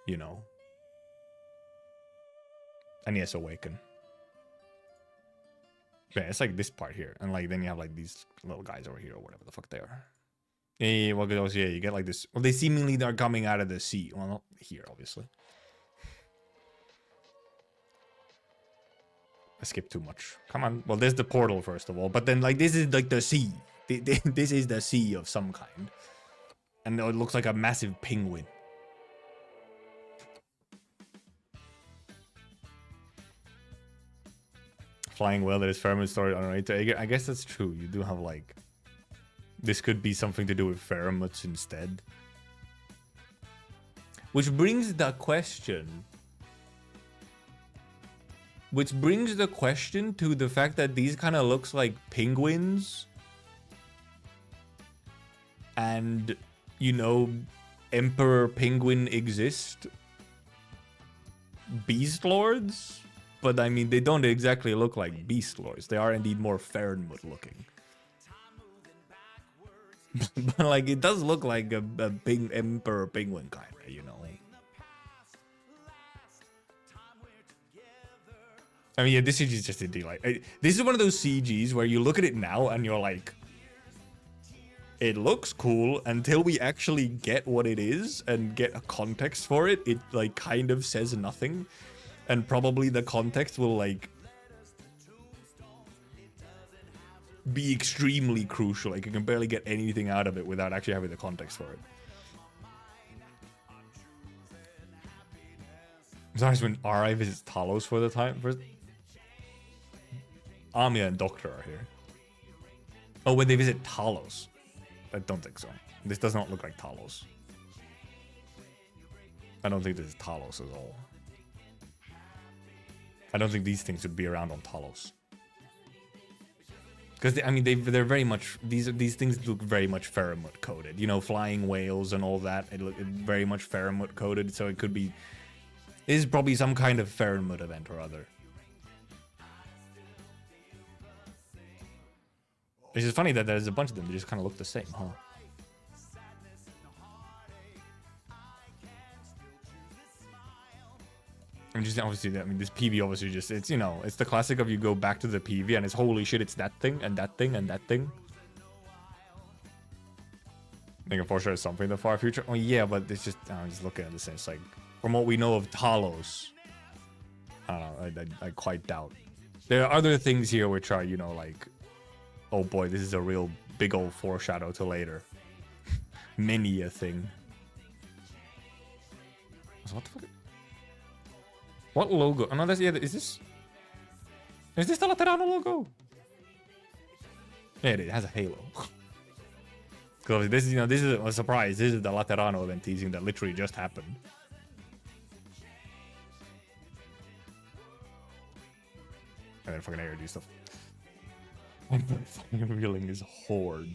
You know. And yes, Awaken. Yeah, it's like this part here, and like then you have like these little guys over here or whatever the fuck they are. Yeah, well, yeah, you get like this. Well, they seemingly are coming out of the sea. Well, not here, obviously. I skipped too much. Come on. Well, there's the portal first of all, but then like this is like the sea. This is the sea of some kind, and it looks like a massive penguin. Flying well, there is pheromone story on right. I guess that's true. You do have like this could be something to do with pheromones instead. Which brings the question. Which brings the question to the fact that these kind of looks like penguins. And, you know, Emperor Penguin exist. Beast Lords? But I mean, they don't exactly look like Beast Lords. They are indeed more Fahrenheit looking. But like, it does look like a Emperor Penguin kind of, you know. I mean, yeah, this CG is just indeed like... This is one of those CGs where you look at it now and you're like... It looks cool until we actually get what it is and get a context for it. It like kind of says nothing. And probably the context will like... be extremely crucial. Like you can barely get anything out of it without actually having the context for it. Sometimes when Ri visits Talos for the time... Amia and Doctor are here. Oh, when they visit Talos. I don't think so. This does not look like Talos. I don't think this is Talos at all. I don't think these things would be around on Talos. Because I mean, they're very much these things look very much pheromone coded. You know, flying whales and all that. It look very much pheromone coded. So it could be. This is probably some kind of pheromone event or other. It's just funny that there's a bunch of them that just kind of look the same, huh? I'm just obviously, I mean, this PV obviously just, it's, you know, it's the classic of you go back to the PV and it's holy shit, it's that thing and that thing and that thing. I think for sure it's something in the far future. Oh yeah, but it's just, I'm just looking at this and it's like, from what we know of Talos, I don't know, I quite doubt. There are other things here which are, you know, like, oh boy, this is a real big old foreshadow to later. Many a thing. So what the fuck? What logo? Oh no, that's, yeah, is this the Laterano logo? Yeah, it has a halo. Because this is, you know, this is a surprise. This is the Laterano event teasing that literally just happened. And then fucking air do stuff. I'm fucking revealing his horde.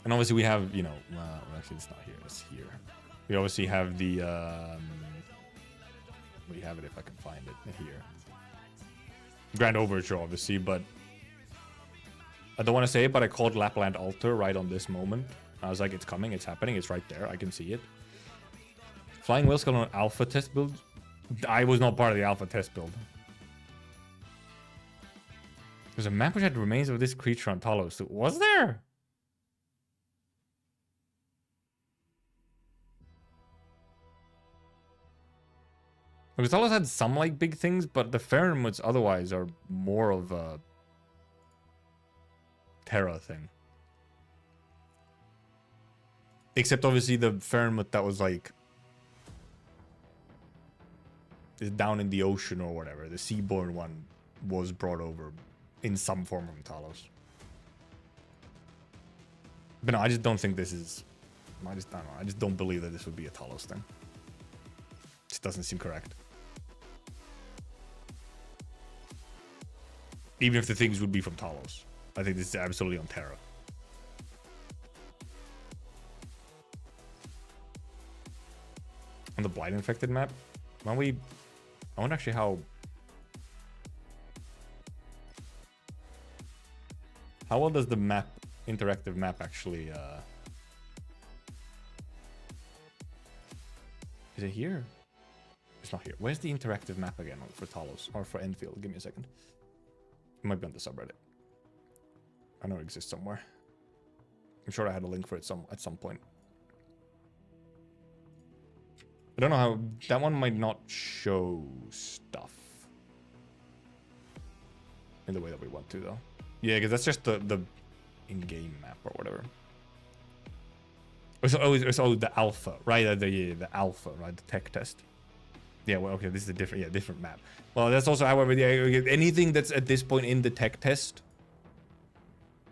And obviously we have, you know, well, actually it's not here, it's here. We obviously have the, we have it if I can find it here. Grand Overture, obviously, but I don't want to say it, but I called Lapland Altar right on this moment. I was like, it's coming, it's happening, it's right there, I can see it. Flying Whale Skull on alpha test build? I was not part of the alpha test build. There's a map which had remains of this creature on Talos. Was there? Because Talos had some like big things, but the Pheromones otherwise are more of a Terra thing. Except obviously the Pheromone that was like is down in the ocean or whatever. The seaborne one was brought over in some form from Talos. But no, I just don't think this is... I don't know. I just don't believe that this would be a Talos thing. It just doesn't seem correct. Even if the things would be from Talos. I think this is absolutely on Terra. On the Blight Infected map? I wonder actually how well does the map, interactive map actually, is it here? It's not here. Where's the interactive map again for Talos or for Enfield? Give me a second. It might be on the subreddit. I know it exists somewhere. I'm sure I had a link for it at some point. I don't know how... That one might not show stuff in the way that we want to, though. Yeah, because that's just the in-game map or whatever. It's the alpha, right? The alpha, right? The tech test. Yeah, well, okay, this is a different map. Well, that's also, however, anything that's at this point in the tech test,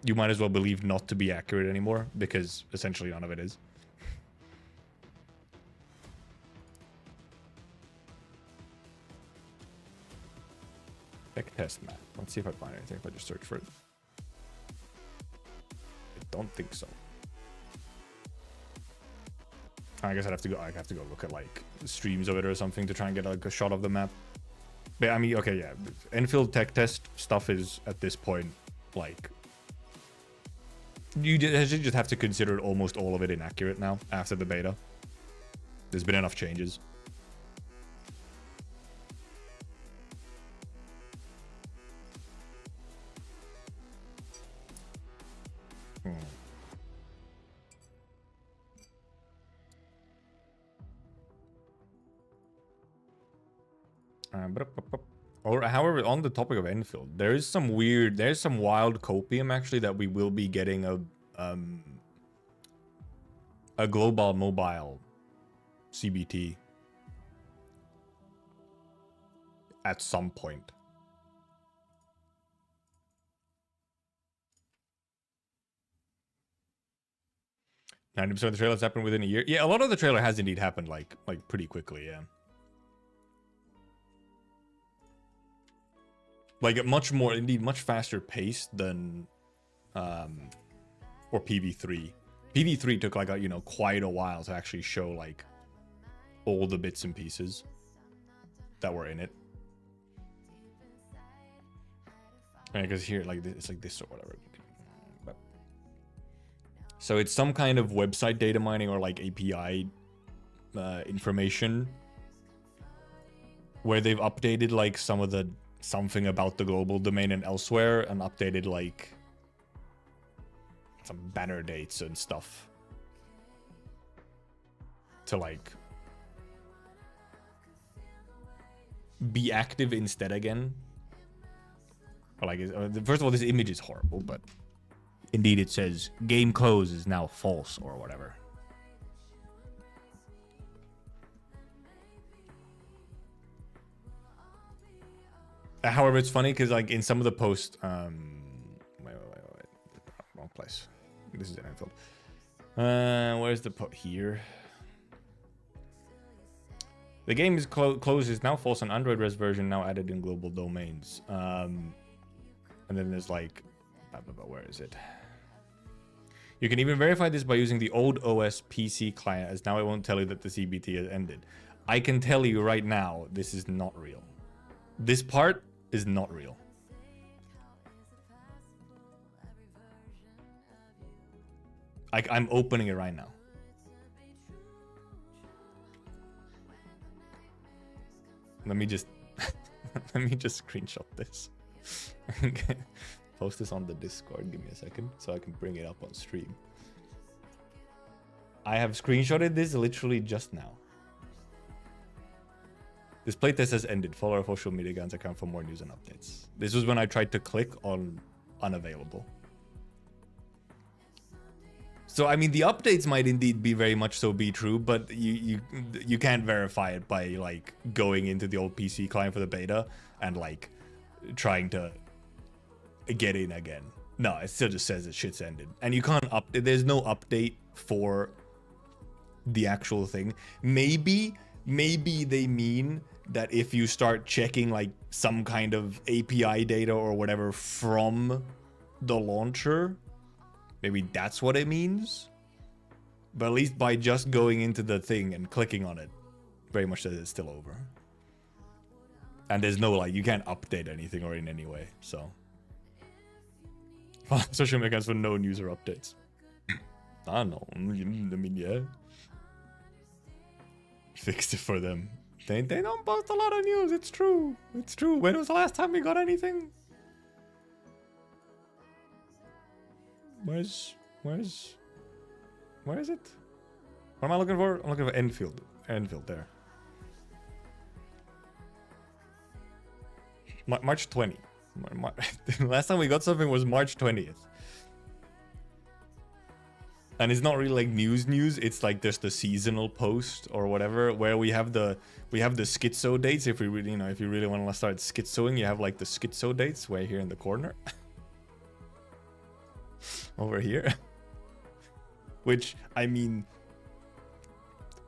you might as well believe not to be accurate anymore, because essentially none of it is. Tech test map. Let's see if I find anything if I just search for it. I don't think so. I guess I have to go look at like streams of it or something to try and get like a shot of the map. But I mean, okay, yeah, Enfield tech test stuff is at this point like you just have to consider almost all of it inaccurate now after the beta. There's been enough changes. Or however, on the topic of Enfield, there's some wild copium actually that we will be getting a global mobile CBT at some point. $90% of the trailers happened within a year. Yeah, a lot of the trailer has indeed happened like pretty quickly, yeah. Like much more, indeed, much faster pace than, or PV3. PV3 took like quite a while to actually show like all the bits and pieces that were in it. Because here, like it's like this or whatever. But so it's some kind of website data mining or like API information where they've updated like something about the global domain and elsewhere, and updated like some banner dates and stuff to like be active instead again. Or like, first of all, this image is horrible, but indeed it says game close is now false or whatever. However, it's funny because like in some of the posts, wait, wrong place. This is Enfield. Where's the here? The game is closed is now false on Android res version, now added in global domains. And then there's like, where is it? You can even verify this by using the old OS PC client, as now it won't tell you that the CBT has ended. I can tell you right now, this is not real. This part is not real. I'm opening it right now. Let me just screenshot this. Okay. Post this on the Discord. Give me a second so I can bring it up on stream. I have screenshotted this literally just now. This playtest has ended. Follow our social media accounts account for more news and updates. This was when I tried to click on unavailable. So I mean, the updates might indeed be very much so be true, but you can't verify it by like going into the old PC client for the beta and like trying to get in again. No, it still just says that shit's ended, and you can't update. There's no update for the actual thing. Maybe they mean that if you start checking like some kind of API data or whatever from the launcher, maybe that's what it means. But at least by just going into the thing and clicking on it, very much says it's still over. And there's no like, you can't update anything or in any way, so. Social media accounts for no news or updates. I don't know, I mean, yeah. Fixed it for them. They don't post a lot of news, it's true. It's true. When was the last time we got anything? Where is it? What am I looking for? I'm looking for Enfield. Enfield there. March 20. Last time we got something was March 20th. And it's not really like news. It's like just the seasonal post or whatever, where we have the schizo dates. If we really, if you really want to start schizoing, you have like the schizo dates way here in the corner. Over here. Which, I mean,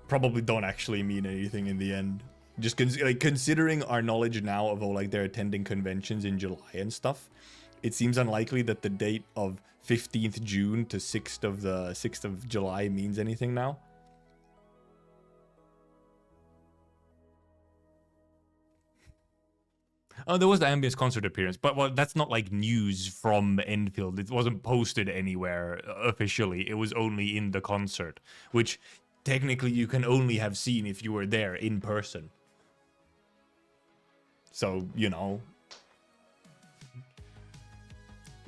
probably don't actually mean anything in the end. Just considering our knowledge now of all like they're attending conventions in July and stuff, it seems unlikely that the date of 15th June to 6th of July means anything now. Oh, there was the Ambience concert appearance, but well, that's not like news from Enfield. It wasn't posted anywhere officially. It was only in the concert, which technically you can only have seen if you were there in person. So,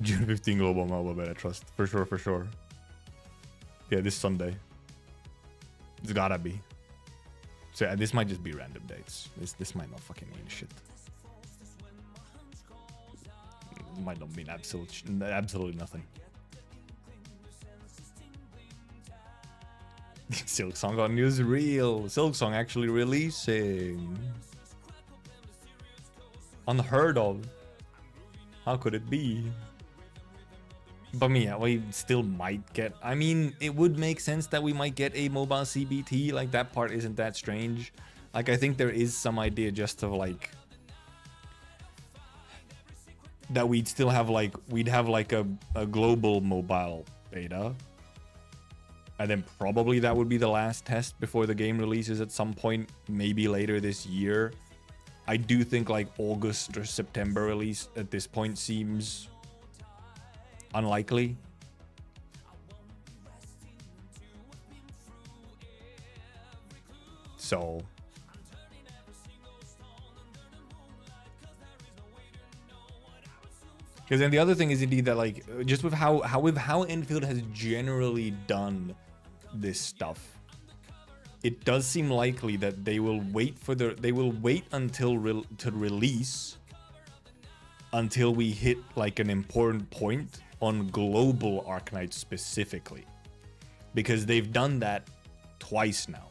June 15 Global Mobile Beta Trust. For sure. Yeah, this Sunday. It's gotta be. So yeah, this might just be random dates. This might not fucking mean shit. It might not mean absolutely nothing. Silk Song got news real. Silk Song actually releasing. Unheard of. How could it be? But yeah, we still might get... I mean, it would make sense that we might get a mobile CBT. Like, that part isn't that strange. Like, I think there is some idea just of, like... that we'd still have, like... We'd have, like, a global mobile beta. And then probably that would be the last test before the game releases at some point. Maybe later this year. I do think, like, August or September release at this point seems... unlikely. So because then the other thing is indeed that, like, just with how Enfield has generally done this stuff, it does seem likely that they will wait until to release until we hit like an important point on global Arknights specifically, because they've done that twice now.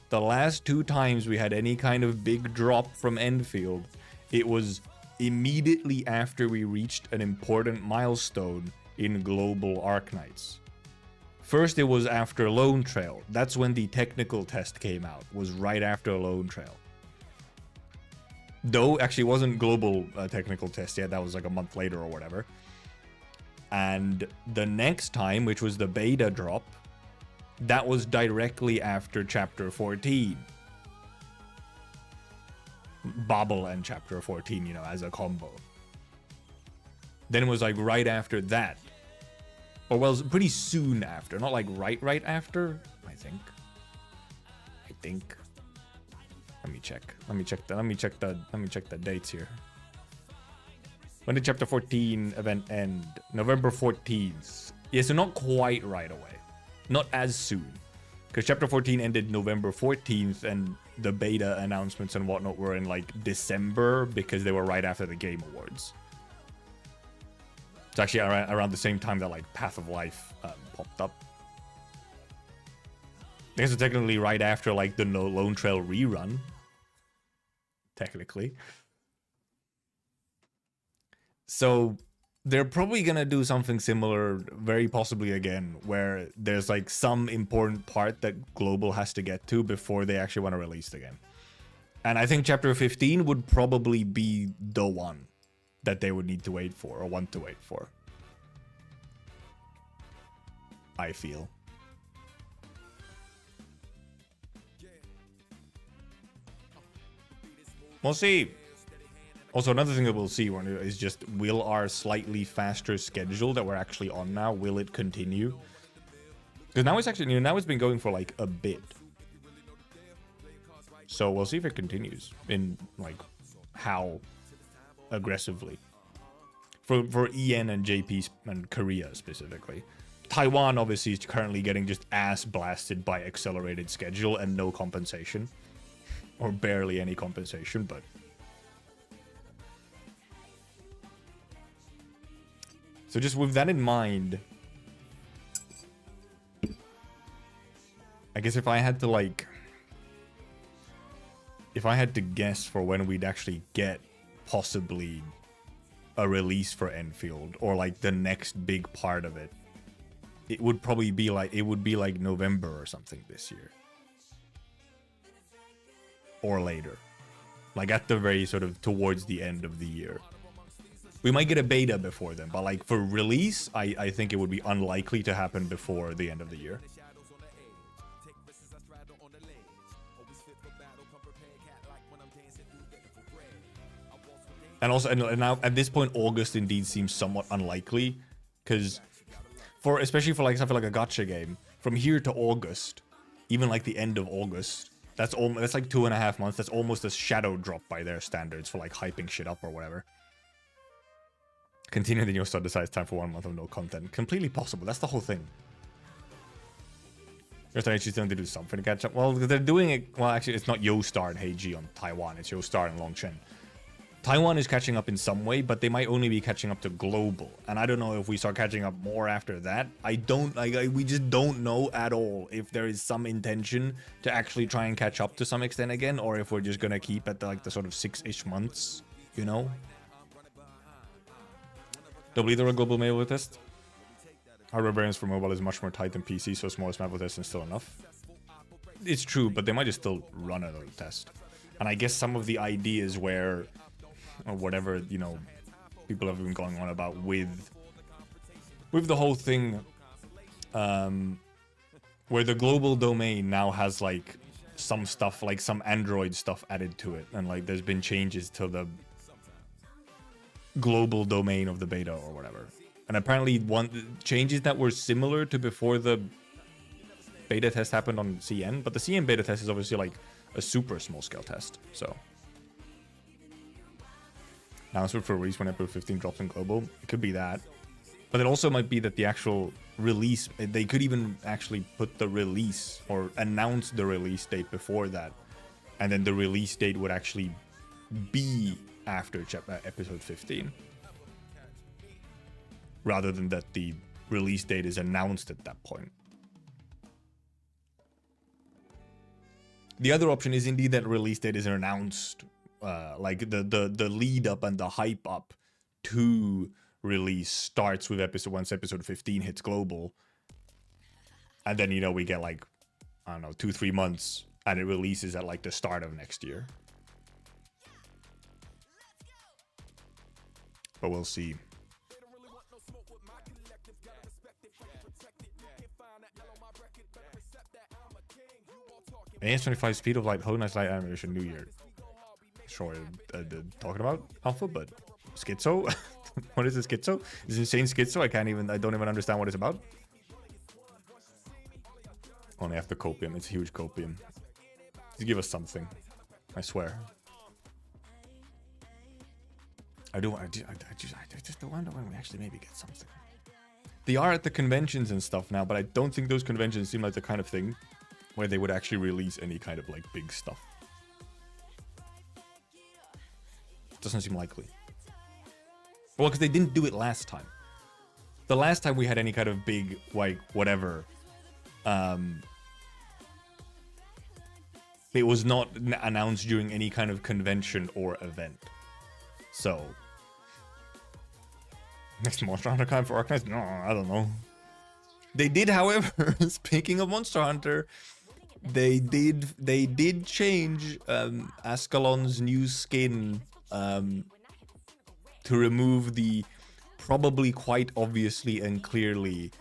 The last two times we had any kind of big drop from Enfield, it was immediately after we reached an important milestone in global Arknights. First, it was after Lone Trail. That's when the technical test came out, was right after Lone Trail. Though, actually, it wasn't global technical test yet. That was like a month later or whatever. And the next time, which was the beta drop, that was directly after Chapter 14. Bobble and Chapter 14, as a combo. Then it was like right after that. Or well, pretty soon after. Not like right after, I think. Let me check the dates here. When did Chapter 14 event end? November 14th. Yeah, so not quite right away. Not as soon. Because Chapter 14 ended November 14th, and the beta announcements and whatnot were in like December, because they were right after the Game Awards. It's actually around the same time that like Path of Life popped up. I guess it's technically right after like the Lone Trail rerun. Technically. So they're probably gonna do something similar, very possibly again, where there's like some important part that Global has to get to before they actually want to release the game. And I think Chapter 15 would probably be the one that they would need to wait for, or want to wait for. I feel. We'll see. Also, another thing that we'll see is just, will our slightly faster schedule that we're actually on now, will it continue? Because now it's actually, now it's been going for like a bit. So we'll see if it continues in like how aggressively. for EN and JP and Korea specifically. Taiwan obviously is currently getting just ass blasted by accelerated schedule and no compensation. Or barely any compensation, but... So just with that in mind... I guess if I had to, like... If I had to guess for when we'd actually get possibly a release for Enfield, or like the next big part of it, it would probably be like, it would be like November or something this year. Or later. Like at the very sort of towards the end of the year. We might get a beta before then, but like for release, I think it would be unlikely to happen before the end of the year. And also, and now at this point, August indeed seems somewhat unlikely, because especially for like something like a gacha game, from here to August, even like the end of August, that's like 2.5 months. That's almost a shadow drop by their standards for like hyping shit up or whatever. Continue, then you'll start decide it's time for 1 month of no content. Completely possible. That's the whole thing. You're starting to do something to catch up. Well, they're doing it. Well, actually, it's not Yo-Star and Heiji on Taiwan. It's Yo-Star and Longchen. Taiwan is catching up in some way, but they might only be catching up to global. And I don't know if we start catching up more after that. We just don't know at all if there is some intention to actually try and catch up to some extent again, or if we're just gonna keep at the sort of 6-ish months, you know? Double either a global mobile test. Hardware variance for mobile is much more tight than PC, so smallest map test is still enough. It's true, but they might just still run another test. And I guess some of the ideas where, or whatever, you know, people have been going on about with the whole thing, where the global domain now has like some stuff, like some Android stuff added to it, and like there's been changes to the global domain of the beta or whatever. And apparently changes that were similar to before the beta test happened on CN, but the CN beta test is obviously like a super small scale test, so. Announcement for release when April 15 drops in global. It could be that. But it also might be that the actual release, they could even actually put the release or announce the release date before that. And then the release date would actually be after episode 15. Rather than that the release date is announced at that point. The other option is indeed that release date is announced, like the lead up and the hype up to release starts with once episode 15 hits global, and then, you know, we get like, I don't know, 2-3 months, and it releases at like the start of next year. But we'll see. AS25 speed of light, Hollow Knight's light animation, New Year. Sure, talking about Alpha, but Schizo? What is this Schizo? Is insane Schizo? I don't even understand what it's about. Only after Copium, it's a huge Copium. Just give us something. I swear. I just wonder when we actually maybe get something. They are at the conventions and stuff now, but I don't think those conventions seem like the kind of thing where they would actually release any kind of like big stuff. Doesn't seem likely. Well, because they didn't do it last time. The last time we had any kind of big, like, whatever, it was not announced during any kind of convention or event. So, next Monster Hunter kind for Arknights? No, I don't know. They did, however, speaking of Monster Hunter, they did change Ascalon's new skin to remove the probably quite obviously and clearly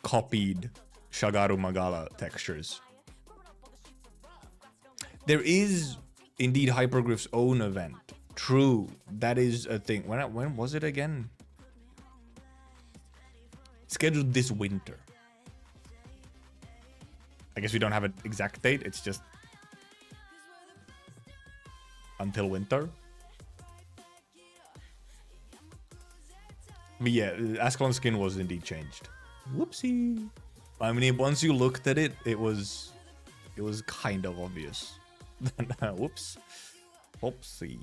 copied Shagaru Magala textures. There is indeed Hypergriff's own event. True, that is a thing. When was it again? Scheduled this winter. I guess we don't have an exact date. It's just until winter. But yeah, Ascalon skin was indeed changed. Whoopsie. I mean, once you looked at it, it was kind of obvious. Whoops. Whoopsie.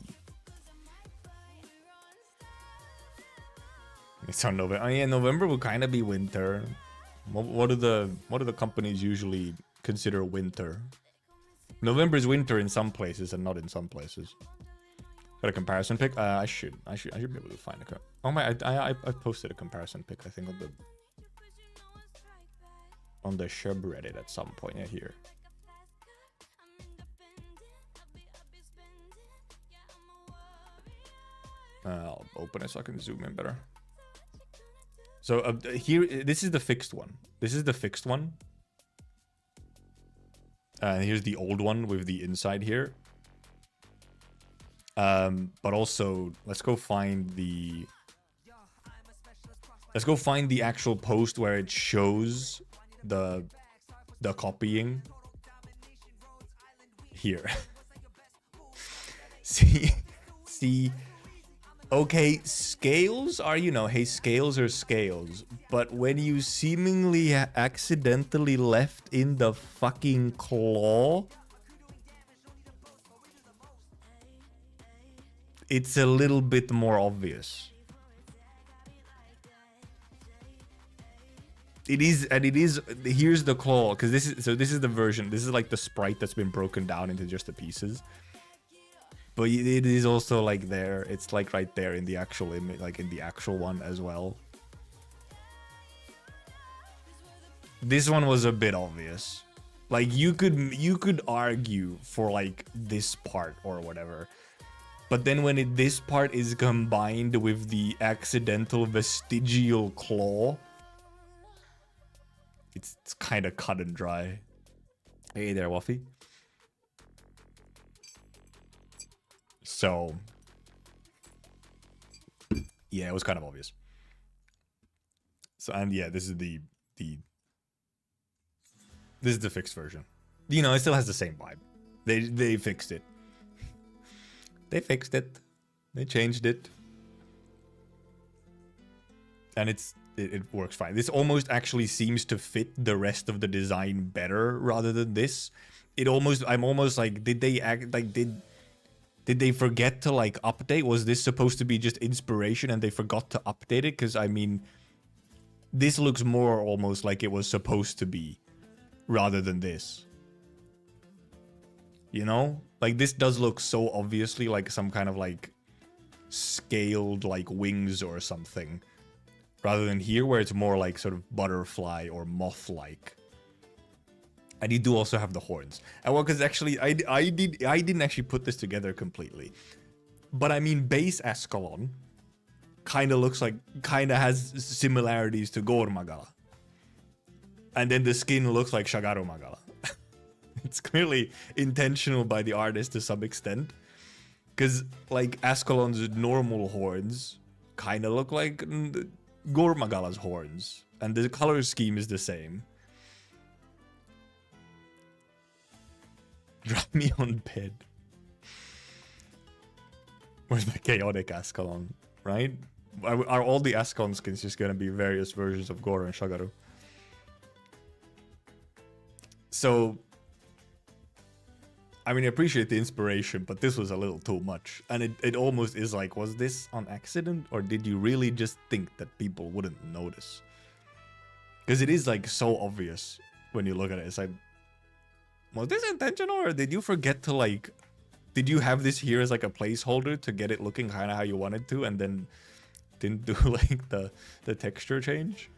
It's on November. Oh yeah, November will kind of be winter. What do the companies usually consider winter? November is winter in some places and not in some places. Got a comparison pic? I should be able to find a. Oh my! I posted a comparison pic. I think on the subreddit at some point. Yeah, here. I'll open it so I can zoom in better. So here, this is the fixed one. This is the fixed one. And here's the old one with the inside here. But also, let's go find the actual post where it shows the copying. Here. see. Okay, scales are, you know, hey, scales are scales. But when you seemingly accidentally left in the fucking claw, it's a little bit more obvious. It is, and it is, here's the claw, because this is the version, this is like the sprite that's been broken down into just the pieces. But it is also like there, it's like right there in the actual image, like in the actual one as well. This one was a bit obvious. Like you could argue for like this part or whatever. But then when this part is combined with the accidental vestigial claw, it's kind of cut and dry. Hey there, Waffy. So, yeah, it was kind of obvious. So, and yeah, this is the fixed version. You know, it still has the same vibe. They fixed it. They fixed it. They changed it. And it works fine. This almost actually seems to fit the rest of the design better rather than this. I'm almost like, did they forget to like update? Was this supposed to be just inspiration and they forgot to update it? Because I mean, this looks more almost like it was supposed to be rather than this. You know? Like this does look so obviously like some kind of like scaled like wings or something. Rather than here where it's more like sort of butterfly or moth-like. And you do also have the horns. And well, because actually, I didn't actually put this together completely. But I mean, base Ascalon kind of has similarities to Gormagala. And then the skin looks like Shagaru Magala. It's clearly intentional by the artist to some extent. Because, like, Ascalon's normal horns kind of look like Gormagala's horns. And the color scheme is the same. Drop me on bed. Where's the chaotic Ascalon, right? Are all the Ascalon skins just gonna be various versions of Goro and Shagaru? So, I mean, I appreciate the inspiration, but this was a little too much. And it almost is like, was this on accident? Or did you really just think that people wouldn't notice? Because it is like so obvious when you look at it. It's like, was this intentional, or did you forget to like, did you have this here as like a placeholder to get it looking kind of how you wanted to, and then didn't do like the texture change?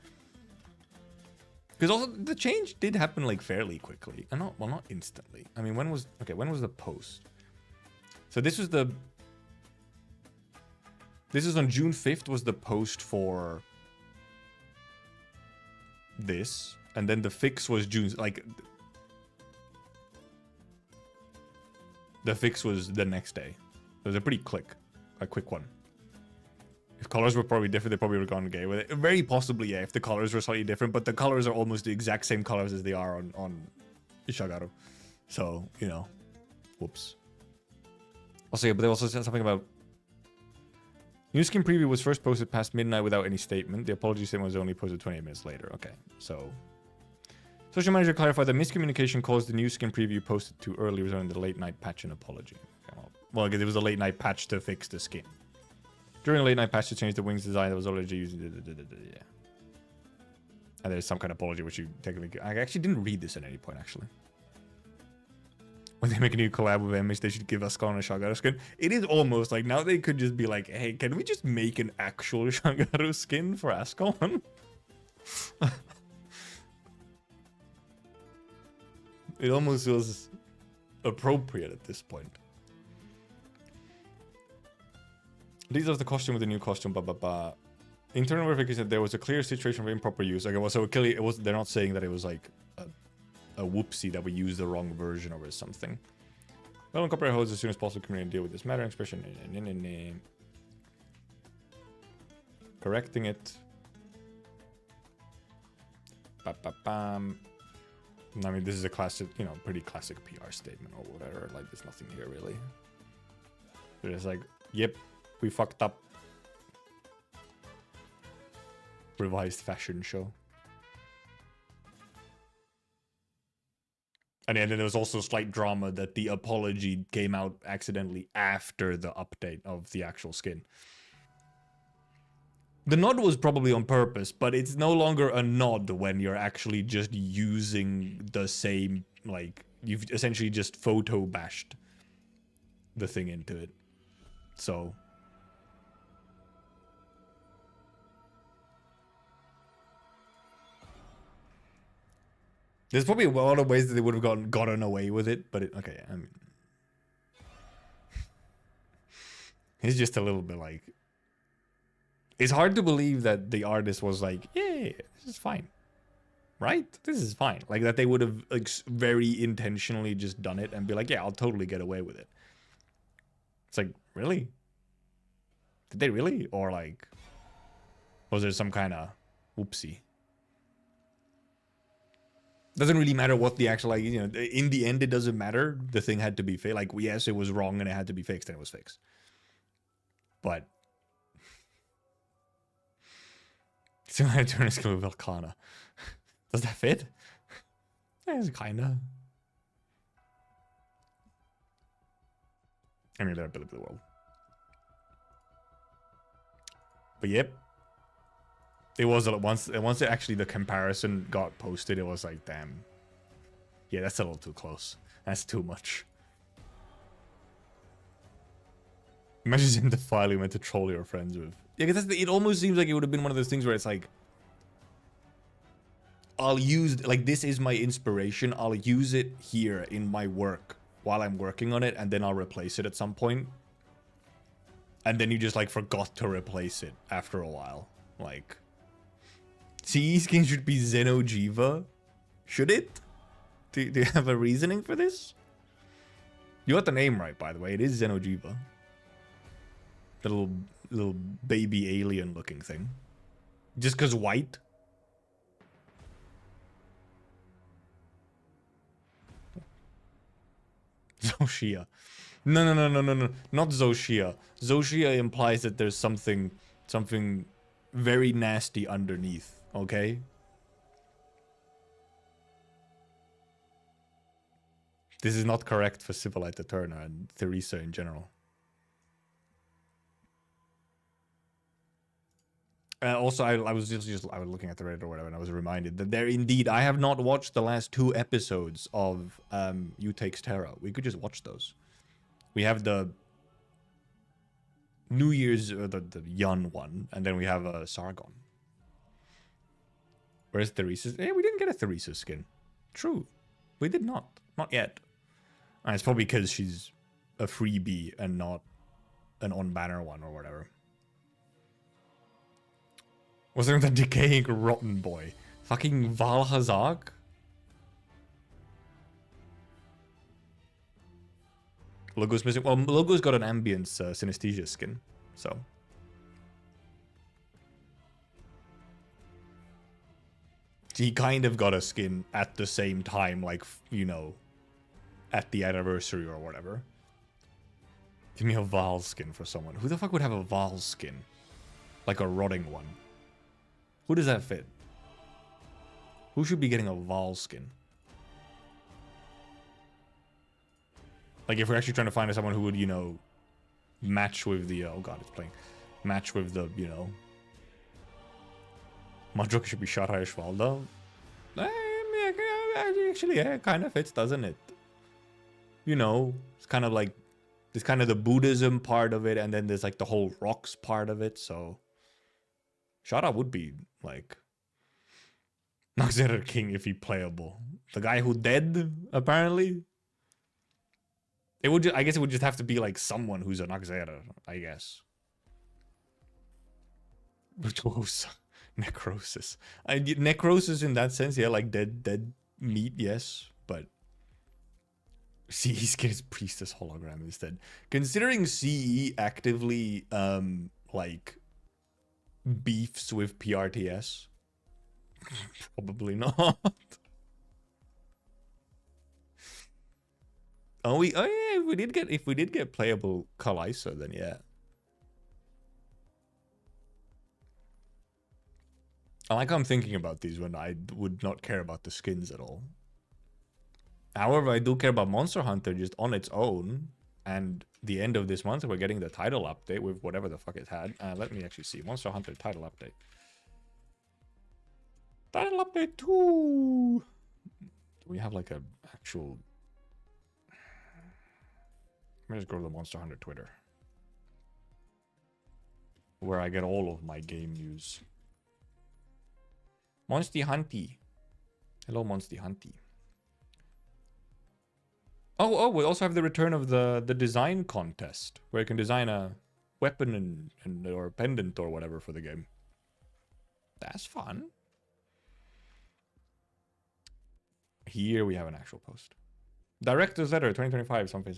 Because also the change did happen like fairly quickly, and not instantly. I mean, when was the post? So this was on June 5th was the post for this, and then the fix was June, like. The fix was the next day. It was a pretty quick one. If colors were probably different, they probably would have gone gay with it. Very possibly, yeah, if the colors were slightly different, but the colors are almost the exact same colors as they are on Ishagaru. So, you know, whoops. Also, yeah, but they also said something about New skin preview was first posted past midnight without any statement. The apology statement was only posted 28 minutes later. Okay, so... Social manager clarified that miscommunication caused the new skin preview posted too early, resulting in the late night patch and apology. Okay, well, because it was a late night patch to fix the skin. During a late night patch to change the wings design that was already using... Yeah. And there's some kind of apology which you technically... I actually didn't read this at any point, actually. When they make a new collab with Image, they should give us Ascalon a Shagaru skin. It is almost like now they could just be like, hey, can we just make an actual Shagaru skin for Ascalon? It almost feels appropriate at this point. These are the costume with the new costume, blah, blah, blah. Internal verification that there was a clear situation of improper use. Okay, well, so clearly it was, they're not saying that it was like a whoopsie that we used the wrong version or something. Well, incorporate hosts as soon as possible, community deal with this matter. Expression. Correcting it. Ba-ba-bam. I mean, this is a classic, you know, pretty classic PR statement or whatever. Like, there's nothing here really. They're just like, yep, we fucked up. Revised fashion show. And then there was also slight drama that the apology came out accidentally after the update of the actual skin. The nod was probably on purpose, but it's no longer a nod when you're actually just using the same, like, you've essentially just photo bashed the thing into it. So... There's probably a lot of ways that they would have gotten away with it, but okay, I mean... It's just a little bit like... It's hard to believe that the artist was like, yeah, this is fine. Right? This is fine. Like, that they would have like, very intentionally just done it and be like, yeah, I'll totally get away with it. It's like, really? Did they really? Or like... Was there some kind of whoopsie? Doesn't really matter what the actual, like, you know, in the end, it doesn't matter. The thing had to be fixed. Like, yes, it was wrong and it had to be fixed and it was fixed. But... Still had to turn a skill with Velkana. Does that fit? It's kinda. I mean, they're a bit of the world. But yep. It was once actually the comparison got posted, it was like, damn. Yeah, that's a little too close. That's too much. Imagine in the file you meant to troll your friends with. Yeah, because it almost seems like it would have been one of those things where it's like, I'll use, like, this is my inspiration. I'll use it here in my work while I'm working on it, and then I'll replace it at some point. And then you just, like, forgot to replace it after a while. Like... CE skin should be Xenojiva? Should it? Do you have a reasoning for this? You got the name right, by the way. It is Xenojiva. The little baby alien looking thing. Just because white? Zoshia. No. Not Zoshia. Zoshia implies that there's something very nasty underneath. Okay? This is not correct for Civilite Turner and Theresa in general. Also, I was I was looking at the Reddit or whatever, and I was reminded that there indeed, I have not watched the last 2 episodes of You Takes Terra. We could just watch those. We have the New Year's, the Yun one, and then we have Sargon. Where's Theresa's? Hey, we didn't get a Theresa skin. True. We did not. Not yet. And it's probably because she's a freebie and not an on-banner one or whatever. Was there the decaying rotten boy? Fucking Valhazak? Logo's missing. Well, Logo's got an ambience synesthesia skin, so... He kind of got a skin at the same time, like, you know, at the anniversary or whatever. Give me a Val skin for someone. Who the fuck would have a Val skin? Like a rotting one. Who does that fit? Who should be getting a Val skin? Like, if we're actually trying to find someone who would, you know, match with the... oh god, it's playing. Match with the, you know... Madruk should be shot high Schwaldo. Actually, yeah, it kind of fits, doesn't it? You know, it's kind of like... there's kind of the Buddhism part of it, and then there's, like, the whole rocks part of it, so... Shara would be, like... Noxeter King if he playable. The guy who dead, apparently. It would I guess it would just have to be like someone who's a Noxeter, I guess. Virtuosa. Necrosis. Necrosis in that sense, yeah, like dead meat, yes. But CE's get his priestess hologram instead. Considering CE actively like beefs with PRTS. Probably not. Oh yeah, if we did get playable Kalisa, then yeah. I like how I'm thinking about these when I would not care about the skins at all. However, I do care about Monster Hunter just on its own. And the end of this month, we're getting the title update with whatever the fuck it had. Let me actually see. Monster Hunter title update. Title update 2. Do we have like a actual... Let me just go to the Monster Hunter Twitter, where I get all of my game news. Monsty Hunty. Hello, Monsty Hunty. Oh, we also have the return of the design contest, where you can design a weapon and or pendant or whatever for the game. That's fun. Here we have an actual post. Director's Letter 2025, something.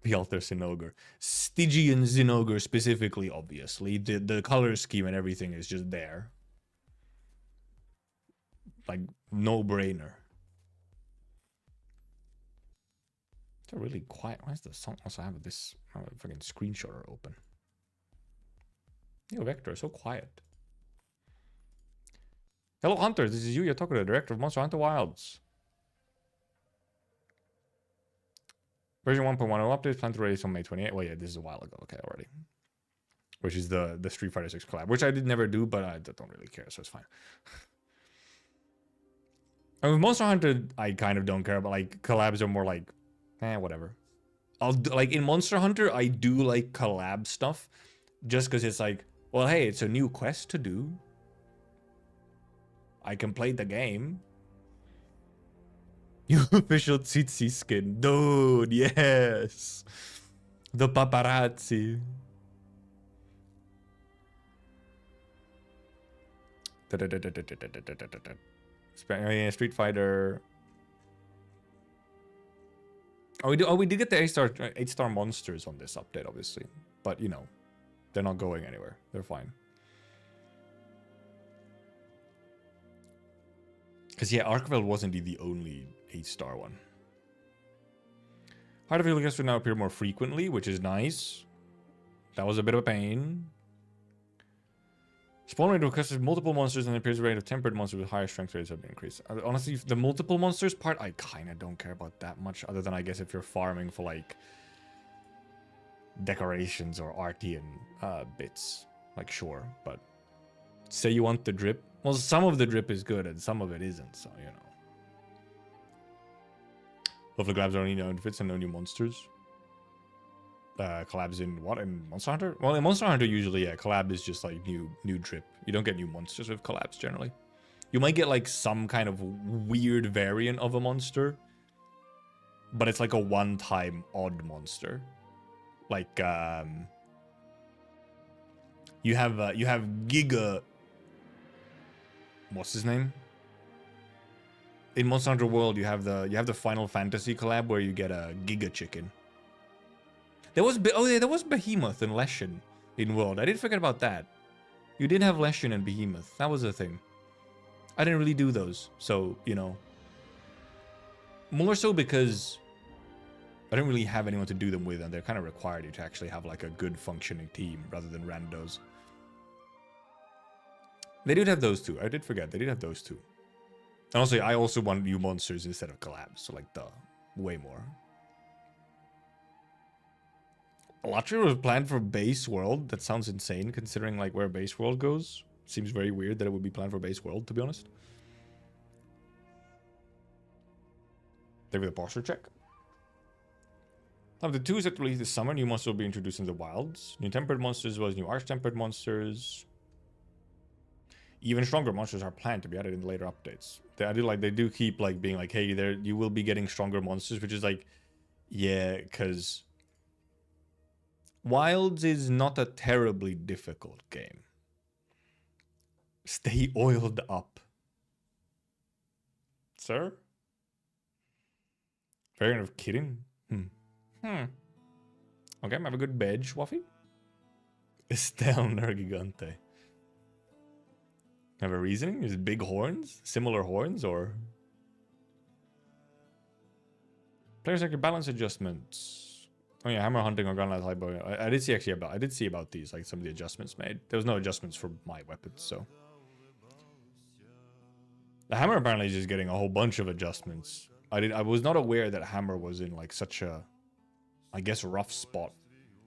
The Alter Zinogre. Stygian Zinogre specifically, obviously. The color scheme and everything is just there. Like, no-brainer. It's a really quiet... Why is the song also have this fucking screenshotter open? Yo, Vector, so quiet. Hello, Hunter. This is Yuya Tokuro, director of Monster Hunter Wilds. Version 1.10 update planned to release on May 28th. Well, yeah, this is a while ago. Okay, already. Which is the Street Fighter 6 collab, which I did never do, but I don't really care, so it's fine. And with Monster Hunter, I kind of don't care, but like collabs are more like, whatever. Like in Monster Hunter, I do like collab stuff, just because it's like, well, hey, it's a new quest to do. I can play the game. New official Tsitsi skin. Dude, yes. The paparazzi. Street Fighter. Oh, we did get the 8-star monsters on this update, obviously. But, you know, they're not going anywhere. They're fine. Because, yeah, Arkveld wasn't the only 8-star one. Heart of Evil guests will now appear more frequently, which is nice. That was a bit of a pain. Spawn rate requested multiple monsters and the appears rate of tempered monsters with higher strength rates have been increased. Honestly, the multiple monsters part, I kind of don't care about that much, other than I guess if you're farming for, like, decorations or arty and bits. Like, sure, but say you want the drip. Well, some of the drip is good and some of it isn't, so, you know. Hopefully collabs are only new outfits and no new monsters. Collabs in what? In Monster Hunter? Well, in Monster Hunter, usually, yeah, collab is just like new drip. You don't get new monsters with collabs, generally. You might get, like, some kind of weird variant of a monster, but it's like a one-time odd monster. Like, you have Giga... What's his name? In Monster Hunter World, you have the Final Fantasy collab where you get a Giga Chicken. There was there was Behemoth and Leshen in World. I didn't forget about that. You did have Leshen and Behemoth. That was a thing. I didn't really do those, so you know. More so because I don't really have anyone to do them with, and they're kind of required you to actually have like a good functioning team rather than randos. They did have those two. I did forget. They did have those two. And also, I also want new monsters instead of collabs. So like, duh. Way more. Latcher was planned for base world. That sounds insane considering like where base world goes. Seems very weird that it would be planned for base world, to be honest. There with a posture check. Of the two set to release this summer, new monsters will be introduced in the wilds. New tempered monsters as well as new arch-tempered monsters. Even stronger monsters are planned to be added in later updates. They do keep like being like, hey, there you will be getting stronger monsters, which is like, yeah, because Wilds is not a terribly difficult game. Stay oiled up. Sir? Fair enough kidding. Okay, have a good badge, Waffy. Estel Nergigante. Have a reasoning? Is it big horns? Similar horns, or? Player sector balance adjustments. Oh yeah, hammer hunting or gunlight high bow. I did see actually about. I did see about these, like some of the adjustments made. There was no adjustments for my weapons, so. The hammer apparently is just getting a whole bunch of adjustments. I was not aware that hammer was in like such a, I guess, rough spot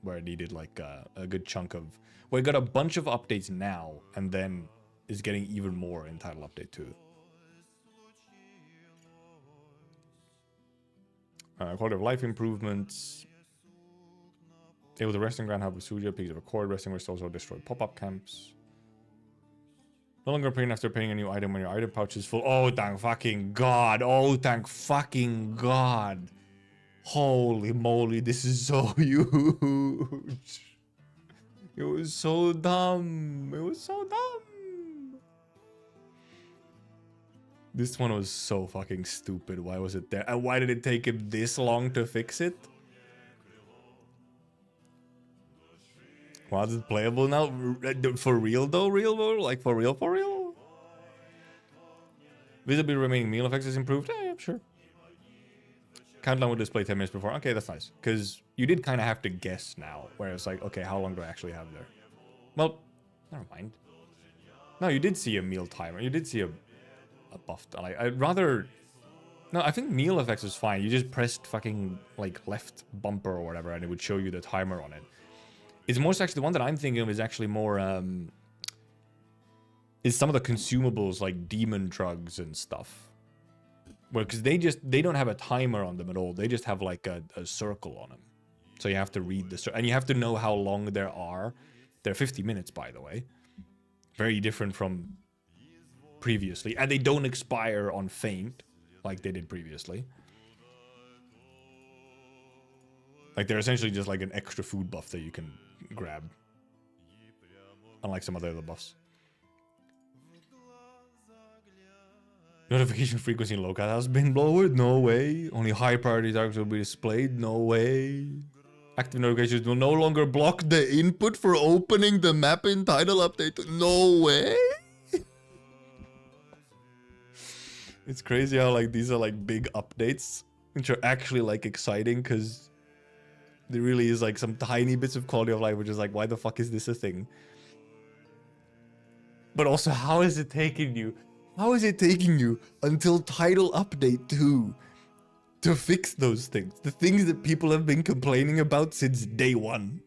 where it needed like a good chunk of. Well, it got a bunch of updates now, and then is getting even more in Title Update 2. Quality of life improvements. Able to resting ground, have a Suja, piece of a cord, resting rest also destroyed pop-up camps. No longer paying after paying a new item when your item pouch is full. Oh, thank fucking God. Oh, thank fucking God. Holy moly, this is so huge. It was so dumb. It was so dumb. This one was so fucking stupid. Why was it there? And why did it take him this long to fix it? Wow, is it playable now? For real though? Real though? Like for real? For real? Visibly remaining meal effects is improved? Yeah, sure. Countdown will display 10 minutes before. Okay, that's nice. Because you did kind of have to guess now. Where it's like, okay, how long do I actually have there? Well, never mind. No, you did see a meal timer. You did see a buff. Like, I'd rather... No, I think meal effects is fine. You just pressed fucking, like, left bumper or whatever, and it would show you the timer on it. It's most actually, the one that I'm thinking of is actually more, is some of the consumables, like demon drugs and stuff. Well, because they don't have a timer on them at all. They just have, like, a circle on them. So you have to read the... And you have to know how long there are. They're 50 minutes, by the way. Very different from previously. And they don't expire on faint, like they did previously. Like, they're essentially just like an extra food buff that you can grab. Unlike some other buffs. Notification frequency in locale has been lowered? No way. Only high priority targets will be displayed? No way. Active notifications will no longer block the input for opening the map in title update. No way. It's crazy how like these are like big updates, which are actually like exciting because there really is like some tiny bits of quality of life, which is like, why the fuck is this a thing? But also, how is it taking you? How is it taking you until title update 2 to fix those things? The things that people have been complaining about since day 1.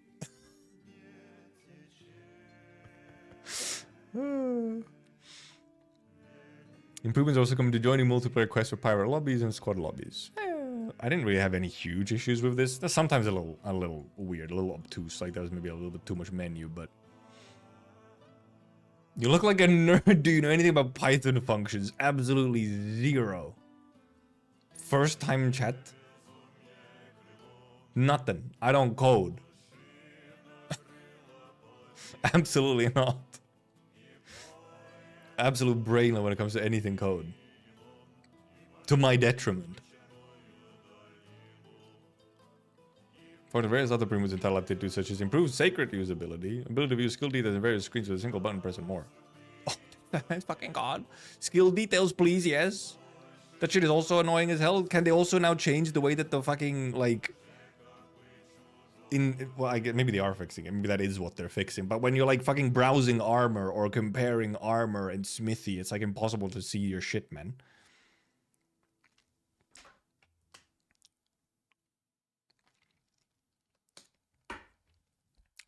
Improvements also come to joining multiplayer quests for pirate lobbies and squad lobbies. I didn't really have any huge issues with this. That's sometimes a little weird, a little obtuse. Like there was maybe a little bit too much menu, but you look like a nerd. Do you know anything about Python functions? Absolutely zero. First time in chat? Nothing. I don't code. Absolutely not. Absolute brainless when it comes to anything code. To my detriment. For the various other improvements in Title Update 2, such as improved sacred usability, ability to view skill details in various screens with a single button press and more. Oh, that's fucking god. Skill details, please, yes. That shit is also annoying as hell. Can they also now change the way that the fucking, like, well, I get maybe they are fixing it. Maybe that is what they're fixing. But when you're like fucking browsing armor or comparing armor and smithy, it's like impossible to see your shit, man.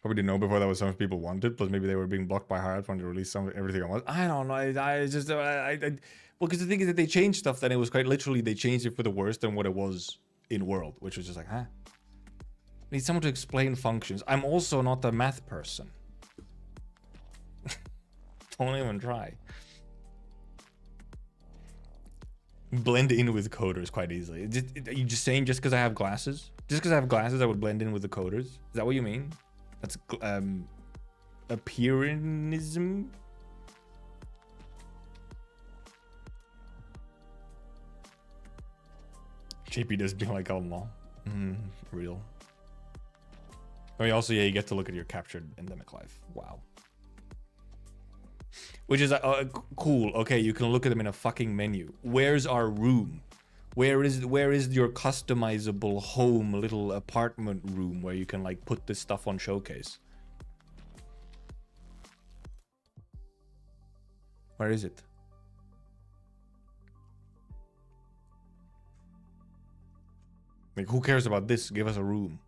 Probably didn't know before that was something people wanted. Plus, maybe they were being blocked by Riot when they released everything on once. I don't know. Well, because the thing is that they changed stuff. Then it was quite literally they changed it for the worse than what it was in World, which was just like, huh? I need someone to explain functions. I'm also not a math person. Don't even try. Blend in with coders quite easily. Are you just saying just because I have glasses? Just because I have glasses, I would blend in with the coders? Is that what you mean? That's appearanism. JP does being like, oh no, real. Oh, also, yeah, you get to look at your captured endemic life. Wow. Which is cool. Okay, you can look at them in a fucking menu. Where's our room? Where is your customizable home little apartment room where you can like put this stuff on showcase? Where is it? Like, who cares about this? Give us a room.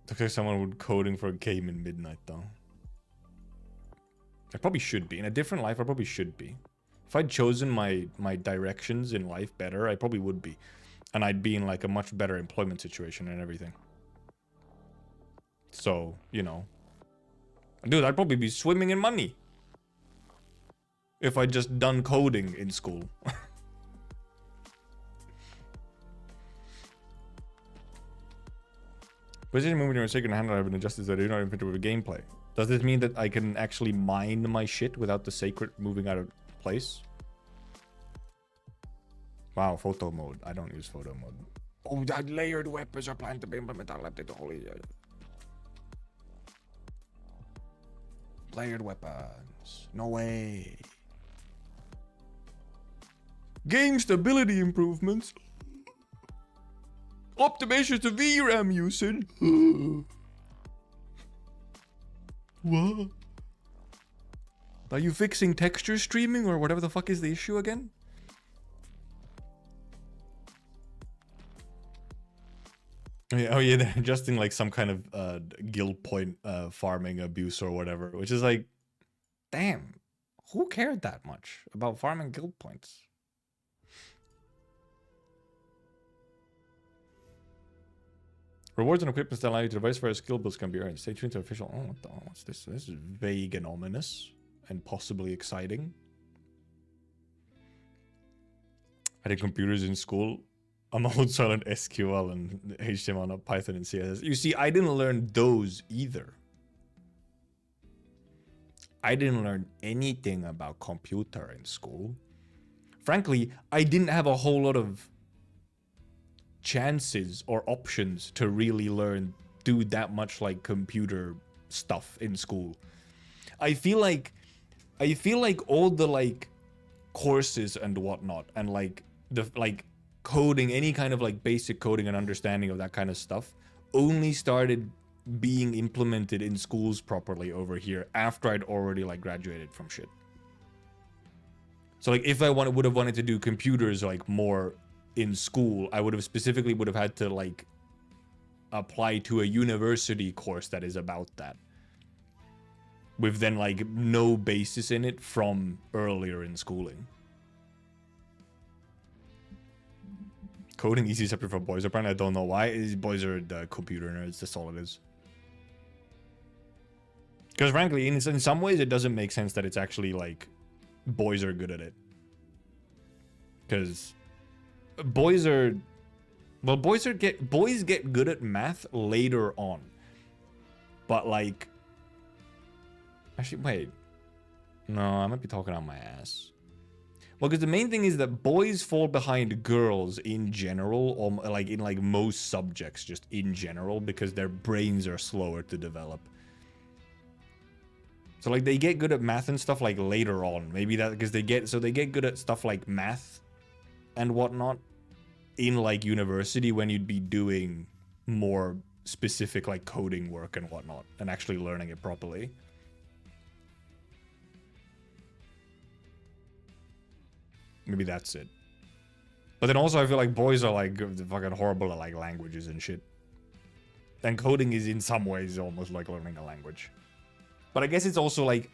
Looks like someone would coding for a game in midnight though. I probably should be. In a different life, I probably should be. If I'd chosen my directions in life better, I probably would be. And I'd be in like a much better employment situation and everything. So, you know. Dude, I'd probably be swimming in money. If I'd just done coding in school. Position movement in a second hand, I have been adjusted so I do not interfere with gameplay. Does this mean that I can actually mine my shit without the sacred moving out of place? Wow, photo mode. I don't use photo mode. Oh, that layered weapons are planned to be implemented. Holy. Layered weapons. No way. Game stability improvements. Optimization to VRAM usage. What? Are you fixing texture streaming or whatever the fuck is the issue again? Oh yeah, they're adjusting like some kind of guild point farming abuse or whatever, which is like, damn, who cared that much about farming guild points? Rewards and equipment that allow you to device for skill builds can be earned. Stay tuned to official. Oh, what the hell? What's this? This is vague and ominous and possibly exciting. I did computers in school. I'm also learned SQL and HTML, not Python and CSS. You see, I didn't learn those either. I didn't learn anything about computer in school. Frankly, I didn't have a whole lot of chances or options to really do that much like computer stuff in school. I feel like all the like courses and whatnot and like the like coding, any kind of like basic coding and understanding of that kind of stuff only started being implemented in schools properly over here after I'd already like graduated from shit. So like if I would have wanted to do computers like more in school, I would have had to like apply to a university course that is about that, with then like no basis in it from earlier in schooling. Coding easy separate for boys. Apparently, I don't know why. Boys are the computer nerds. That's all it is. Because frankly, in some ways, it doesn't make sense that it's actually like boys are good at it. Because boys get good at math later on. But like, actually, wait. No, I might be talking on my ass. Well, because the main thing is that boys fall behind girls in general, or like in like most subjects, just in general, because their brains are slower to develop. So like they get good at math and stuff like later on. Maybe that because they get good at stuff like math and whatnot in like university when you'd be doing more specific like coding work and whatnot and actually learning it properly. Maybe that's it. But then also I feel like boys are like fucking horrible at like languages and shit. And coding is in some ways almost like learning a language. But I guess it's also like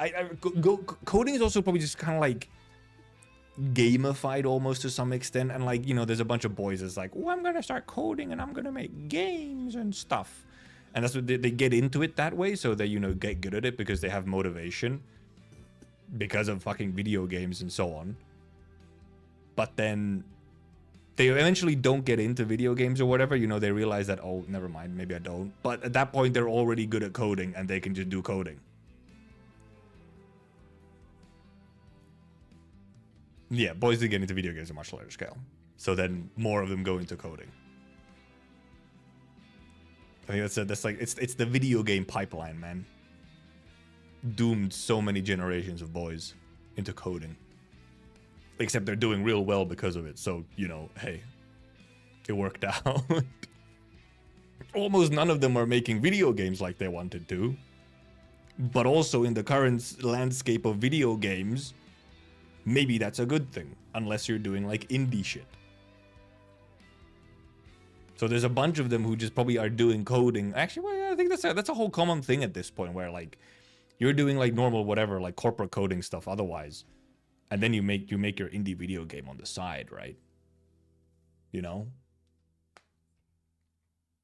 coding is also probably just kind of like gamified almost to some extent, and like, you know, there's a bunch of boys that's like, oh, I'm gonna start coding and I'm gonna make games and stuff, and that's what they get into it that way, so they, you know, get good at it because they have motivation because of fucking video games and so on. But then they eventually don't get into video games or whatever, you know, they realize that, oh, never mind, maybe I don't. But at that point they're already good at coding and they can just do coding. Yeah, boys do get into video games at a much larger scale. So then more of them go into coding. I think that's like, it's the video game pipeline, man. Doomed so many generations of boys into coding. Except they're doing real well because of it. So, you know, hey, it worked out. Almost none of them are making video games like they wanted to. But also in the current landscape of video games, maybe that's a good thing, unless you're doing like indie shit. So there's a bunch of them who just probably are doing coding. Actually, well, I think that's a whole common thing at this point, where like you're doing like normal whatever, like corporate coding stuff otherwise, and then you make your indie video game on the side, right? You know?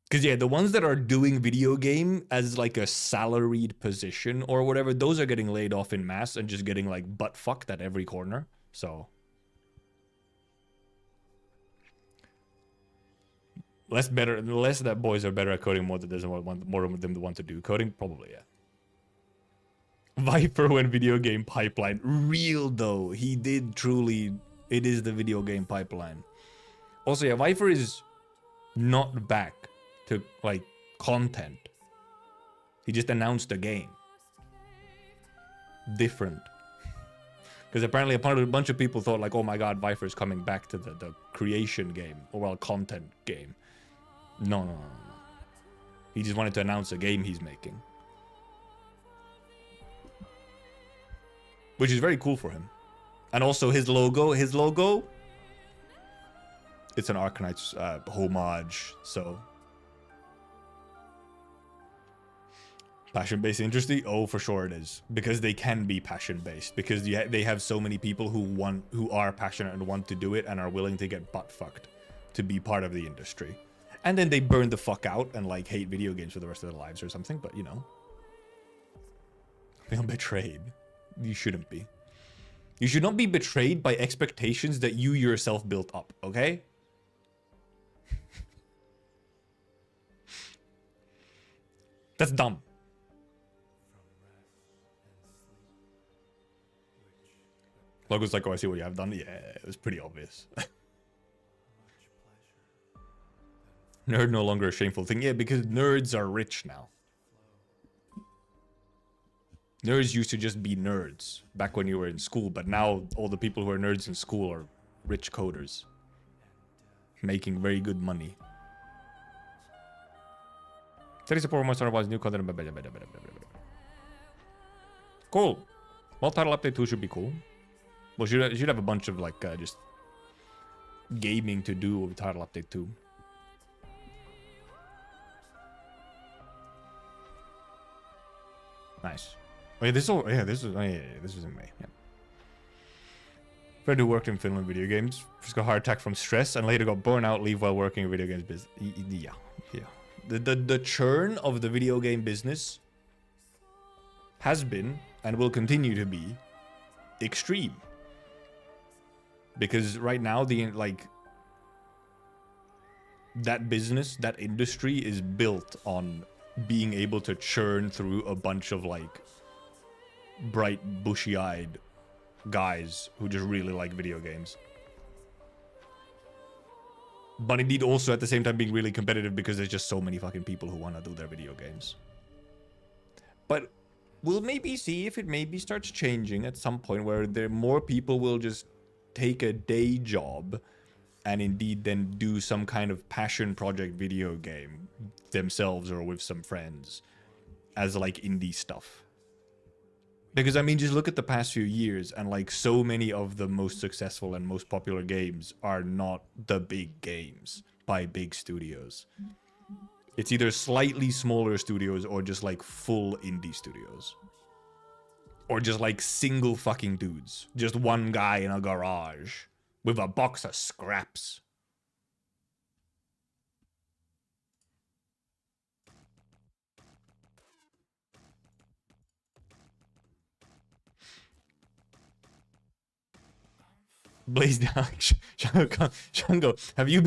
Because yeah, the ones that are doing video game as like a salaried position or whatever, those are getting laid off in mass and just getting like butt fucked at every corner. So less that boys are better at coding, more that there's more of them that want to do coding, probably, yeah. Viper when video game pipeline. Real though, he did truly, it is the video game pipeline. Also, yeah, Viper is not back to like content. He just announced a game. Different. Because apparently a bunch of people thought like, oh my god, Viper's coming back to the creation game, or well, content game. No. He just wanted to announce a game he's making. Which is very cool for him. And also his logo, it's an Arknights homage, so. Passion-based industry? Oh, for sure it is. Because they can be passion-based. Because they have so many people who are passionate and want to do it and are willing to get butt-fucked to be part of the industry. And then they burn the fuck out and like hate video games for the rest of their lives or something, but you know. Feel betrayed. You shouldn't be. You should not be betrayed by expectations that you yourself built up, okay? That's dumb. Logo's like, oh, I see what you have done. Yeah, it was pretty obvious. Nerd no longer a shameful thing. Yeah, because nerds are rich now. Nerds used to just be nerds back when you were in school, but now all the people who are nerds in school are rich coders. Making very good money. 30 support most otherwise new content. Cool. Well, title update 2 should be cool. Well, should have a bunch of like just gaming to do with title update 2. Nice. Oh yeah, this is in May. Yeah. Friend who worked in Finland video games, first got heart attack from stress, and later got burnout, leave while working in video games business. Yeah. The churn of the video game business has been and will continue to be extreme. Because right now that business, that industry is built on being able to churn through a bunch of like bright, bushy-eyed guys who just really like video games. But indeed also at the same time being really competitive because there's just so many fucking people who want to do their video games. But we'll maybe see if it maybe starts changing at some point where more people will just take a day job and indeed then do some kind of passion project video game themselves or with some friends as like indie stuff. Because I mean, just look at the past few years, and like so many of the most successful and most popular games are not the big games by big studios. It's either slightly smaller studios or just like full indie studios. Or just like single fucking dudes. Just one guy in a garage with a box of scraps. Blaze down. Shango, have you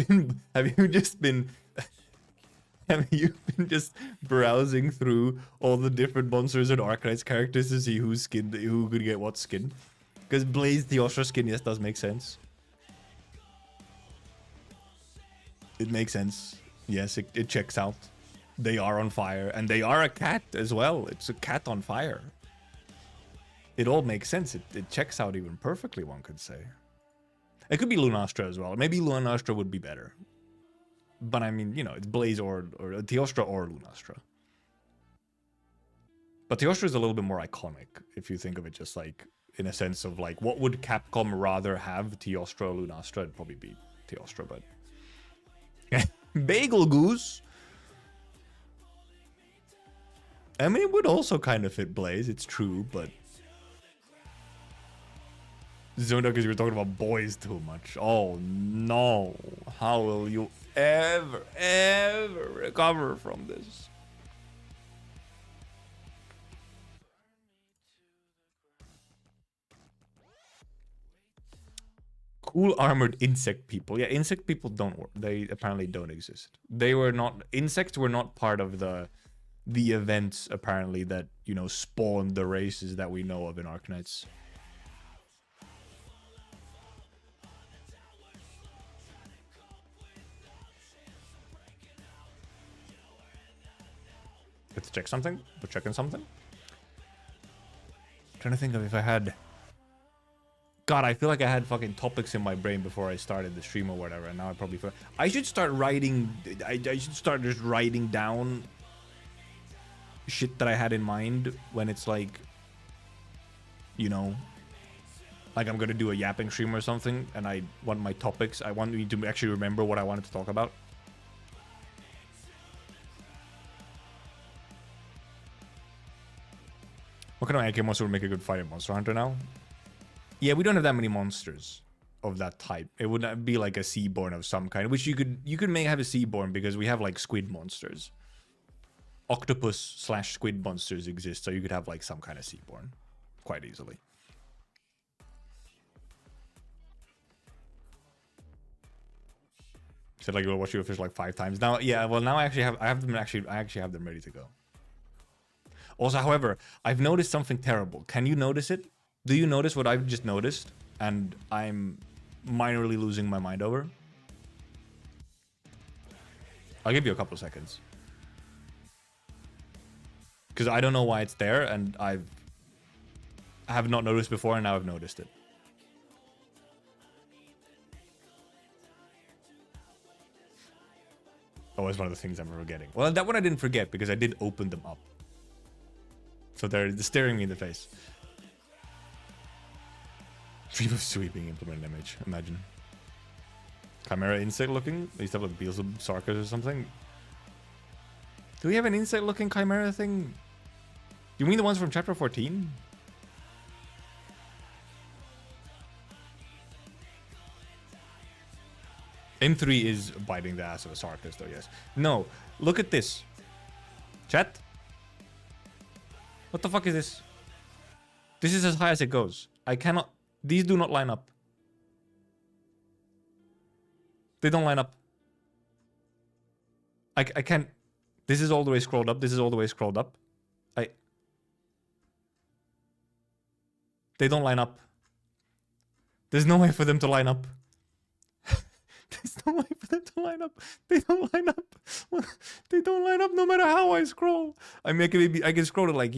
just browsing through all the different monsters and arknights characters to see who could get what skin? Because Blaze the Ostra skin, yes, does make sense. It makes sense. Yes, it checks out. They are on fire, and they are a cat as well. It's a cat on fire. It all makes sense. It checks out even perfectly, one could say. It could be Lunastra as well. Maybe Lunastra would be better. But I mean, you know, it's Blaze or Teostra or Lunastra. But Teostra is a little bit more iconic, if you think of it just like, in a sense of like, what would Capcom rather have, Teostra or Lunastra? It'd probably be Teostra, but... Bagel Goose! I mean, it would also kind of fit Blaze, it's true, but... Zoned out because you were talking about boys too much. Oh no. How will you ever recover from this? Cool armored insect people. Yeah, insect people don't work. They apparently don't exist. They were not... Insects were not part of the events, apparently, that, you know, spawned the races that we know of in Arknights. Let's check something. We're checking something. I'm trying to think of if I had... God, I feel like I had fucking topics in my brain before I started the stream or whatever, and now I probably... I should start writing... I should start just writing down shit that I had in mind when it's like... You know... Like I'm gonna do a yapping stream or something, and I want my topics. I want me to actually remember what I wanted to talk about. What kind of AK monster would make a good fighter? Monster Hunter now? Yeah, we don't have that many monsters of that type. It would be like a Seaborn of some kind, which you could have a Seaborn because we have like squid monsters. Octopus/squid monsters exist, so you could have like some kind of Seaborn quite easily. Said like you'll watch your fish like 5 times now. Yeah, well now I actually have them ready to go. Also, however, I've noticed something terrible. Can you notice it? Do you notice what I've just noticed? And I'm minorly losing my mind over? I'll give you a couple of seconds. Because I don't know why it's there, and I have not noticed before, and now I've noticed it. Oh, it's one of the things I'm forgetting. Well, that one I didn't forget, because I did open them up. So they're staring me in the face. Dream of sweeping implement image. Imagine. Chimera insect looking? They used to have like Beelzebub Sarkis or something. Do we have an insect looking Chimera thing? You mean the ones from chapter 14? M3 is biting the ass of a Sarkis though, yes. No, look at this. Chat? What the fuck is this? This is as high as it goes. I cannot... These do not line up. They don't line up. I can't... This is all the way scrolled up. This is all the way scrolled up. They don't line up. There's no way for them to line up. There's no way for them to line up. They don't line up. They don't line up no matter how I scroll. I mean, I can scroll to like...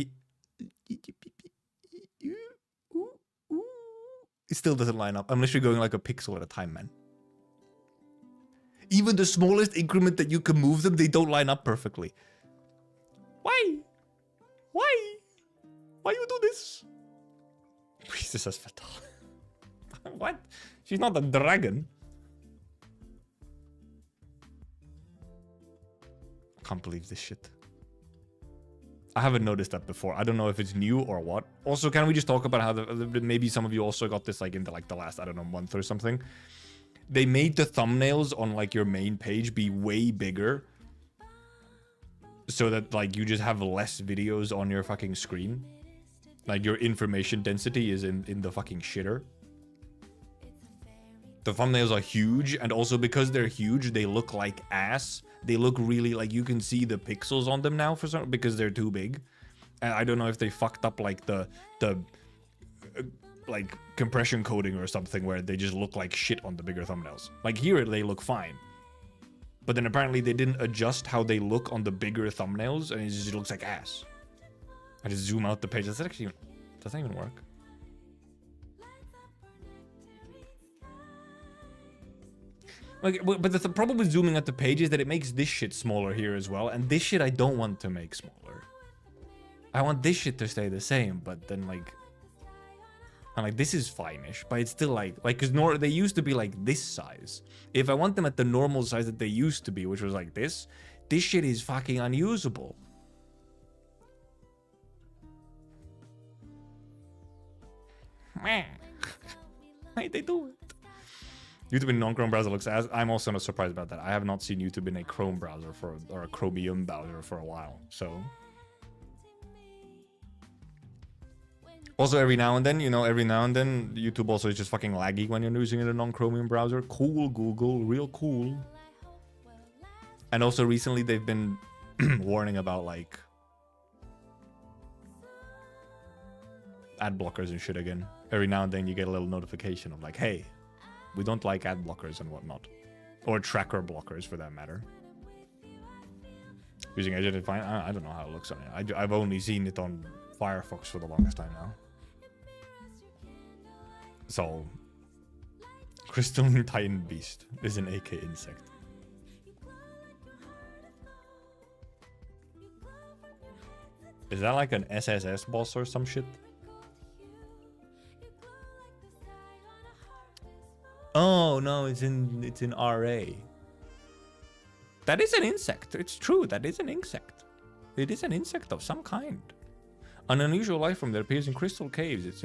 It still doesn't line up. I'm literally going like a pixel at a time, man. Even the smallest increment that you can move them, they don't line up perfectly. Why? Why? Why you do this? Priestess Fatal. What? She's not a dragon. I can't believe this shit. I haven't noticed that before. I don't know if it's new or what. Also, can we just talk about how maybe some of you also got this like in the last, I don't know, month or something. They made the thumbnails on like your main page be way bigger. So that like you just have less videos on your fucking screen. Like your information density is in the fucking shitter. The thumbnails are huge, and also because they're huge, they look like ass. They look really like you can see the pixels on them now for some because they're too big. And I don't know if they fucked up like the like compression coding or something where they just look like shit on the bigger thumbnails. Like here they look fine. But then apparently they didn't adjust how they look on the bigger thumbnails, and it just looks like ass. I just zoom out the page. Does that even work? Like, but the problem with zooming out the page is that it makes this shit smaller here as well, and this shit I don't want to make smaller. I want this shit to stay the same, but then like, I'm like, this is fine-ish, but it's still like, cause they used to be like this size. If I want them at the normal size that they used to be, which was like this shit is fucking unusable. Why they do it? YouTube in non-Chrome browser looks as... I'm also not surprised about that. I have not seen YouTube in a Chrome browser or a Chromium browser for a while, so... Also, every now and then, YouTube also is just fucking laggy when you're using it in a non-Chromium browser. Cool, Google. Real cool. And also, recently, they've been warning about, like... ad blockers and shit again. Every now and then, you get a little notification of, like, hey... we don't like ad blockers and whatnot. Or tracker blockers, for that matter. Using Edge Fine, I don't know how it looks on it. I've only seen it on Firefox for the longest time now. So... Crystalline Titan Beast is an AK insect. Is that like an SSS boss or some shit? Oh no, it's in RA. That is an insect. It's true. That is an insect. It is an insect of some kind. An unusual life form that appears in crystal caves. It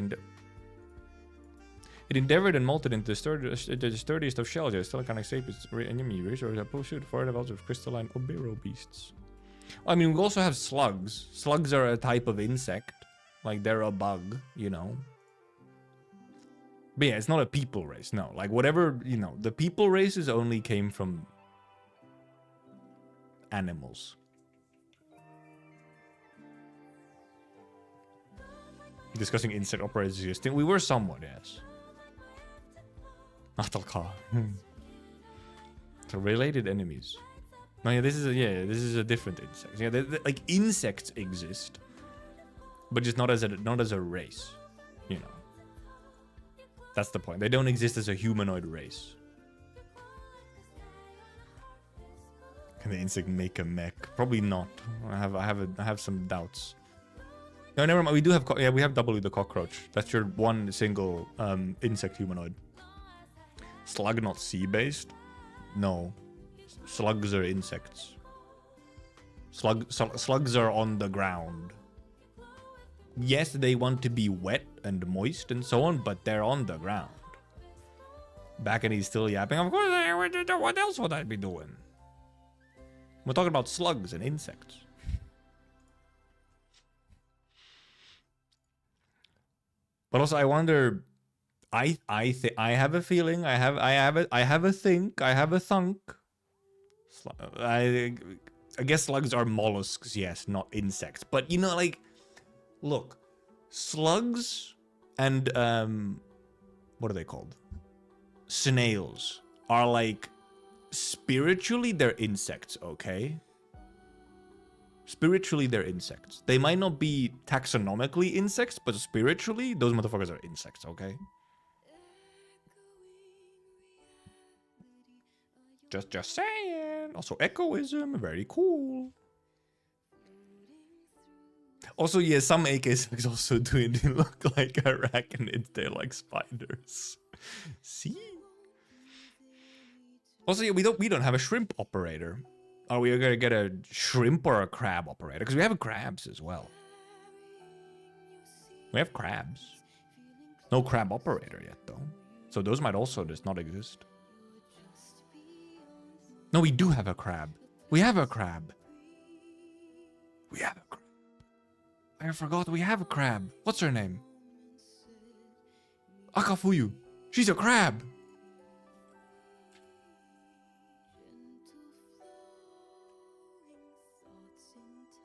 endeavored and molted into the sturdiest of shells. It still can't escape its enemy resources. Pursued for levels of crystalline obero beasts. I mean, we also have slugs. Slugs are a type of insect. Like they're a bug, you know. But yeah, it's not a people race, no. Like, whatever, the people races only came from animals. Discussing insect operators existing. We were somewhat, yes. Natalka. So related enemies. No, yeah, this is a different insect. Yeah, like insects exist, but just not as a race, That's the point. They don't exist as a humanoid race. Can the insect make a mech? Probably not. I have some doubts. No, never mind. We do have we have W the cockroach. That's your one single insect humanoid. Slug not sea-based? No. Slugs are insects. Slugs are on the ground. Yes, they want to be wet and moist and so on, but they're on the ground. Back and he's still yapping. Of course, what else would I be doing? We're talking about slugs and insects. But also, I wonder. I have a feeling. I have a think. I have a thunk. I guess slugs are mollusks. Yes, not insects. But like. Look, slugs and what are they called? Snails are like spiritually they're insects, okay? Spiritually they're insects. They might not be taxonomically insects, but spiritually those motherfuckers are insects, okay? Just saying. Also, echoism, very cool. Also, yeah, some AK6 also do it look like arachnids. They're like spiders. See? Also, yeah, we don't have a shrimp operator. Are we gonna get a shrimp or a crab operator? Because we have crabs as well. We have crabs. No crab operator yet, though. So those might also just not exist. No, we do have a crab. We have a crab. We have a crab. I forgot we have a crab. What's her name? Akafuyu. She's a crab.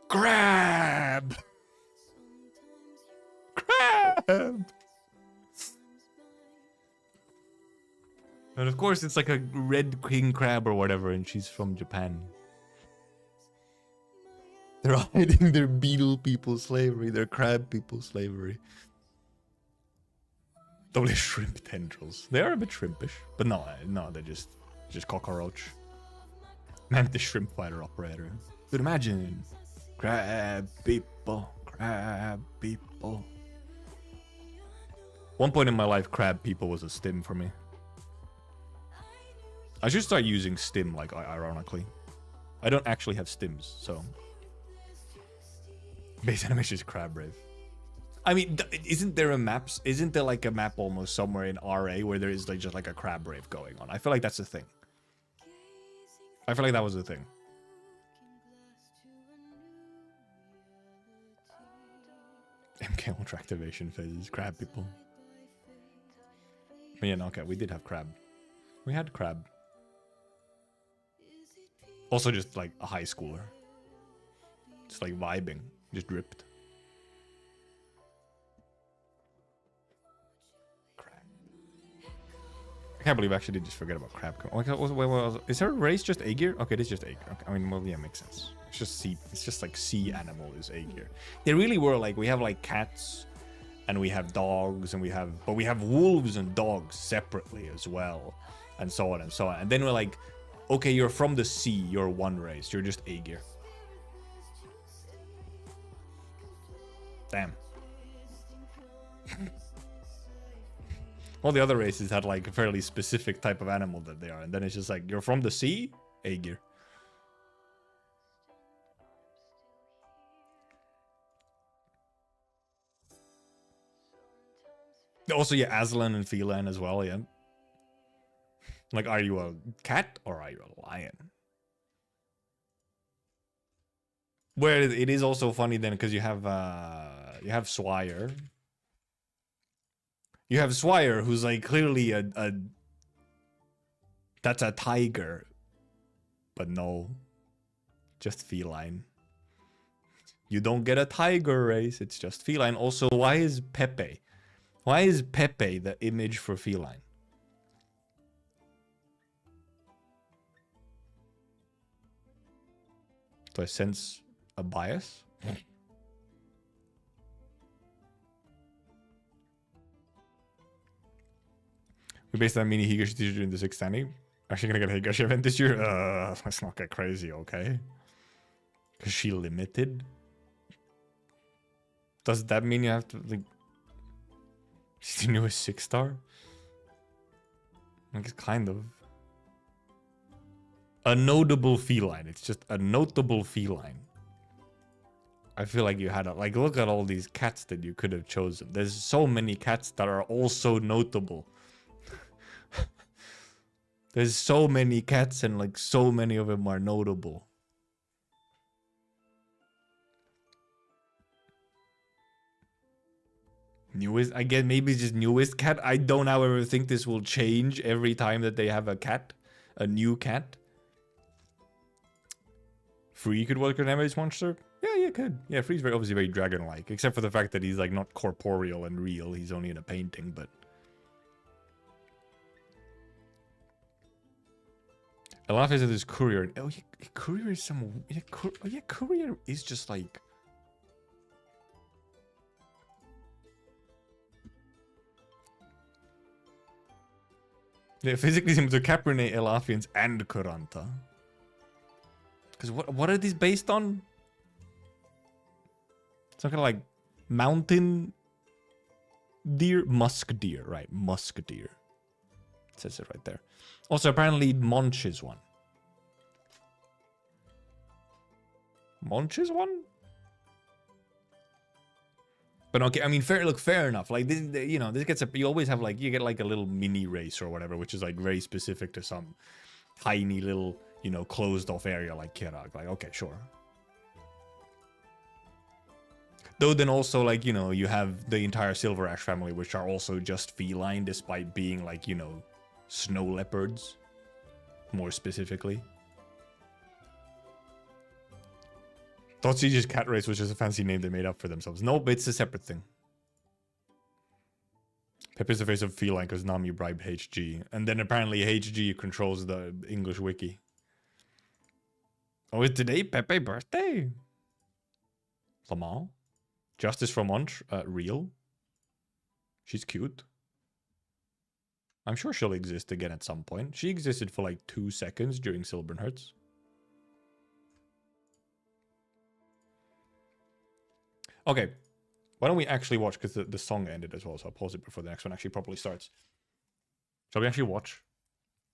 Crab. Crab. And of course, it's like a red king crab or whatever, and she's from Japan. They're hiding their beetle people slavery, their crab people slavery. Totally shrimp tendrils. They are a bit shrimpish, but no, they're just cockroach. Mantis shrimp fighter operator. But imagine, crab people, crab people. One point in my life, crab people was a stim for me. I should start using stim, like, ironically. I don't actually have stims, so. Base animation is crab brave. I mean, isn't there a map? Isn't there like a map almost somewhere in RA where there is like just like a crab brave going on? I feel like that's a thing. I feel like that was the thing. MK Ultra activation phases, crab people. But yeah, no, okay, we did have crab. We had crab. Also just like a high schooler. Just like vibing. Just dripped. Crab. I can't believe I actually did just forget about crab. Is her race just Aegir? Okay, it is just Aegir. Okay, I mean, well, yeah, makes sense. It's just sea. It's just like sea animal is Aegir. They really were like, we have like cats and we have dogs and we have wolves and dogs separately as well. And so on and so on. And then we're like, okay, you're from the sea. You're one race. You're just Aegir. Damn. All the other races had like a fairly specific type of animal that they are. And then it's just like, you're from the sea? Aegir. Also, yeah, Aslan and feline as well, yeah. Like, are you a cat or are you a lion? Where it is also funny then, because you have Swire. You have Swire, who's like clearly that's a tiger. But no. Just feline. You don't get a tiger race, it's just feline. Also, why is Pepe? Why is Pepe the image for feline? Do I sense a bias? We based on mini Higashi teacher in the 6th standing. Actually gonna get a Higashi event this year? Let's not get crazy, okay? Because she limited? Does that mean you have to, like... She's the newest 6-star? I guess kind of. A notable feline. It's just a notable feline. I feel like you had a... Like, look at all these cats that you could have chosen. There's so many cats that are also notable. There's so many cats and, like, so many of them are notable. Newest, I guess maybe it's just newest cat. I don't however think this will change every time that they have a cat. A new cat. Free could work an damage monster? Yeah, could. Yeah, Free's very obviously very dragon-like. Except for the fact that he's like not corporeal and real. He's only in a painting, but... A lot of this courier. Oh, yeah, courier is some... Yeah, courier is just like... They're physically similar to Caprine, Elafians, and Kuranta. Because what are these based on? Some kind of like mountain deer? Musk deer, right. Musk deer. It says it right there. Also, apparently, Monch is one. Monch is one? But okay, I mean, fair enough. Like, this, you know, this gets a... You always have, like, you get, like, a little mini race or whatever, which is, like, very specific to some tiny little, you know, closed-off area like Kirag. Like, okay, sure. Though then also, like, you know, you have the entire Silver Ash family, which are also just feline, despite being, like, you know, snow leopards. More specifically. Thought Siege's cat race was just a fancy name they made up for themselves. Nope, it's a separate thing. Pepe's the face of feline because Nami bribed HG. And then apparently HG controls the English wiki. Oh, is today Pepe's birthday? Lamar? Justice from Monch? Real? She's cute. I'm sure she'll exist again at some point. She existed for like 2 seconds during Silbern Hearts. Okay, why don't we actually watch, because the song ended as well, so I'll pause it before the next one actually properly starts. Shall we actually watch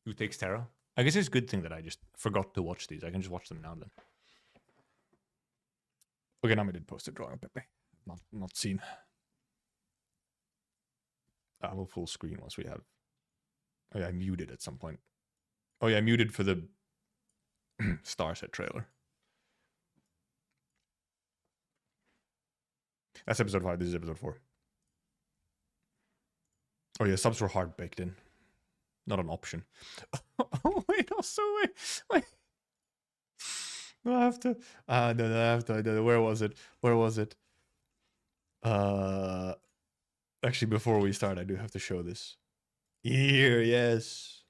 Who Takes Terra? I guess it's a good thing that I just forgot to watch these. I can just watch them now and then. Okay, Nami did post a drawing of Pepe. Not seen. I will full screen once we have... Oh yeah, I muted at some point. Oh yeah, I muted for the Starset trailer. That's episode 5, this is episode 4. Oh yeah, subs were hard baked in. Not an option. Oh wait, also wait. No, I have to... no, I have to... Where was it? Where was it? Actually, before we start, I do have to show this. Here, yes.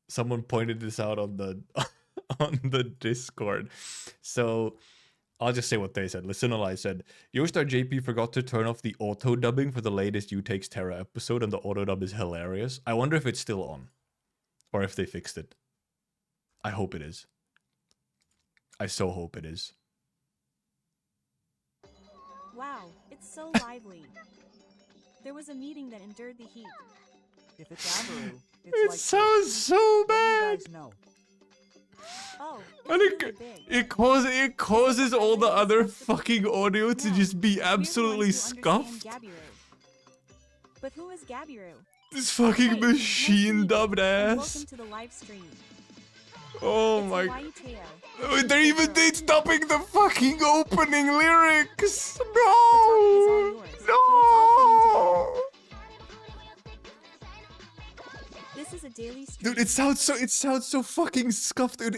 Someone pointed this out on the on the Discord. So... I'll just say what they said. Listenalai said, Yostar JP forgot to turn off the auto-dubbing for the latest You Takes Terra episode, and the auto-dub is hilarious. I wonder if it's still on. Or if they fixed it. I hope it is. I so hope it is. Wow, it's so lively. There was a meeting that endured the heat. If it's Amaru, It it's like sounds so bad! you guys know. Oh, And it's really big. it causes all the other fucking audio to just be absolutely scuffed. But who is Gabiru? This fucking machine dubbed ass. Welcome to the live stream. Oh It's my... Hawaii Teo. Oh, they're even dubbing the fucking opening lyrics! The topic is all yours, but it's all No! This is a daily stream. Dude, it sounds so fucking scuffed, dude.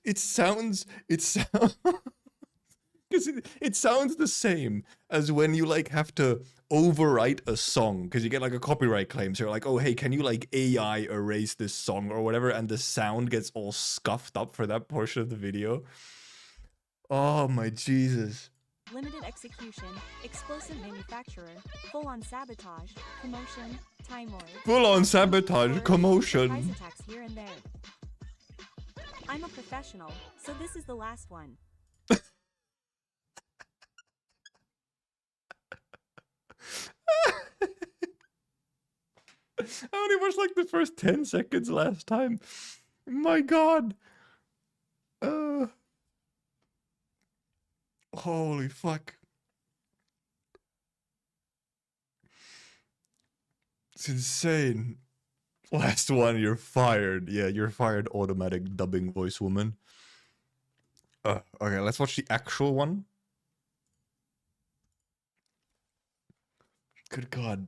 It sounds because it sounds the same as when you like have to overwrite a song because you get like a copyright claim. So you're like, oh hey, can you like AI erase this song or whatever, and the sound gets all scuffed up for that portion of the video. Oh my Jesus. Limited execution, explosive manufacturer, full-on sabotage, commotion, time lord. Full-on sabotage, commotion. Surprise attacks here and there. I'm a professional, so this is the last one. I only watched like the first 10 seconds last time. My God. Holy fuck. It's insane. Last one, you're fired. Yeah, you're fired, automatic dubbing voice woman. Okay, let's watch the actual one. Good God.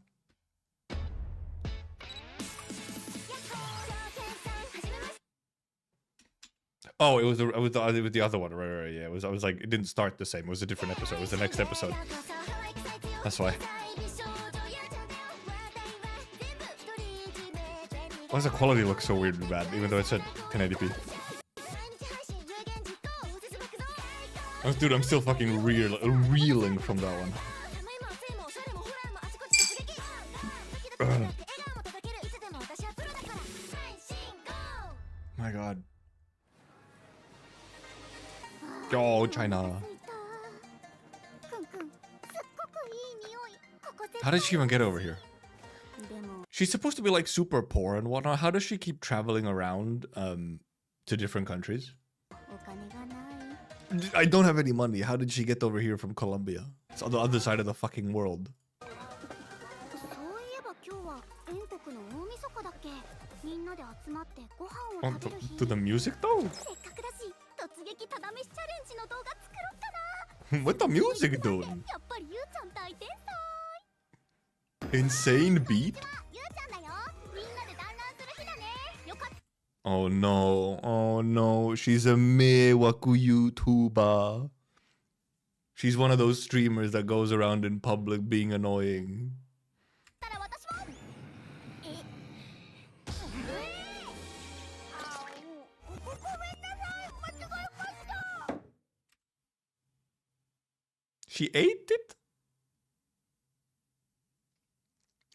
Oh, it was the other one, right? Yeah, I was like, it didn't start the same. It was a different episode. It was the next episode. That's why. Why does the quality look so weirdly bad, even though it's at 1080p? Dude, I'm still fucking reeling from that one. My god. Oh, China. How did she even get over here? She's supposed to be like super poor and whatnot. How does she keep traveling around to different countries? I don't have any money. How did she get over here from Colombia? It's on the other side of the fucking world. To the music though? What the music doing? Insane beat? Oh no, oh no, she's a mewaku YouTuber. She's one of those streamers that goes around in public being annoying. She ate it?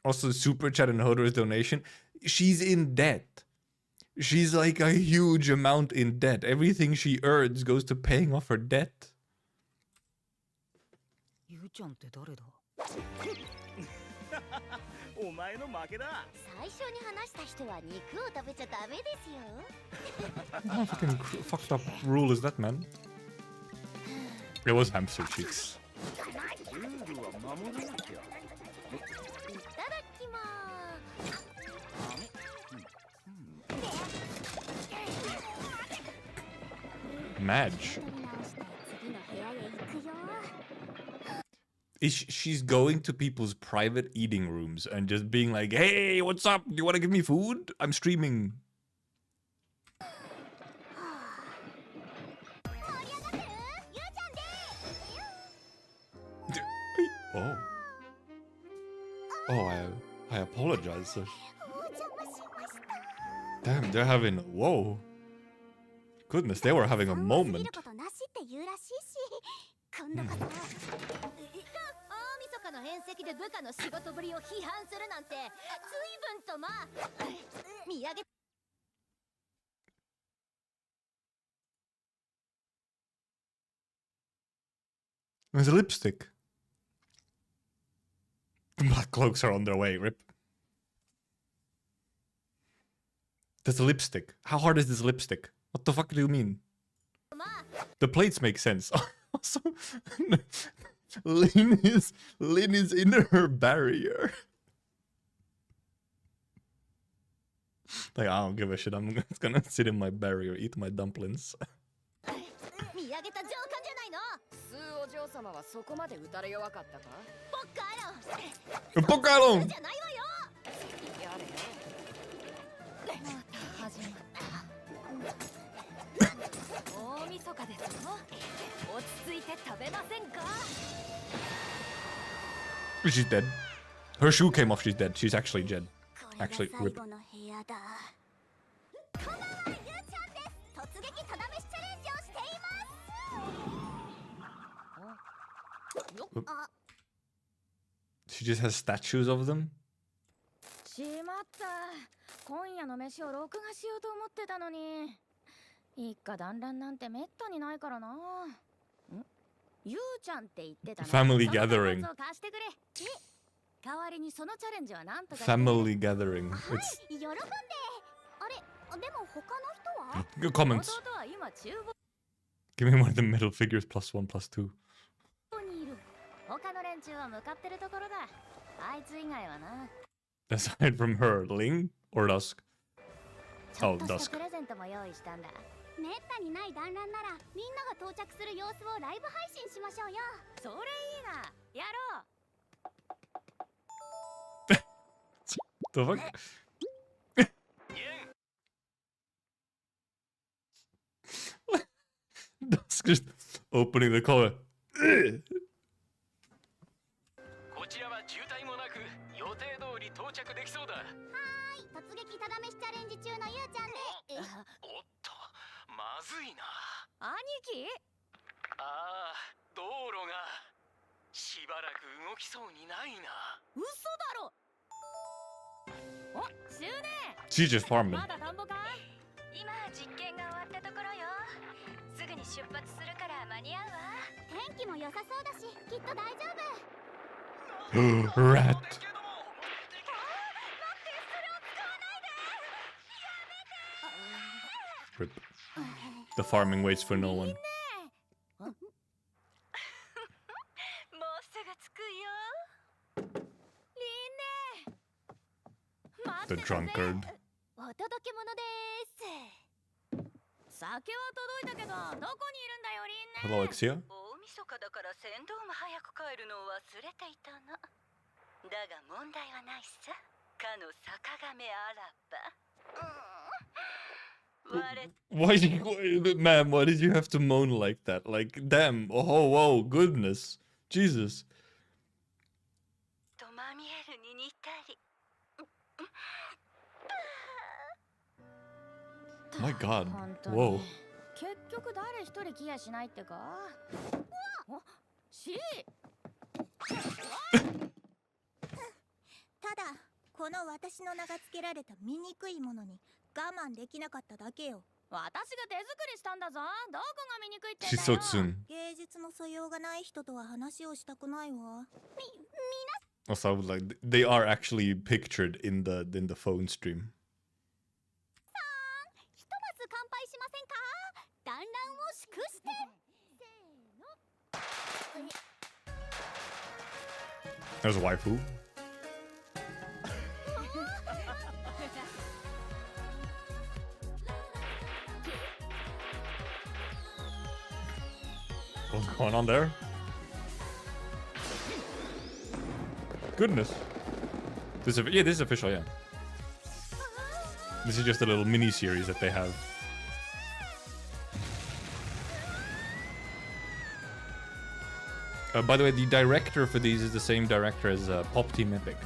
Also, super chat and Hodor's donation. She's in debt. She's like a huge amount in debt. Everything she earns goes to paying off her debt. What fucking fucked up rule is that, man? It was hamster cheeks. Madge. She's going to people's private eating rooms and just being like, hey, what's up? Do you want to give me food? I'm streaming. Oh. Oh, I apologize, sir. Damn, they're having... Whoa. Goodness, they were having a moment. There's a lipstick. The black cloaks are on their way, rip. There's a lipstick. How hard is this lipstick? What the fuck do you mean? The plates make sense. Also, Lynn is in her barrier. Like, I don't give a shit. I'm just gonna sit in my barrier, eat my dumplings. Pokalon! She's dead. Her shoe came off, she's dead. She's actually dead. Actually, rip. Oop. She just has statues of them? Family gathering. Family gathering. It's... Good comments. Give me one of the middle figures, +1, +2. Aside from her, Ling or Dusk? Oh, Dusk. The fuck? Dusk just opening the collar. She's just farming. Rat. Rip. The farming waits for no one. The drunkard. Hello, Exia. Why did you, ma'am, why did you have to moan like that? Like, damn, oh, whoa, goodness. Jesus. My god, whoa. 結局誰一人来やしないってか。お、し。ただこの私の名が付けられた醜いものに我慢できなかっただけよ。私が手作りしたんだぞ。どこが醜いってん She's だ so よ。 soon. 芸術の素養がない人とは話をしたくないわ。 Also, like, they are actually pictured in the phone stream. ひとまず乾杯しませんか。団らんを祝して。せーの。 There's a waifu. What's going on there? Goodness. This is, yeah, this is official, yeah. This is just a little mini series that they have. By the way, the director for these is the same director as Pop Team Epic.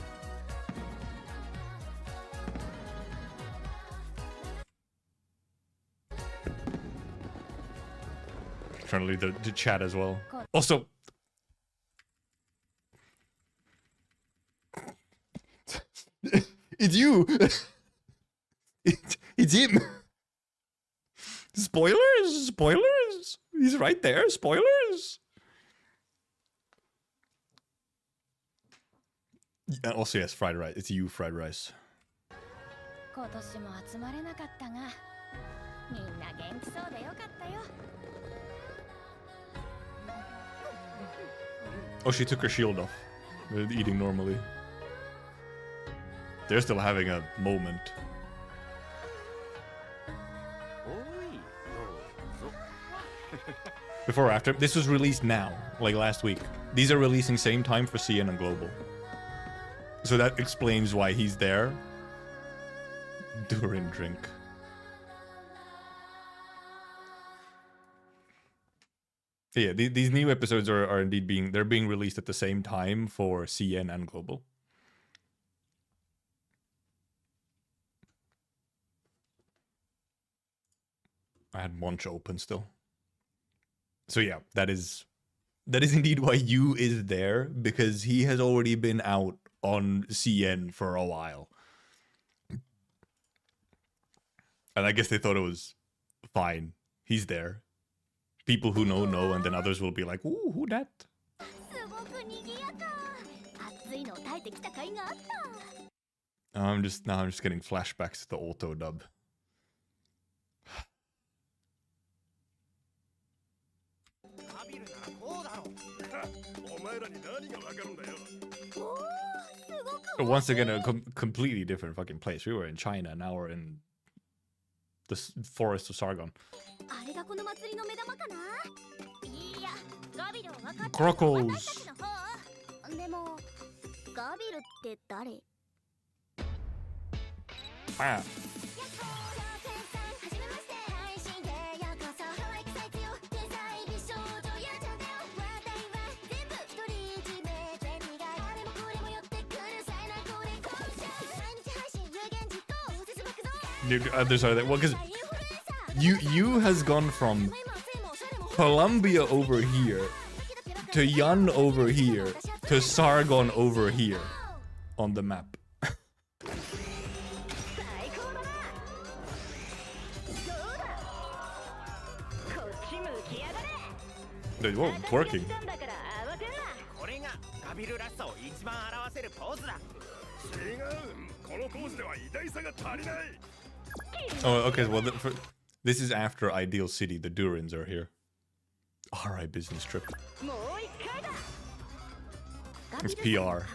Trying to lead the chat as well. Also, it's you. It's him. Spoilers, spoilers. He's right there. Spoilers. Yeah, also, yes, fried rice. It's you, fried rice. 今年も集まれなかったが、みんな元気そうでよかったよ。 Oh, she took her shield off. They're eating normally. They're still having a moment. Before or after? This was released now, like last week. These are releasing same time for CN and Global. So that explains why he's there. During drink. Yeah, these new episodes are indeed being released at the same time for CN and Global. I had Monch open still. So yeah, that is indeed why Yu is there, because he has already been out on CN for a while. And I guess they thought it was fine. He's there. People who know, and then others will be like, ooh, who that? Now I'm just getting flashbacks to the auto dub. Once again, a completely different fucking place. We were in China, now we're in the forest of Sargon. Crocos. Ah. Sorry, well, because you has gone from Colombia over here to Yan over here to Sargon over here on the map. Whoa, twerking. Oh, okay. Well, this is after Ideal City. The Durins are here. Alright, business trip. It's PR.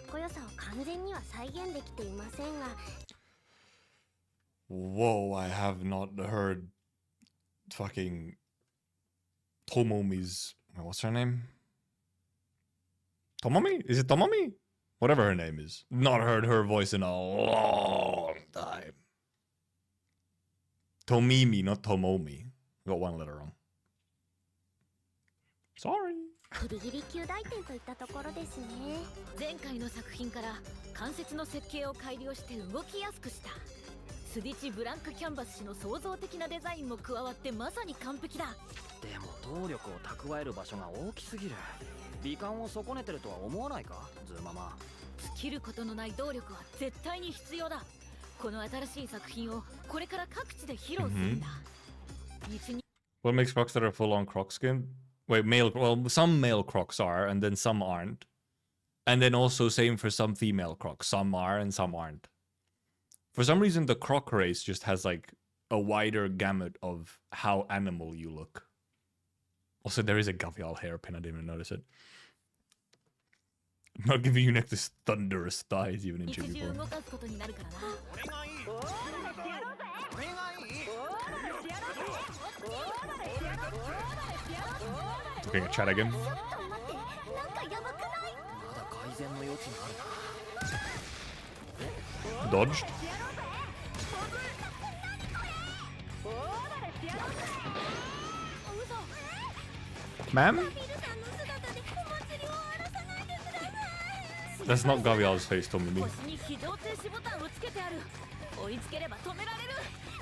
Whoa, I have not heard fucking Tomomi's... What's her name? Tomomi? Is it Tomomi? Whatever her name is. Not heard her voice in a long time. Tomimi, not Tomomi. Got one letter wrong. Sorry. ギリギリ級大点といったところですね。前回の作品から関節の設計を改良して動きやすくした。スディチブランクキャンバス氏の創造的なデザインも加わってまさに完璧だ。でも動力を蓄える場所が大きすぎる。美観を損ねてるとは思わないか、ズーママ。尽きることのない動力は絶対に必要だ。この新しい作品をこれから各地で披露するんだ。What makes crocs that are full-on croc skin? Wait, well, some male crocs are, and then some aren't. And then also same for some female crocs. Some are and some aren't. For some reason, the croc race just has like a wider gamut of how animal you look. Also, there is a Gavial hairpin. I didn't even notice it. I'm not giving you next this thunderous thighs even in Chibi form. Okay, chat again. Dodged. Ma'am? That's not Gavial's face, Tomimi.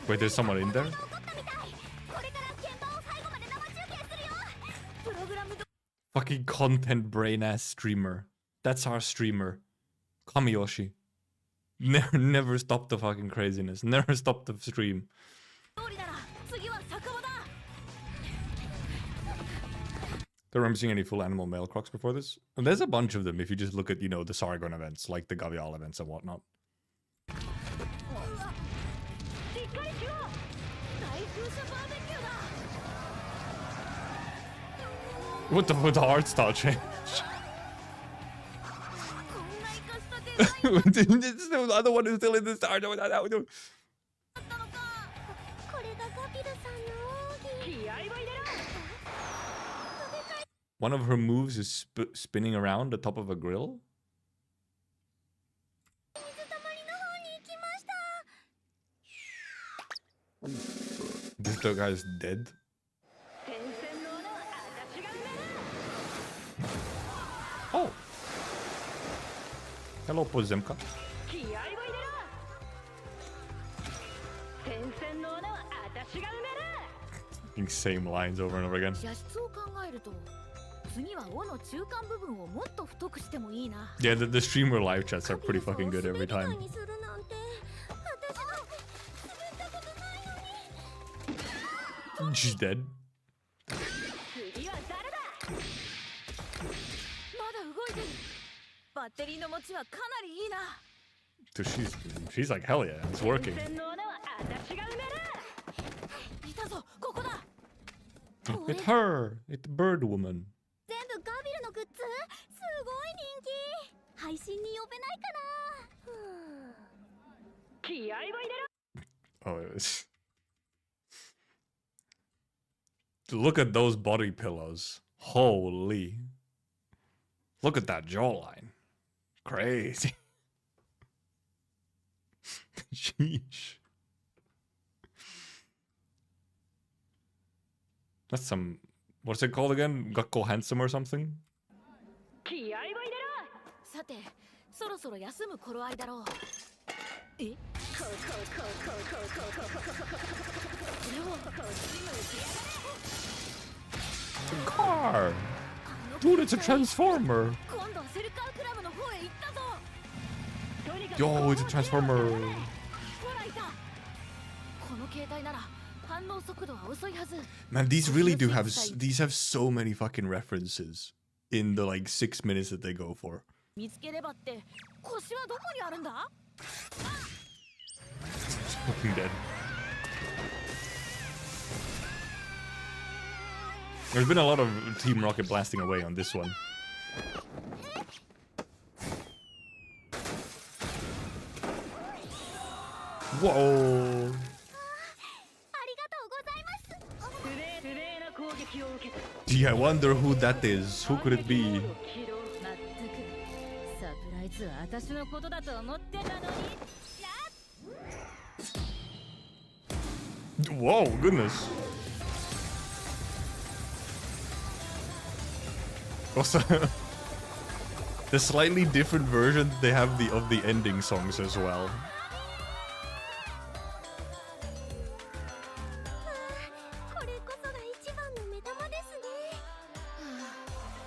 Wait, there's someone in there? Fucking content brain ass streamer. That's our streamer. Kamiyoshi. Never stop the fucking craziness. Never stop the stream. Don't remember seeing any full animal male crocs before this. And there's a bunch of them if you just look at, you know, the Sargon events, like the Gavial events and whatnot. What the art style change? The other one is still in the start. One of her moves is spinning around the top of a grill. This guy's dead. Oh. Hello, Pozemka. Same lines over and over again. Yeah, the streamer live chats are pretty fucking good every time. She's dead. Dude, she's like, hell yeah, it's working. It's her! It's Bird Woman. Oh, it was... Look at those body pillows. Holy. Look at that jawline. Crazy. Sheesh. That's some... What's it called again? Gakko handsome or something? Car! Dude, it's a transformer! Yo, it's a transformer! Man, these really do have... These have so many fucking references in the like 6 minutes that they go for. 見つければって腰はどこにあるんだ Fucking dead. There's been a lot of Team Rocket blasting away on this one. Whoa! Gee, I wonder who that is. Who could it be? サプライズは私のことだと思ってたのに Whoa, goodness. Also, the slightly different version they have of the ending songs as well. これこそが一番の目玉ですね。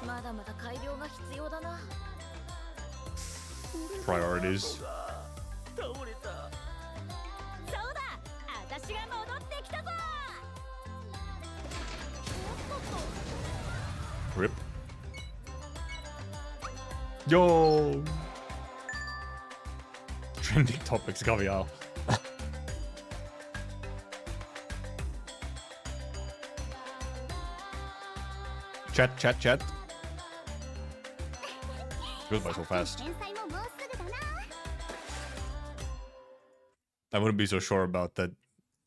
まだまだ改良が必要だな Priorities. そうだ私が戻ってきたぞ Rip. Yo! Trending topics, Gavial. Chat, chat, chat. Goes by so fast. 天才ももうすぐだな。 I wouldn't be so sure about that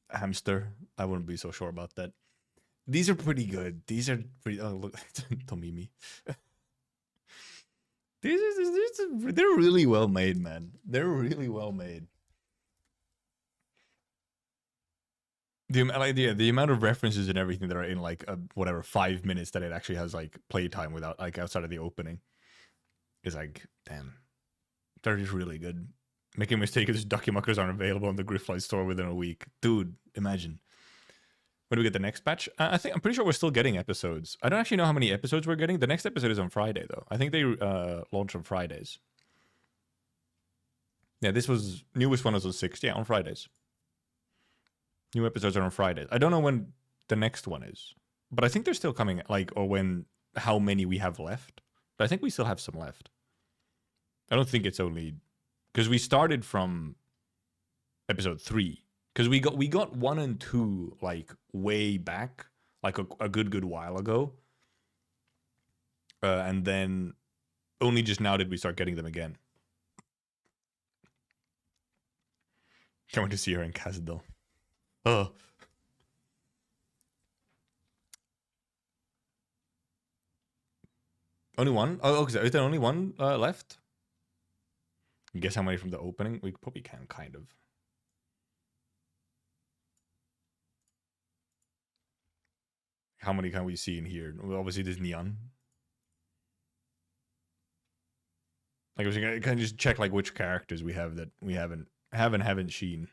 hamster. I wouldn't be so sure about that. These are pretty good. These are pretty. Oh, look. Tomimi. They're really well made, man. They're really well made. The amount of references and everything that are in like whatever 5 minutes that it actually has like playtime without like outside of the opening is like, damn. They're just really good. Making a mistake is Duckymuckers aren't available in the Grifflight store within a week. Dude, imagine. When do we get the next batch? I'm pretty sure we're still getting episodes. I don't actually know how many episodes we're getting. The next episode is on Friday, though. I think they launch on Fridays. Yeah, newest one was on 6th. Yeah, on Fridays. New episodes are on Fridays. I don't know when the next one is, but I think they're still coming, like, or how many we have left. But I think we still have some left. I don't think it's only, because we started from episode 3. Because we got 1 and 2 like way back, like a good while ago, and then only just now did we start getting them again. Can't wait to see her in Cazadel. Oh. Only one? Oh, okay. Is there only one left? Guess how many from the opening? We probably can, kind of. How many can we see in here? Well, obviously, there's Neon. Like, I can just check like which characters we have that we haven't seen.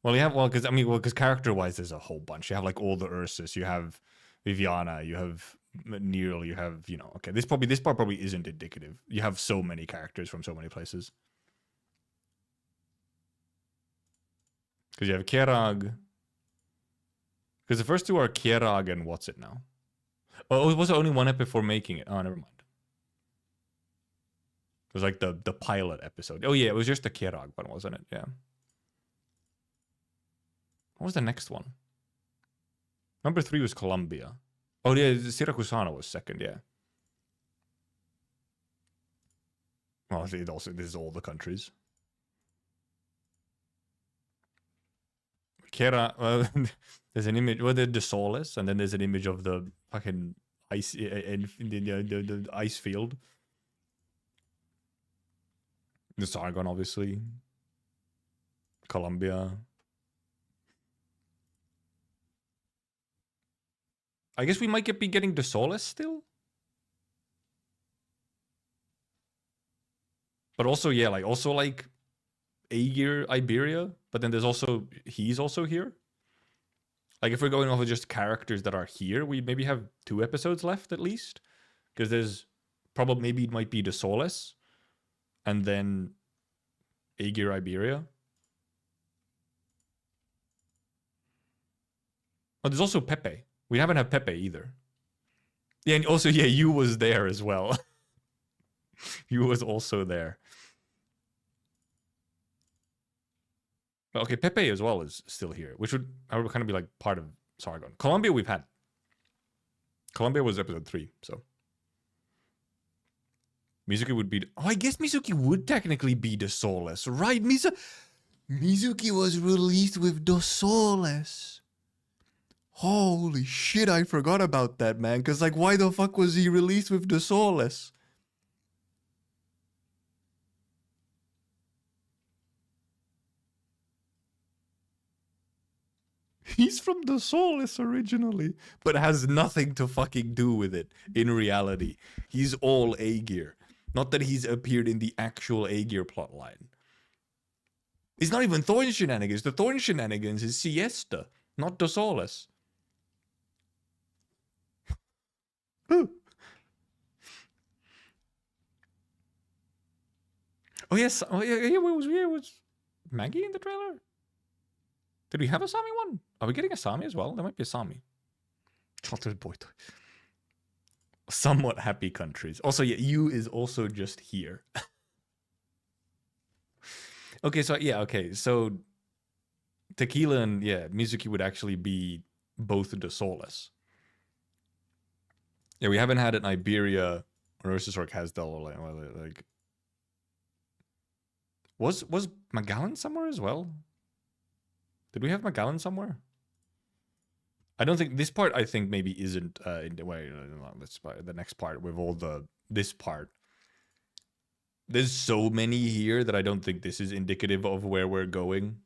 Well, because character-wise, there's a whole bunch. You have like all the Ursus. You have Viviana. You have Neil. You have Okay, this part probably isn't indicative. You have so many characters from so many places. Because you have Kerag. Because the first two are Kierag and what's it now? Oh, was it only one episode before making it? Oh, never mind. It was like the pilot episode. Oh yeah, it was just the Kierag one, wasn't it? Yeah. What was the next one? Number 3 was Colombia. Oh yeah, Siracusano was second, yeah. Well, this is all the countries. Kera, there's an image, the Solace, and then there's an image of the fucking ice, the ice field. The Sargon, obviously. Colombia. I guess we might be getting the Solace still. But also, yeah, like Aegir, Iberia, but then he's also here. Like if we're going off of just characters that are here, we maybe have 2 episodes left at least, because there's probably maybe it might be the Solace, and then Aegir, Iberia. Oh, there's also Pepe. We haven't had Pepe either. Yeah, and also you was there as well. He was also there. Okay, Pepe as well is still here, which would kind of be like part of Sargon. Colombia we've had. Colombia was episode 3, so. Mizuki would be... Oh, I guess Mizuki would technically be the Soulless, right? Mizuki was released with the Soulless. Holy shit, I forgot about that, man. Because, like, why the fuck was he released with the Soulless? He's from the Soulless originally, but has nothing to fucking do with it in reality. He's all A-Gear. Not that he's appeared in the actual A-Gear plotline. It's not even Thorn shenanigans. The Thorn shenanigans is Siesta, not the Soulless. Oh yes, oh yeah, was Maggie in the trailer? Did we have a Sami one? Are we getting a Sami as well? There might be a Sami. Chocolate boy toy. Somewhat happy countries. Also, yeah, you is also just here. Okay, so yeah, okay, so Tequila and yeah, Mizuki would actually be both the Soulless. Yeah, we haven't had an Iberia or Ursus or Casdell or like. Was Magellan somewhere as well? Did we have Magellan somewhere? I don't think this part. I think maybe isn't in the way. Let's the next part with all this part. There's so many here that I don't think this is indicative of where we're going.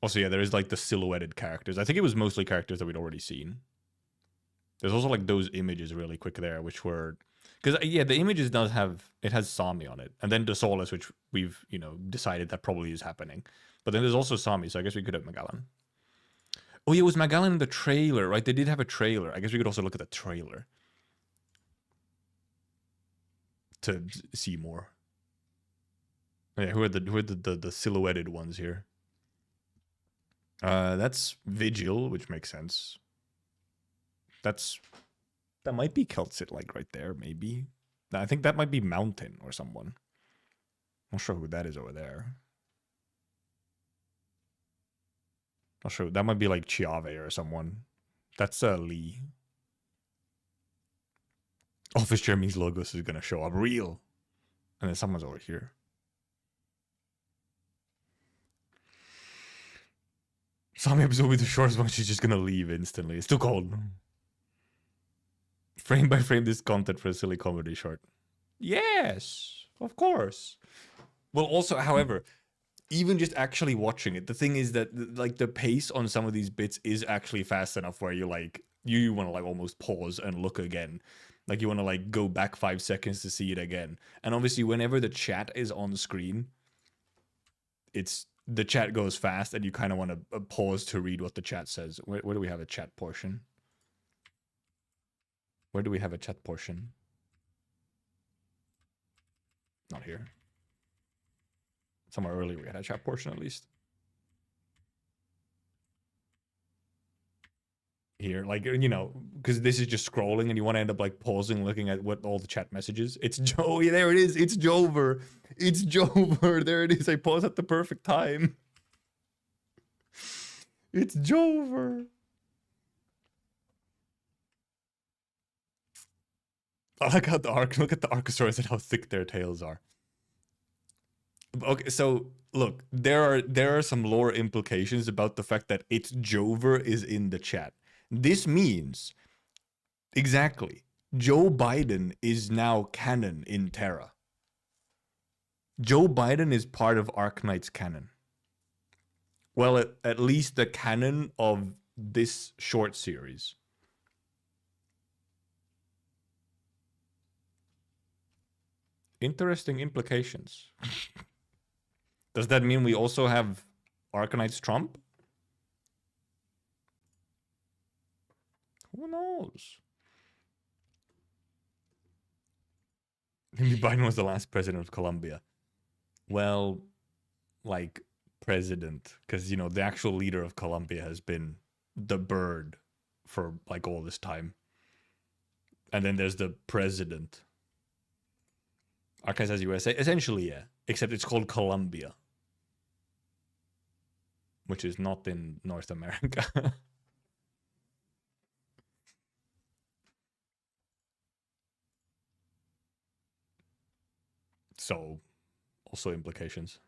Also, yeah, there is like the silhouetted characters. I think it was mostly characters that we'd already seen. There's also like those images really quick there, which were... Because, yeah, the images does have... It has Sami on it. And then the Soulless, which we've, you know, decided that probably is happening. But then there's also Sami, so I guess we could have Magellan. Oh, yeah, it was Magellan in the trailer, right? They did have a trailer. I guess we could also look at the trailer. To see more. Yeah, who are the silhouetted ones here? That's Vigil, which makes sense. That might be Keltsit, like right there, maybe. I think that might be Mountain or someone. Not sure who that is over there. Not sure. That might be like Chiave or someone. That's Lee. Office Chair means Logos is gonna show up real. And then someone's over here. Sami episode will be the shortest one. She's just gonna leave instantly. It's too cold. Frame by frame this content for a silly comedy short. Yes, of course. Well, also, however, even just actually watching it, the thing is that like the pace on some of these bits is actually fast enough where you like you want to like almost pause and look again. Like you want to like go back 5 seconds to see it again. And obviously whenever the chat is on screen, the chat goes fast and you kind of want to pause to read what the chat says. Where do we have a chat portion? Where do we have a chat portion? Not here. Somewhere earlier we had a chat portion at least. Here, like, you know, because this is just scrolling and you want to end up like pausing, looking at what all the chat messages. It's Joe. Yeah, there it is. It's Jover. It's Jover. There it is. I paused at the perfect time. It's Jover. I like how look at the Archosaurus and how thick their tails are. Okay, so look, there are some lore implications about the fact that it's Jover is in the chat. This means exactly Joe Biden is now canon in Terra. Joe Biden is part of Arknights canon. Well, at least the canon of this short series. Interesting implications. Does that mean we also have Arknights Trump? Who knows? Maybe Biden was the last president of Colombia. Well, like, president, because, you know, the actual leader of Colombia has been the bird for like all this time. And then there's the president. Arknights says USA. Essentially, yeah. Except it's called Colombia, which is not in North America. So, also implications.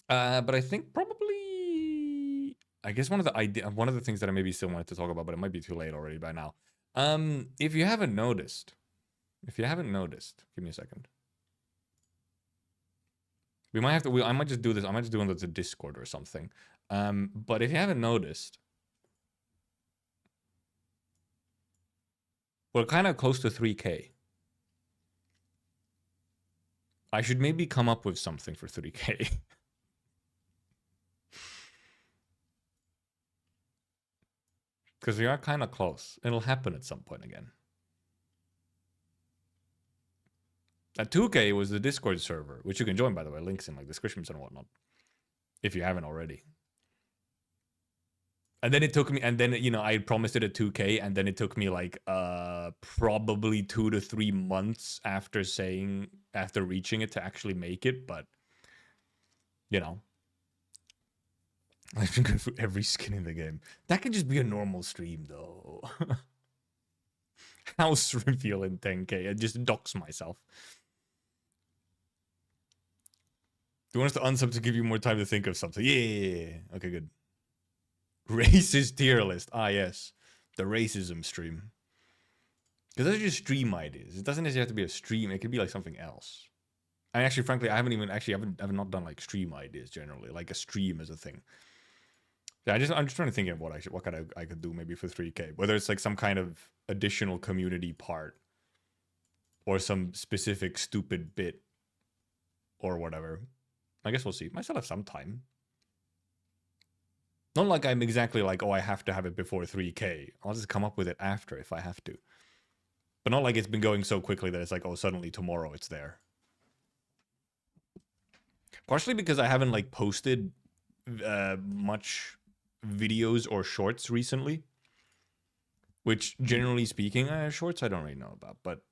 But I think probably, I guess one of the things that I maybe still wanted to talk about, but it might be too late already by now. If you haven't noticed, give me a second. We might have to. I might just do this. I might just do it on the Discord or something. But if you haven't noticed, we're kind of close to 3K. I should maybe come up with something for 3K. Because we are kind of close. It'll happen at some point again. At 2K was the Discord server, which you can join, by the way. Links in like descriptions and whatnot, if you haven't already. And then it took me, and then, you know, I promised it at 2K, and then it took me like probably 2 to 3 months after reaching it to actually make it. But, you know, I've been going through every skin in the game. That could just be a normal stream, though. House reveal in 10K. I just dox myself. Do you want us to unsub to give you more time to think of something? Yeah. Okay, good. Racist tier list. Ah, yes. The racism stream. Because those are just stream ideas. It doesn't necessarily have to be a stream. It could be like something else. And actually, frankly, I've not done like stream ideas generally. Like a stream as a thing. Yeah, I'm just trying to think of what I could do maybe for 3K. Whether it's like some kind of additional community part. Or some specific stupid bit. Or whatever. I guess we'll see. Might still have some time. Not like I'm exactly like, oh, I have to have it before 3K. I'll just come up with it after if I have to. But not like it's been going so quickly that it's like, oh, suddenly tomorrow it's there. Partially because I haven't like posted much videos or shorts recently. Which, generally speaking, shorts I don't really know about. But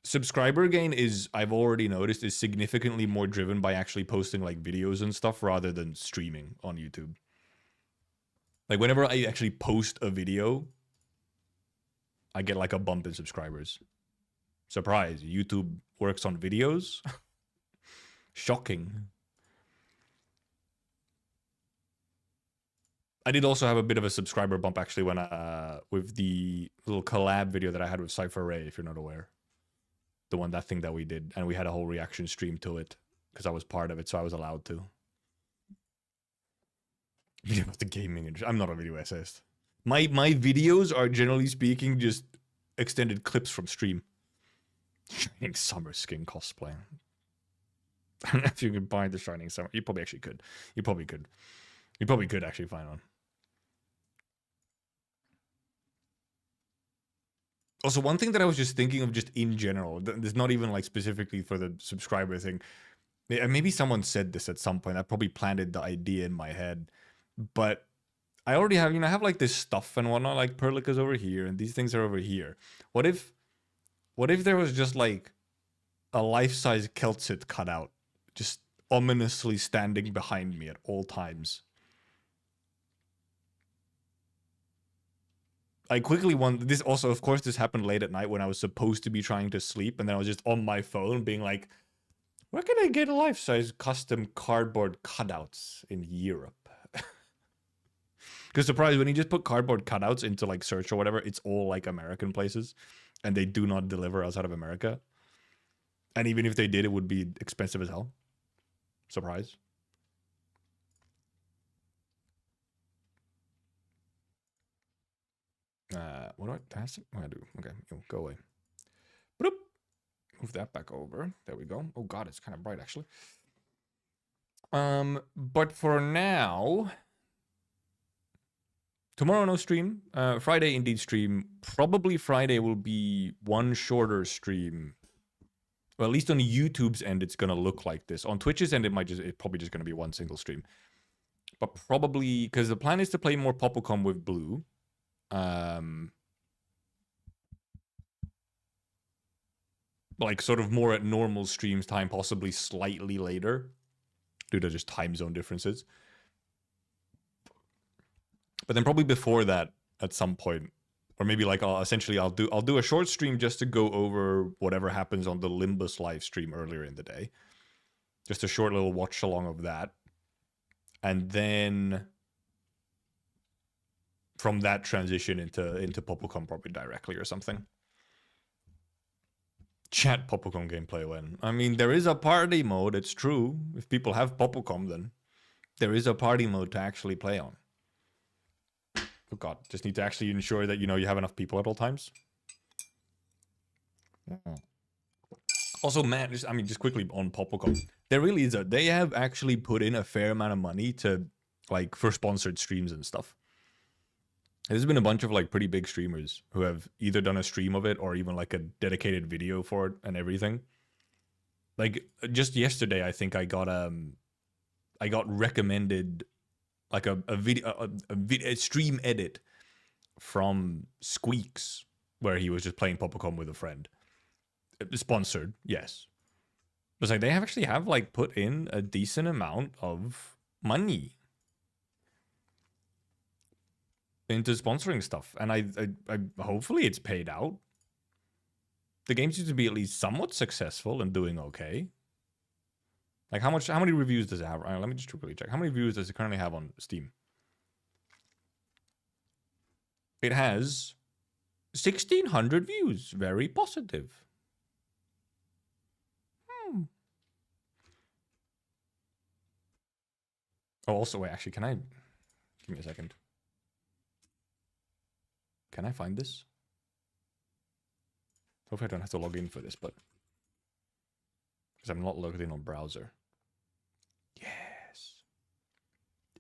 subscriber gain is, I've already noticed, is significantly more driven by actually posting like videos and stuff rather than streaming on YouTube. Like whenever I actually post a video, I get like a bump in subscribers. Surprise, YouTube works on videos? Shocking. I did also have a bit of a subscriber bump actually when with the little collab video that I had with Cypher Ray, if you're not aware. That thing that we did, and we had a whole reaction stream to it because I was part of it, so I was allowed to. Video about the gaming industry. I'm not a video essayist. My videos are, generally speaking, just extended clips from stream. Shining Summer skin cosplay. I don't know if you can buy the Shining Summer. You probably actually could. You probably could. You probably could actually find one. Also, one thing that I was just thinking of just in general, there's not even like specifically for the subscriber thing. Maybe someone said this at some point. I probably planted the idea in my head. But I already have, I have like this stuff and whatnot, like Perlica's over here and these things are over here. What if there was just like a life-size Keltsit cutout just ominously standing behind me at all times? I quickly this also, of course, this happened late at night when I was supposed to be trying to sleep, and then I was just on my phone being like, where can I get life-size custom cardboard cutouts in Europe? Because surprise, when you just put cardboard cutouts into like search or whatever, it's all like American places, and they do not deliver outside of America. And even if they did, it would be expensive as hell. Surprise. What do I pass it? What do I do? Okay, go away. Bloop. Move that back over. There we go. Oh god, it's kind of bright actually. But for now, tomorrow no stream. Friday indeed stream. Probably Friday will be one shorter stream Well, at least on YouTube's end, it's gonna look like this. On Twitch's end, it's probably just gonna be one single stream. But probably because the plan is to play more Popocom with Blue. Like sort of more at normal streams time, possibly slightly later, due to just time zone differences. But then probably before that, at some point, or maybe like I'll do a short stream just to go over whatever happens on the Limbus live stream earlier in the day. Just a short little watch along of that. And then from that transition into Popocom probably directly or something. Chat Popocom gameplay when. I mean, there is a party mode, it's true. If people have Popocom, then there is a party mode to actually play on. Oh god, just need to actually ensure that, you have enough people at all times. Yeah. Also, man, just quickly on Popocom. There really is they have actually put in a fair amount of money to, like, for sponsored streams and stuff. There's been a bunch of, like, pretty big streamers who have either done a stream of it or even, like, a dedicated video for it and everything. Like, just yesterday, I think I got recommended, like, a stream edit from Squeaks, where he was just playing Popocom with a friend. Sponsored, yes. But like, they actually have, like, put in a decent amount of money into sponsoring stuff, and I hopefully it's paid out. The game seems to be at least somewhat successful and doing okay. Like, how many reviews does it have? Let me just quickly check. How many reviews does it currently have on Steam? It has 1,600 views. Very positive. Oh, also, wait, actually, give me a second. Can I find this? Hopefully I don't have to log in for this, but because I'm not logged in on browser. Yes.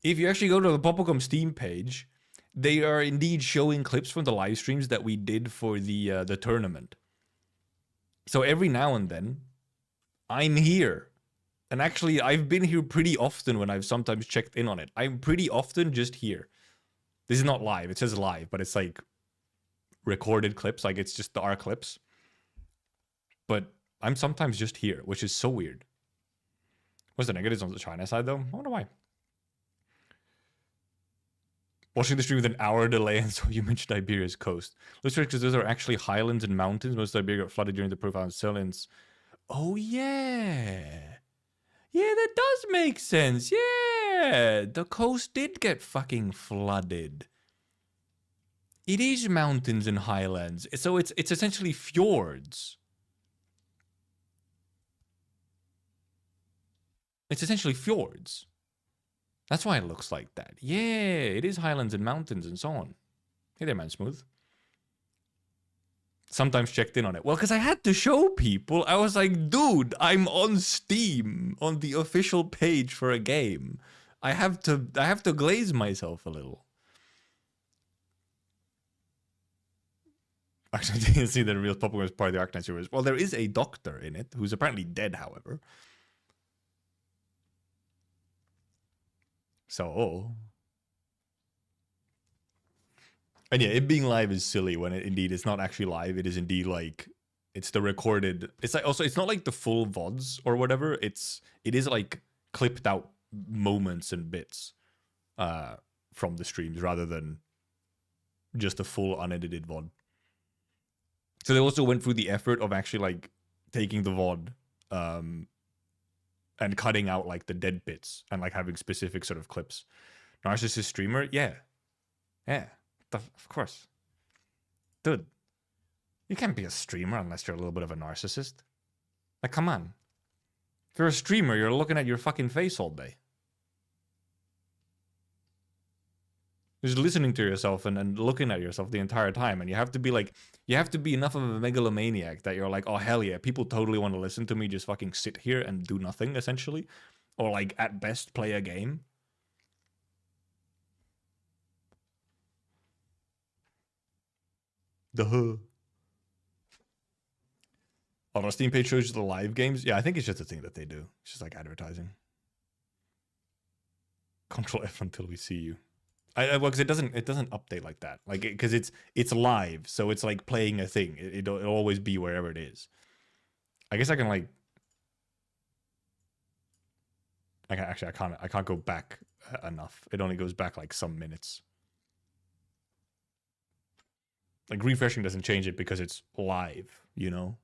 If you actually go to the Popocom Steam page, they are indeed showing clips from the live streams that we did for the tournament. So every now and then, I'm here. And actually, I've been here pretty often when I've sometimes checked in on it. I'm pretty often just here. This is not live. It says live, but it's like recorded clips. Like, it's just our clips. But I'm sometimes just here, which is so weird. What's the negatives on the China side, though? I wonder why. Watching the stream with an hour delay, and so you mentioned Iberia's coast. Looks like those are actually highlands and mountains. Most of Iberia got flooded during the profound silence. Oh, yeah. Yeah, that does make sense. Yeah, the coast did get fucking flooded. It is mountains and highlands. So it's essentially fjords. It's essentially fjords. That's why it looks like that. Yeah, it is highlands and mountains and so on. Hey there, man, Smooth. Sometimes checked in on it. Well, because I had to show people. I was like, dude, I'm on Steam, on the official page for a game. I have to glaze myself a little. Actually, I didn't see that real Popocom was part of the Arknights series. Well, there is a doctor in it, who's apparently dead, however. So, and yeah, it being live is silly when it indeed it's not actually live. It is indeed like, it's the recorded. It's like, also, it's not like the full VODs or whatever. It is like clipped out moments and bits from the streams rather than just a full unedited VOD. So they also went through the effort of actually like taking the VOD and cutting out like the dead bits and like having specific sort of clips. Narcissist streamer? Yeah. Of course. Dude, you can't be a streamer unless you're a little bit of a narcissist. Like, come on. If you're a streamer, you're looking at your fucking face all day. Just listening to yourself and looking at yourself the entire time. And you have to be enough of a megalomaniac that you're like, oh, hell yeah, people totally want to listen to me just fucking sit here and do nothing, essentially. Or like, at best, play a game. Duh. Oh, the Steam page shows you the live games? Yeah, I think it's just a thing that they do. It's just like advertising. Control F until we see you. Well, because it doesn't update like that. Like, because it's live, so it's like playing a thing. It'll always be wherever it is. I guess I can like. I can't go back enough. It only goes back like some minutes. Like refreshing doesn't change it because it's live, you know?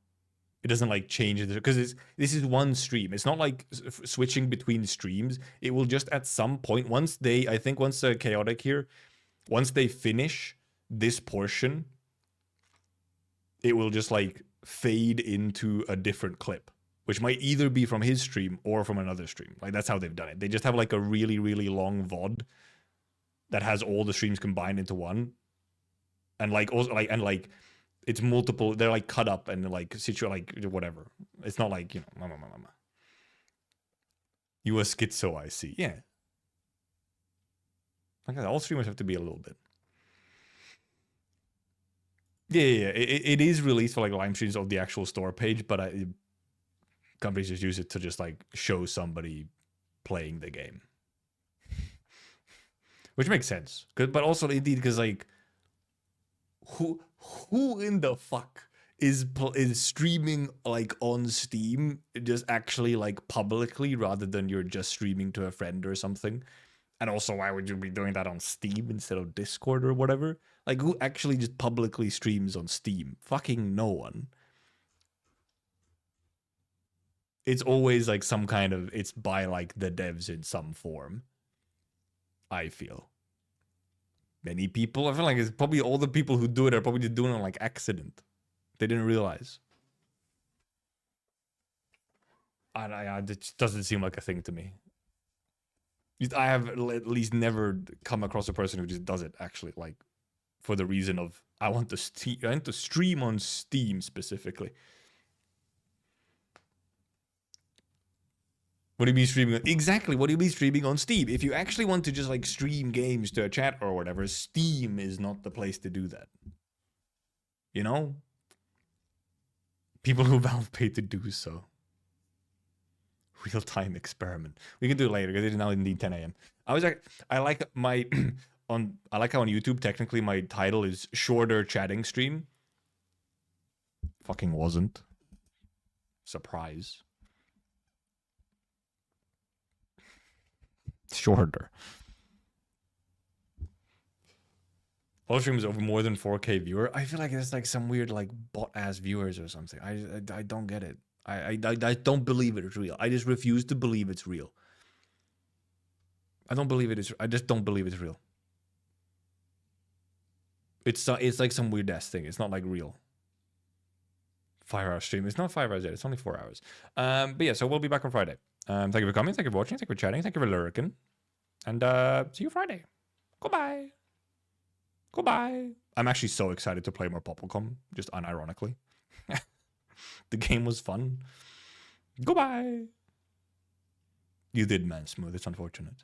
It doesn't like change it because this is one stream. It's not like switching between streams. It will just at some point, once Chaotic here, once they finish this portion, it will just like fade into a different clip, which might either be from his stream or from another stream. Like that's how they've done it. They just have like a really, really long VOD that has all the streams combined into one. And like also like it's multiple, they're like cut up and like whatever. It's not like, you know, you a schizo, I see. Yeah. Like all streamers have to be a little bit. Yeah. It is released for like live streams of the actual store page, but companies just use it to just like show somebody playing the game. Which makes sense. But also indeed, because like, who in the fuck is streaming like on Steam just actually like publicly rather than you're just streaming to a friend or something? And also, why would you be doing that on Steam instead of Discord or whatever? Like, who actually just publicly streams on Steam? Fucking no one. It's always like some kind of, it's by like the devs in some form, I feel. Many people, I feel like it's probably all the people who do it are probably just doing it on like accident. They didn't realize. It just doesn't seem like a thing to me. I have at least never come across a person who just does it actually, like for the reason of I want to stream on Steam specifically. What do you mean streaming? Exactly. What do you mean streaming on Steam? If you actually want to just like stream games to a chat or whatever, Steam is not the place to do that. You know? People who Valve pay to do so. Real-time experiment. We can do it later because it is now indeed 10 a.m. I like my I like how on YouTube technically my title is shorter chatting stream. Fucking wasn't. Surprise. Shorter. All streams over more than 4K viewer. I feel like it's like some weird like bot ass viewers or something. I don't get it. I don't believe it is real. I just refuse to believe it's real. I don't believe it is. I just don't believe it's real. It's like some weird ass thing. It's not like real. 5-hour stream. It's not 5 hours yet. It's only 4 hours. But yeah, so we'll be back on Friday. Thank you for coming. Thank you for watching. Thank you for chatting. Thank you for lurking. And see you Friday. Goodbye. Goodbye. I'm actually so excited to play more Populcom, just unironically. The game was fun. Goodbye. You did, man, Smooth. It's unfortunate.